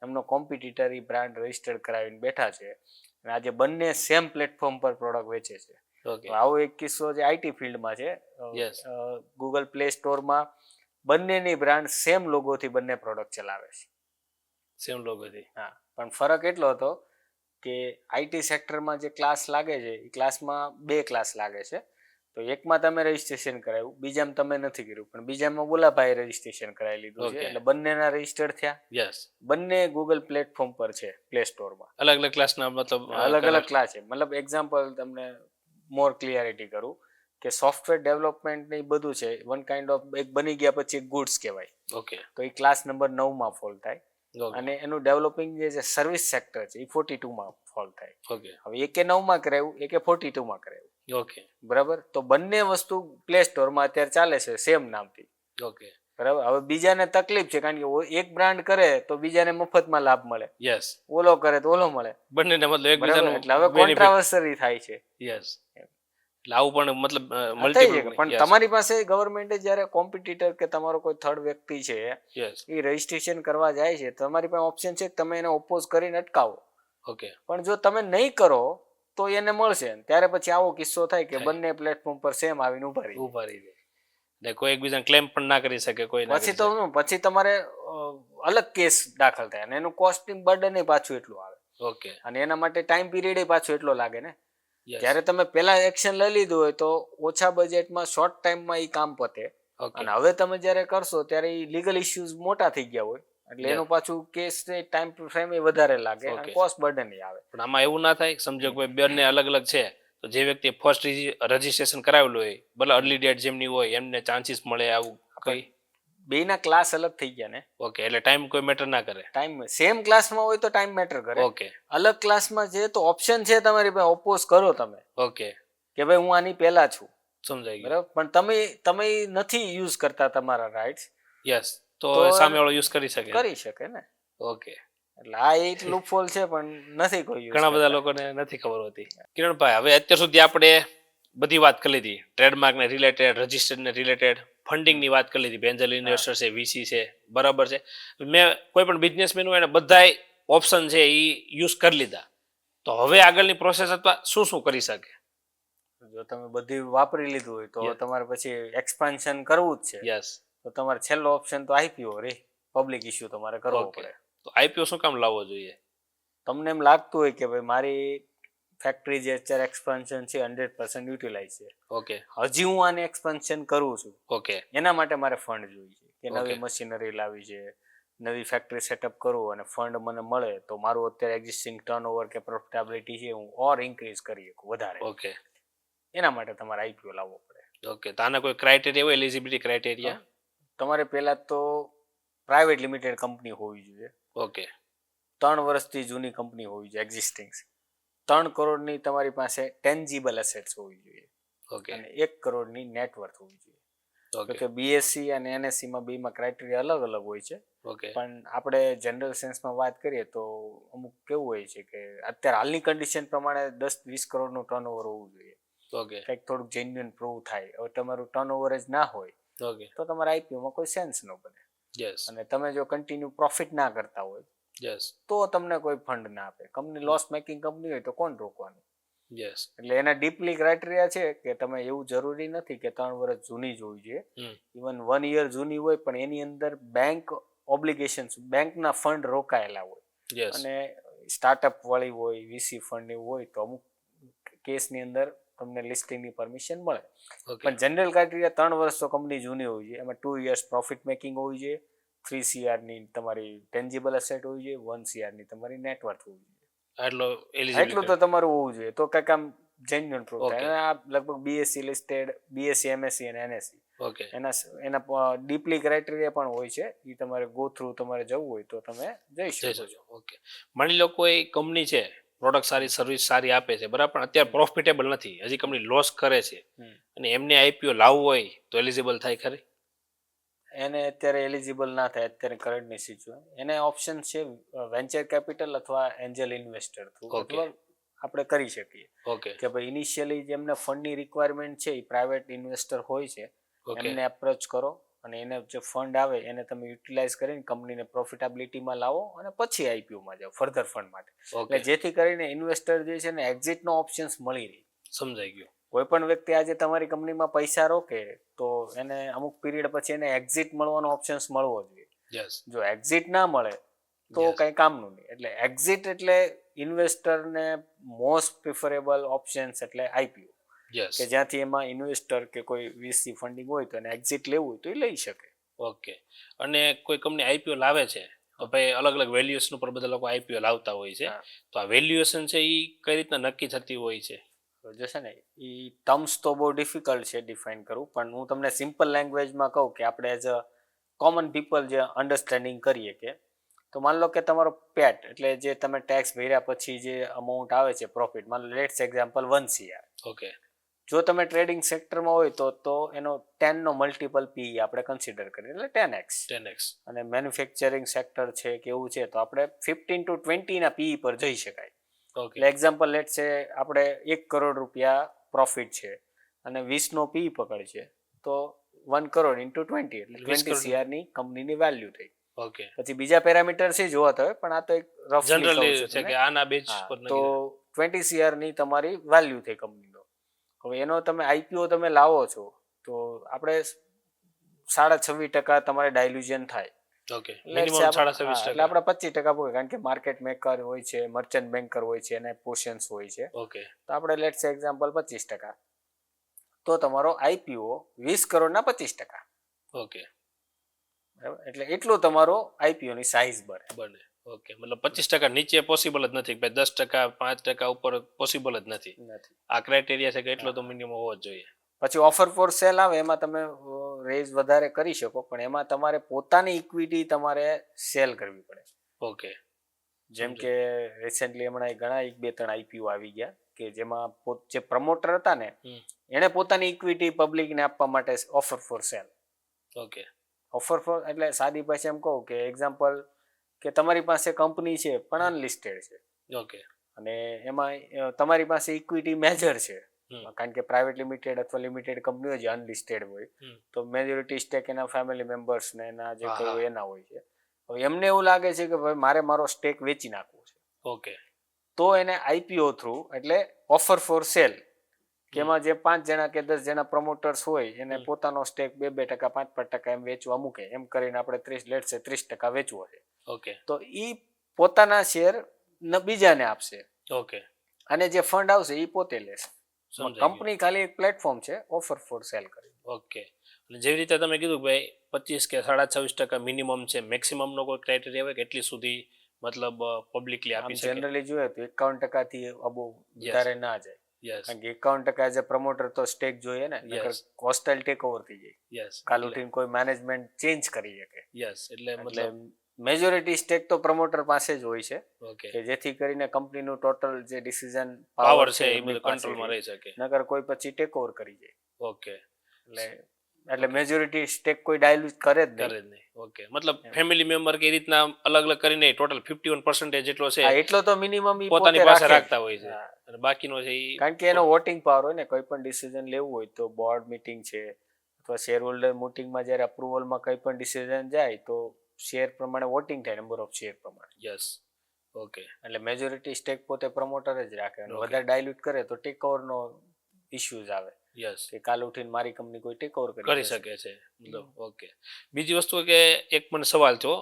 એમનો કોમ્પિટિટર એ બ્રાન્ડ રજીસ્ટર્ડ કરાવીને બેઠા છે અને આજે બંને સેમ પ્લેટફોર્મ પર પ્રોડક્ટ વેચે છે. આવો એક કિસ્સો જે આઈટી ફિલ્ડમાં છે. ગૂગલ પ્લે સ્ટોરમાં બંનેની બ્રાન્ડ સેમ લોગોથી બંને પ્રોડક્ટ ચલાવે છે. સેમ લોગોથી. હા, પણ ફરક એટલો હતો કે આઈટી સેક્ટરમાં જે ક્લાસ લાગે છે એ ક્લાસમાં 2 ક્લાસ લાગે છે. તો એકમાં તમે રજીસ્ટ્રેશન કરાવ્યું, બીજામાં તમે નથી કર્યું, પણ બીજામાં બોલાભાઈ રજીસ્ટ્રેશન કરાવી લીધું છે એટલે બંનેના રજીસ્ટર્ડ થયા. બંને ગૂગલ પ્લેટફોર્મ પર છે, પ્લે સ્ટોરમાં. અલગ અલગ ક્લાસના મતલબ અલગ અલગ ક્લાસ છે. મતલબ એક્ઝામ્પલ તમને મોર ક્લિયરિટી કરું કે સોફ્ટવેર ડેવલપમેન્ટ ને બધું છે વન કાઇન્ડ ઓફ એક બની ગયા પછી એક ગુડ્સ કહેવાય. ઓકે. તો એ ક્લાસ નંબર 9માં ફોલ થાય અને એનું ડેવલપિંગ જે સર્વિસ સેક્ટર છે એ 42માં ફોલ થાય. હવે એકે 9માં કરાવ્યું, એકે 42માં કરાવ્યું. ઓકે. બરાબર. તો બંને વસ્તુ પ્લે સ્ટોરમાં અત્યારે ચાલે છે સેમ નામથી. ઓકે. બરાબર. હવે બીજાને તકલીફ છે કારણ કે એક બ્રાન્ડ કરે તો બીજાને મફતમાં લાભ મળે, યસ, ઓલો કરે તો ઓલો મળે, બંનેને મતલબ બરાબર. એકબીજાનું એટલે હવે બેનિફિટ. કોન્ટ્રાવર્સરી થાય છે. યસ, એટલે આવું પણ મતલબ આ થઈ મલ્ટિપલ. શકે પણ તમારી પાસે ગવર્મેન્ટે જ્યારે કોમ્પિટિટર કે તમારો કોઈ થર્ડ વ્યક્તિ છે યસ, એ રજીસ્ટ્રેશન કરવા જાય છે, તમારી પાસે ઓપ્શન છે કે તમે એને ઓપોઝ કરીને અટકાવો. ઓકે, પણ જો તમે નહીં કરો તો એને મળશે. ત્યારે પછી આવો કિસ્સો થાય કે થાય. બંને પ્લેટફોર્મ પર સેમ આવીને ઉભા રહી જાય. ઉભા રહી જાય ને કોઈ એકબીજાને ક્લેમ પણ ના કરી શકે, કોઈ ના પછી કરી તો શકે. શું, પછી તમારે અલગ કેસ દાખલ થાય અને એનું કોસ્ટિંગ બર્ડન પાછું એટલું આવે ઓકે, અને એના માટે ટાઈમ પીરિયડ પાછો એટલો લાગે ને. યસ, જ્યારે તમે પેલા એક્શન લઈ લીધું હોય તો ઓછા બજેટમાં શોર્ટ ટાઈમમાં એ કામ પતે. ઓકે, અને હવે તમે જ્યારે કરશો ત્યારે એ લીગલ ઇશ્યુઝ મોટા થઈ ગયા હોય એટલે Yeah. એનું પાછું કેસ ટાઈમ ફ્રેમ એ વધારે લાગે અને Okay. કોસ્ટ બર્ડન આવે. પણ આમાં એવું ના થાય સમજો કોઈ બંને અલગ અલગ છે તો જે વ્યક્તિ ફર્સ્ટ રજીસ્ટ્રેશન કરાવેલું હોય ભલે અર્લી ડેટ જેમની હોય એમને ચાન્સીસ મળે આવું કઈ? બેયના ક્લાસ અલગ થઈ ગયા ને. ઓકે, એટલે ટાઈમ કોઈ મેટર ના કરે. ટાઈમ સેમ ક્લાસમાં હોય તો ટાઈમ મેટર કરે. ઓકે, અલગ ક્લાસમાં છે તો ઓપ્શન છે તમારી પાસે, ઓપોઝ કરો તમે ઓકે, કે ભાઈ હું આની પહેલા છું, સમજાઈ ગયું. બરાબર. પણ તમે નથી યુઝ કરતા તમારા રાઇટ્સ, યસ, તો તો સામેવાળો યુઝ કરી શકે. કરી શકે ને. ઓકે, એટલે આ એક લૂપહોલ છે પણ નથી કોઈ યુઝ. ઘણા બધા લોકોને નથી ખબર હોતી. કિરણભાઈ, હવે અત્યાર સુધી આપણે બધી વાત કરી લીધી, ટ્રેડમાર્ક ને રિલેટેડ, રજિસ્ટર્ડ ને રિલેટેડ, ફંડિંગ ની વાત કરી લીધી, એન્જલ ઇન્વેસ્ટર છે, વીસી છે, બરાબર છે. મેં કોઈ પણ બિઝનેસમેન હોય એને બધાય ઓપ્શન છે એ યુઝ કરી લીધા. તો હવે આગળની પ્રોસેસ અથવા શું શું કરી શકે? જો તમે બધી વાપરી લીધું હોય તો Yeah. તમારે પછી એક્સપાન્શન કરવું જ છે. યસ, તો તમારે છેલ્લો ઓપ્શન તો આઈપીઓ રે, પબ્લિક ઇશ્યુ તમારે કરવો ઓકે. પડે. તો આઈપીઓ શું કામ લાવવો જોઈએ? તમને એમ લાગતું હોય કે ભાઈ મારી ફેક્ટરી જે અત્યારે એક્સપાન્શન છે 100% યુટિલાઇઝ છે, ઓકે, હજી હું આને એક્સપાન્શન કરું છું, ઓકે, એના માટે મારે ફંડ જોઈએ છે કે નવી Okay. મશીનરી લાવી છે, નવી ફેક્ટરી સેટઅપ કરવું અને ફંડ મને મળે તો મારું અત્યારે એક્ઝિસ્ટિંગ ટર્નઓવર કે પ્રોફિટેબિલિટી છે હું ઓર ઇન્ક્રીઝ કરી શકું વધારે. ઓકે, એના માટે તમારે આઈપીઓ લાવવો પડે. ઓકે. તો આના કોઈ ક્રાઇટેરિયા હોય, એલિજિબિલિટી ક્રાઇટેરિયા? તમારે પહેલા તો પ્રાઇવેટ લિમિટેડ કંપની હોવી જોઈએ, ઓકે, 3 વર્ષથી જૂની કંપની હોવી જોઈએ, એક્ઝિસ્ટિંગ, 3 કરોડની તમારી પાસે ટેન્જીબલ એસેટ્સ હોવી જોઈએ ઓકે, અને 1 કરોડની નેટવર્થ હોવી જોઈએ. ઓકે, તો કે બીએસસી અને એનએસસી માં બેમાં ક્રાઇટેરિયા અલગ અલગ હોય છે. ઓકે, પણ આપણે જનરલ સેન્સમાં વાત કરીએ તો અમુક કેવું હોય છે કે અત્યારે હાલની કન્ડિશન પ્રમાણે 10-20 કરોડનું ટર્નઓવર હોવું જોઈએ, ઓકે, કંઈક થોડુંક જેન્યુઅન પ્રૂવ થાય. હવે તમારું ટર્નઓવર જ ના હોય ઓકે, તો તમારા આઈપીઓમાં કોઈ સેન્સ ન બને. યસ, અને તમે જો કન્ટિન્યુ પ્રોફિટ ના કરતા હોય યસ, તો તમને કોઈ ફંડ ના આપે. કંપની લોસ મેકિંગ કંપની હોય તો કોણ રોકવાનું? યસ, એટલે એના ડીપલી ક્રાઇટેરિયા છે કે તમે એવું જરૂરી નથી કે 3 વર્ષ જૂની જ હોવી જોઈએ. ઇવન 1 યર જૂની હોય પણ એની અંદર બેંક ઓબ્લિગેશન્સ, બેંકના ફંડ રોકાયેલા હોય યસ, અને સ્ટાર્ટઅપ વાળી હોય, વીસી ફંડ એવું હોય તો અમુક કેસની અંદર તમને લિસ્ટિંગની પરમિશન મળે. ઓકે, પણ જનરલ ક્રાઇટેરિયા 3 વર્ષ તો કંપની જૂની હોવી જોઈએ, એમાં 2 યર્સ પ્રોફિટ મેકિંગ હોવી જોઈએ, 3 CR ની તમારી ટેન્જીબલ એસેટ હોવી જોઈએ, 1 CR ની તમારી નેટવર્થ હોવી જોઈએ. આટલો એટલું એલિજિબિલિટી. તો તમારું હોવું જોઈએ તો કંઈક આમ જેન્યુઅન પ્રૂફ Okay. થાય. અને આ લગભગ બીએસસી લિસ્ટેડ, બીએસસી, એમએસસી અને એનએસસી ઓકે, એના ડીપલી ક્રાઇટેરિયા પણ હોય છે. એ તમારે ગો થ્રુ તમારે જવું હોય તો તમે જઈ જઈ શકો છો. શકજો. ઓકે, માની લો કોઈ કંપની છે, પ્રોડક્ટ સારી, સર્વિસ સારી આપે છે, બરાબર, પણ અત્યારે પ્રોફિટેબલ નથી, હજી કંપની લોસ કરે છે હમ. અને એમને આઈપીઓ લાવવું હોય તો એલિજિબલ થાય ખરી? એને અત્યારે એલિજિબલ ના થાય અત્યારે કરંટની સિચ્યુએશન. એને ઓપ્શન છે વેન્ચર કેપિટલ અથવા એન્જલ ઇન્વેસ્ટર થ્રુ Okay. અથવા આપણે કરી શકીએ ઓકે, કે ભાઈ ઇનિશિયલી જેમને ફંડની રિક્વાયરમેન્ટ છે એ પ્રાઇવેટ ઇન્વેસ્ટર હોય છે, ઓકે, એમને એપ્રોચ કરો અને એને જે ફંડ આવે એને તમે યુટિલાઇઝ કરીને કંપનીને પ્રોફિટેબિલિટીમાં લાવો અને પછી આઈપીઓમાં જાઓ ફર્ધર ફંડ માટે. ઓકે, એટલે જેથી કરીને ઇન્વેસ્ટર જે છે ને એક્ઝિટનો ઓપ્શન્સ મળી રહે. સમજાઈ ગયું. કોઈ પણ વ્યક્તિ આજે તમારી કંપનીમાં પૈસા રોકે તો એને અમુક પીરિયડ પછી એને એક્ઝિટ મળવાનો ઓપ્શન્સ મળવો જોઈએ. યસ, જો એક્ઝિટ ના મળે તો Yes. કંઈ કામનું નહીં. એટલે એક્ઝિટ એટલે ઇન્વેસ્ટરને મોસ્ટ પ્રિફરેબલ ઓપ્શન્સ એટલે આઈપીઓ, યસ, કે જ્યાંથી એમાં ઇન્વેસ્ટર કે કોઈ વીસી ફંડિંગ હોય તો એને એક્ઝિટ લેવું હોય તો એ લઈ શકે. ઓકે. અને કોઈ કંપની આઈપીઓ લાવે છે તો ભાઈ અલગ અલગ વેલ્યુએશન ઉપર બધા લોકો આઈપીઓ લાવતા હોય છે. હા. તો આ વેલ્યુએશન છે એ કઈ રીતના નક્કી થતી હોય છે? તો જે છે ને એ ટર્મ્સ તો બહુ ડિફિકલ્ટ છે ડિફાઇન કરવું, પણ હું તમને સિમ્પલ લેંગ્વેજમાં કહું કે આપણે એઝ અ કોમન પીપલ જે અન્ડરસ્ટેન્ડિંગ કરીએ કે તો માન લો કે તમારો પેટ એટલે જે તમે ટેક્સ ભર્યા પછી જે અમાઉન્ટ આવે છે પ્રોફિટ, માન લો લેટ્સ એક્ઝામ્પલ 1 CR. ઓકે, જો તમે ટ્રેડિંગ સેક્ટરમાં હોય તો એનો 10 નો મલ્ટિપલ પી આપણે કન્સિડર કરીએ એટલે 10x. 10x. અને મેન્યુફેક્ચરિંગ સેક્ટર છે કે એવું છે તો આપણે 15 to 20 ના પી પર જઈ શકાય. ઓકે. એટલે એક્ઝામ્પલ લેટ છે આપણે 1 કરોડ રૂપિયા પ્રોફિટ છે અને 20 નો પી પકડ છે તો 1 કરોડ ઇન્ટુ 20 એટલે 20 20 CR ની કંપનીની વેલ્યુ થઈ. ઓકે. પછી બીજા પેરામીટર છે જોવા હોય પણ આ તો એક રફલી જનરલી કહું છે છું કે આના બેઝ પર તમને. તો 20 CR ની તમારી વેલ્યુ થઈ કંપનીનો. હવે એનો તમે આઈપીઓ તમે લાવો છો તો આપણે 26% તમારે ડાયલ્યુઝન થાય. ઓકે. Let's મિનિમમ say આપણે- 27%. હા, એટલે આપણે 25% ભોગે કારણ કે માર્કેટ મેકર હોય છે, મર્ચન્ટ બેન્કર હોય છે અને પોર્શન્સ હોય છે. ઓકે. તો આપણે લેટ્સ એક્ઝામ્પલ 25%. તો તમારો આઈપીઓ 20 કરોડના 25%. ઓકે. બરાબર એટલે એટલું તમારો આઈપીઓ ની સાઇઝ બને. બને. ઓકે. મતલબ 25% નીચે પોસિબલ જ નથી, ભાઈ 10%, 5% ઉપર પોસિબલ જ નથી. આ ક્રાઇટેરિયા છે કે એટલો તો મિનિમમ હોવો જ જોઈએ. પછી ઓફર ફોર સેલ આવે એમાં તમે રેઝ વધારે કરી શકો પણ એમાં તમારે પોતાની ઇક્વિટી તમારે સેલ કરવી પડે. ઓકે. જેમ કે રિસેન્ટલી હમણાં ઘણા 1-2-3 આઈપીઓ આવી ગયા કે જેમાં જે પ્રમોટર હતા ને એને પોતાની ઇક્વિટી પબ્લિકને આપવા માટે offer for sale. Okay. Offer four એટલે સાદી ભાષા એમ કહું કે એક્ઝામ્પલ કે તમારી પાસે કંપની છે પણ અનલિસ્ટેડ છે. ઓકે. અને એમાં તમારી પાસે ઇક્વિટી મેજર છે કારણ કે પ્રાઇવેટ લિમિટેડ અથવા લિમિટેડ કંપનીઓ જે અનલિસ્ટેડ હોય તો મેજોરિટી સ્ટેક એના ફેમિલી મેમ્બર્સ ને એના જે કોઈ હોય એના હોય છે. હવે એમને એવું લાગે છે કે ભાઈ મારે મારો સ્ટેક વેચી નાખવો છે. ઓકે. તો એને આઈપીઓ થ્રુ એટલે ઓફર ફોર સેલ કે એમાં જે 5 જણા કે 10 જણા પ્રમોટર્સ હોય એને પોતાનો સ્ટેક 2% 5% એમ વેચવા મૂકે એમ કરીને આપણે 30% વેચવો છે. ઓકે. તો ઈ પોતાના શેર બીજાને આપશે. ઓકે. અને જે ફંડ આવશે ઈ પોતે લેશે. કંપની ખાલી એક પ્લેટફોર્મ છે ઓફર ફોર સેલ કરી. ઓકે. અને જેવી રીતે તમે કીધું ભાઈ 25 કે 26% મિનિમમ છે, મેક્સિમમ નો કોઈ ક્રાઇટેરિયા હોય કે એટલી સુધી મતલબ પબ્લિકલી આપી શકે? જનરલી જોઈએ તો 51% થી અબો વધારે ના જાય. યસ. કારણ કે 51% એઝ અ પ્રમોટર તો સ્ટેક જોઈએ ને નકર હોસ્ટાઇલ ટેક ઓવર થઈ જાય. યસ. કાલ ઉઠીને કોઈ મેનેજમેન્ટ ચેન્જ કરી શકે. યસ. એટલે એટલે મતલબ મેજોરિટી સ્ટેક તો પ્રમોટર પાસે જ હોય છે ઓકે. કે જેથી કરીને કંપનીનું ટોટલ જે ડિસિઝન પાવર છે એ બધું કંટ્રોલમાં રહી શકે. નકર કોઈ પછી ટેક ઓવર કરી જાય. ઓકે. એટલે મેજોરિટી સ્ટેક કોઈ ડાયલ્યુટ કરે જ નહીં. ઓકે. મતલબ ફેમિલી મેમ્બર કે રીતના અલગ અલગ કરીને ટોટલ 51% જેટલો છે એટલો તો મિનિમમ પોતાની પાસે રાખતા હોય છે અને બાકીનો છે ઈ કારણ કે એનો વોટિંગ પાવર હોય ને કોઈ પણ ડિસિઝન લેવું હોય તો બોર્ડ મીટિંગ છે અથવા શેર હોલ્ડર મીટિંગમાં જ્યારે અપ્રુવલમાં કંઈ પણ ડિસિઝન જાય તો શેર પ્રમાણે વોટિંગ થાય નંબર ઓફ શેર પ્રમાણે. યસ. ઓકે. એટલે મેજોરિટી સ્ટેક પોતે પ્રમોટર જ રાખે અને વધારે ડાયલ્યુટ કરે તો ટેક ઓવરનો ઇશ્યુઝ આવે. યસ. કે કાલ ઉઠીને મારી કંપની કોઈ ટેક ઓવર કરી શકે છે. મતલબ ઓકે. બીજી વસ્તુ કે એક મને સવાલ થયો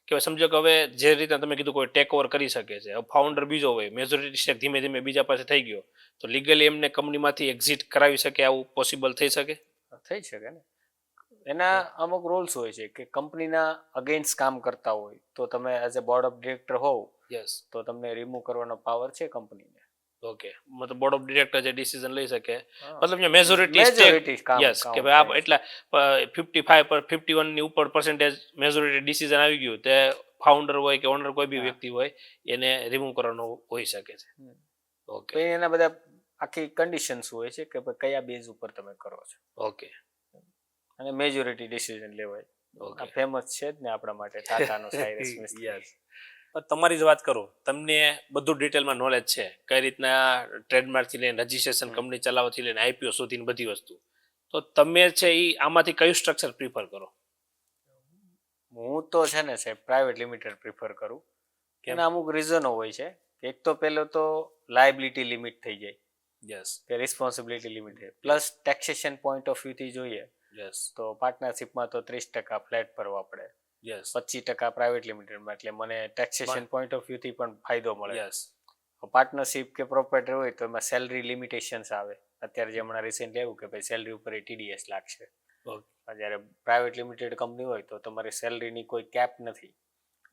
કે સમજો કે હવે જે રીતે તમે કીધું કોઈ ટેક ઓવર કરી શકે છે, ફાઉન્ડર બીજો હોય, મેજોરિટી સ્ટેક ધીમે ધીમે બીજા પાસે થઈ ગયો તો લીગલી એમને કંપનીમાંથી એક્ઝિટ કરાવી શકે, આવું પોસિબલ થઈ શકે? થઈ શકે ને. એના અમુક રૂલ્સ હોય છે કે કંપનીના અગેન્સ્ટ કામ કરતા હોય તો તમે as a board of director હોવ યસ તો તમને રિમૂવ કરવાનો પાવર છે કંપનીને. ઓકે. મતલબ બોર્ડ ઓફ ડિરેક્ટર જે ડિસિઝન લઈ શકે મતલબ મેજોરિટી સ્ટેક યસ કે ભાઈ આ એટલા 55 પર 51 ની ઉપર પર્સન્ટેજ મેજોરિટી ડિસિઝન આવી ગયું તે ફાઉન્ડર હોય કે ઓનર કોઈ બી વ્યક્તિ હોય એને રિમૂવ કરવાનો હોઈ શકે છે. ઓકે. તો એના બધા આખી કન્ડિશન્સ હોય છે કે કયા બેઝ ઉપર તમે કરો છો. ઓકે. અને મેજોરિટી ડિસિઝન લેવાય. આ ફેમસ છે જ ને આપણા માટે ટાટાનો સાયરસ મિસ્ત્રી. યસ. તમારી જ વાત કરું, તમને બધું ડિટેલમાં નોલેજ છે કઈ રીતના ટ્રેડમાર્કથી લઈને રજિસ્ટ્રેશન, કંપની ચલાવવાથી લઈને આઈપીઓ સુધીની બધી વસ્તુ, તો તમે છે એ આમાંથી કયું સ્ટ્રક્ચર પ્રિફર કરો? હું તો છે ને સાહેબ પ્રાઇવેટ લિમિટેડ પ્રિફર કરું. એના અમુક રીઝનો હોય છે. એક તો પહેલો તો લાયબિલિટી લિમિટ થઈ જાય. યસ. કે રિસ્પોન્સિબિલિટી લિમિટ છે. પ્લસ ટેક્સેશન પોઈન્ટ ઓફ વ્યૂથી જોઈએ યસ તો પાર્ટનરશિપમાં તો 30% ફ્લેટ ભરવા પડે. યસ. 25% પ્રાઇવેટ લિમિટેડમાં એટલે મને ટેક્સેશન પોઈન્ટ ઓફ વ્યૂથી પણ ફાયદો મળે. યસ. પાર્ટનરશિપ કે પ્રોપર્ટી હોય તો એમાં સેલરી લિમિટેશન્સ આવે. અત્યારે જે હમણાં રિસેન્ટલી આવ્યું કે ભાઈ સેલરી ઉપર ટીડીએસ લાગશે. જ્યારે પ્રાઇવેટ લિમિટેડ કંપની હોય તો તમારી સેલરીની કોઈ કેપ નથી.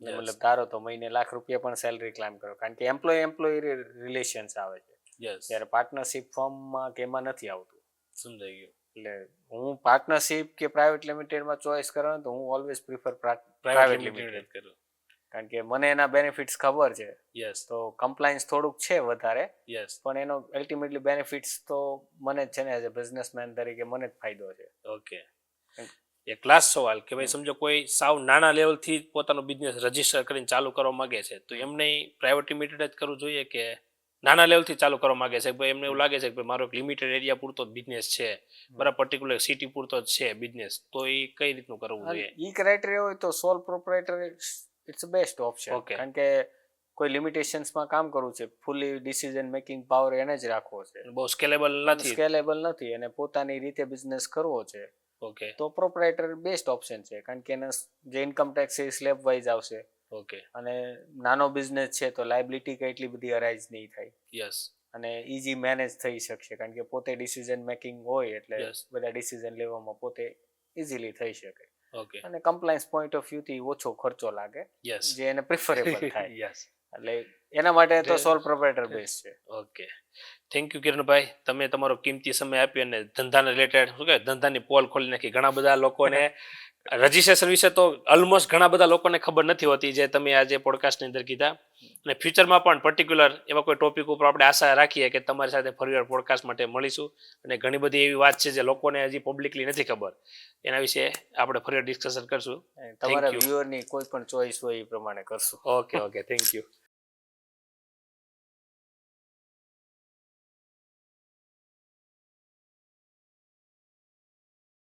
મતલબ ધારો તો મહિને ₹1,00,000 પણ સેલરી ક્લેમ કરો કારણ કે એમ્પ્લોય રિલેશન્સ આવે છે. ત્યારે પાર્ટનરશિપ ફોર્મમાં કે એમાં નથી આવતું. સમજાઈ ગયું. એટલે હું પાર્ટનરશિપ કે પ્રાઇવેટ લિમિટેડમાં ચોઇસ કરવાનું તો હું ઓલવેઝ પ્રિફર પ્રાઇવેટ લિમિટેડ કરું. કારણ કે મને એના બેનિફિટ્સ ખબર છે. યસ તો કમ્પ્લાયન્સ થોડુંક છે વધારે, યસ પણ એનો અલ્ટિમેટલી બેનિફિટ્સ તો મને જ છે ને, એઝ અ બિઝનેસમેન તરીકે મને જ ફાયદો છે. ઓકે. એક લાસ્ટ સવાલ કે ભાઈ સમજો કોઈ સાવ નાના લેવલથી પોતાનો બિઝનેસ રજીસ્ટર કરીને ચાલુ કરવા માંગે છે તો એમને પ્રાઇવેટ લિમિટેડ જ કરવું જોઈએ કે નાના લેવલથી ચાલુ કરવા માંગે છે ભાઈ એમને એવું લાગે છે કે ભાઈ મારો એક લિમિટેડ એરિયા પૂરતો જ બિઝનેસ છે, બરાબર પર્ટિક્યુલર સિટી પૂરતો જ છે બિઝનેસ, તો એ કઈ રીતનું કરવું જોઈએ? ઈ ક્રાઇટેરિયા હોય તો sole proprietor it's best option. Okay. કારણ કે કોઈ લિમિટેશન્સમાં કામ કરવું છે, ફૂલી ડિસિઝન મેકિંગ પાવર એને જ રાખવો છે, બહુ સ્કેલેબલ નથી. સ્કેલેબલ નથી અને પોતાની રીતે બિઝનેસ કરવો છે, ઓકે તો પ્રોપ્રાઇટર બેસ્ટ ઓપ્શન છે. કારણ કે એના જે ઇન્કમ ટેક્સ છે એ સ્લેબ વાઇઝ આવશે ઓકે અને નાનો બિઝનેસ છે તો લાયબિલિટી કઈ એટલી બધી અરાઇઝ નહીં થાય યસ અને ઇઝી મેનેજ થઈ શકશે. કારણ કે પોતે ડિસિઝન મેકિંગ હોય એટલે Yes. બધા ડિસિઝન લેવામાં પોતે ઇઝીલી થઈ શકે ઓકે અને કમ્પ્લાયન્સ પોઈન્ટ ઓફ વ્યૂથી ઓછો ખર્ચો લાગે, યસ જે એને પ્રિફરેબલ થાય. યસ એટલે એના માટે તો સોલ પ્રોપ્રાઇટર બેસ્ટ છે. ઓકે થેન્ક યુ કિરણભાઈ, તમે તમારો કિંમતી સમય આપ્યો અને ધંધાને રિલેટેડ શું કહેવાય ધંધાની પોલ ખોલી નાખી. ઘણા બધા લોકોને રજીસ્ટ્રેશન વિશે તો ઓલમોસ્ટ ઘણા બધા લોકોને ખબર નથી હોતી જે તમે આજે પોડકાસ્ટની અંદર કીધા, અને ફ્યુચરમાં પણ પર્ટિક્યુલર એવા કોઈ ટોપિક ઉપર આપણે આશા રાખીએ કે તમારી સાથે ફરીવાર પોડકાસ્ટ માટે મળીશું અને ઘણી બધી એવી વાત છે જે લોકોને હજી પબ્લિકલી નથી ખબર, એના વિશે આપણે ફરીવાર ડિસ્કશન કરશું. તમારા વ્યુઅરની કોઈ પણ ચોઈસ હોય એ પ્રમાણે કરશું. Okay thank you.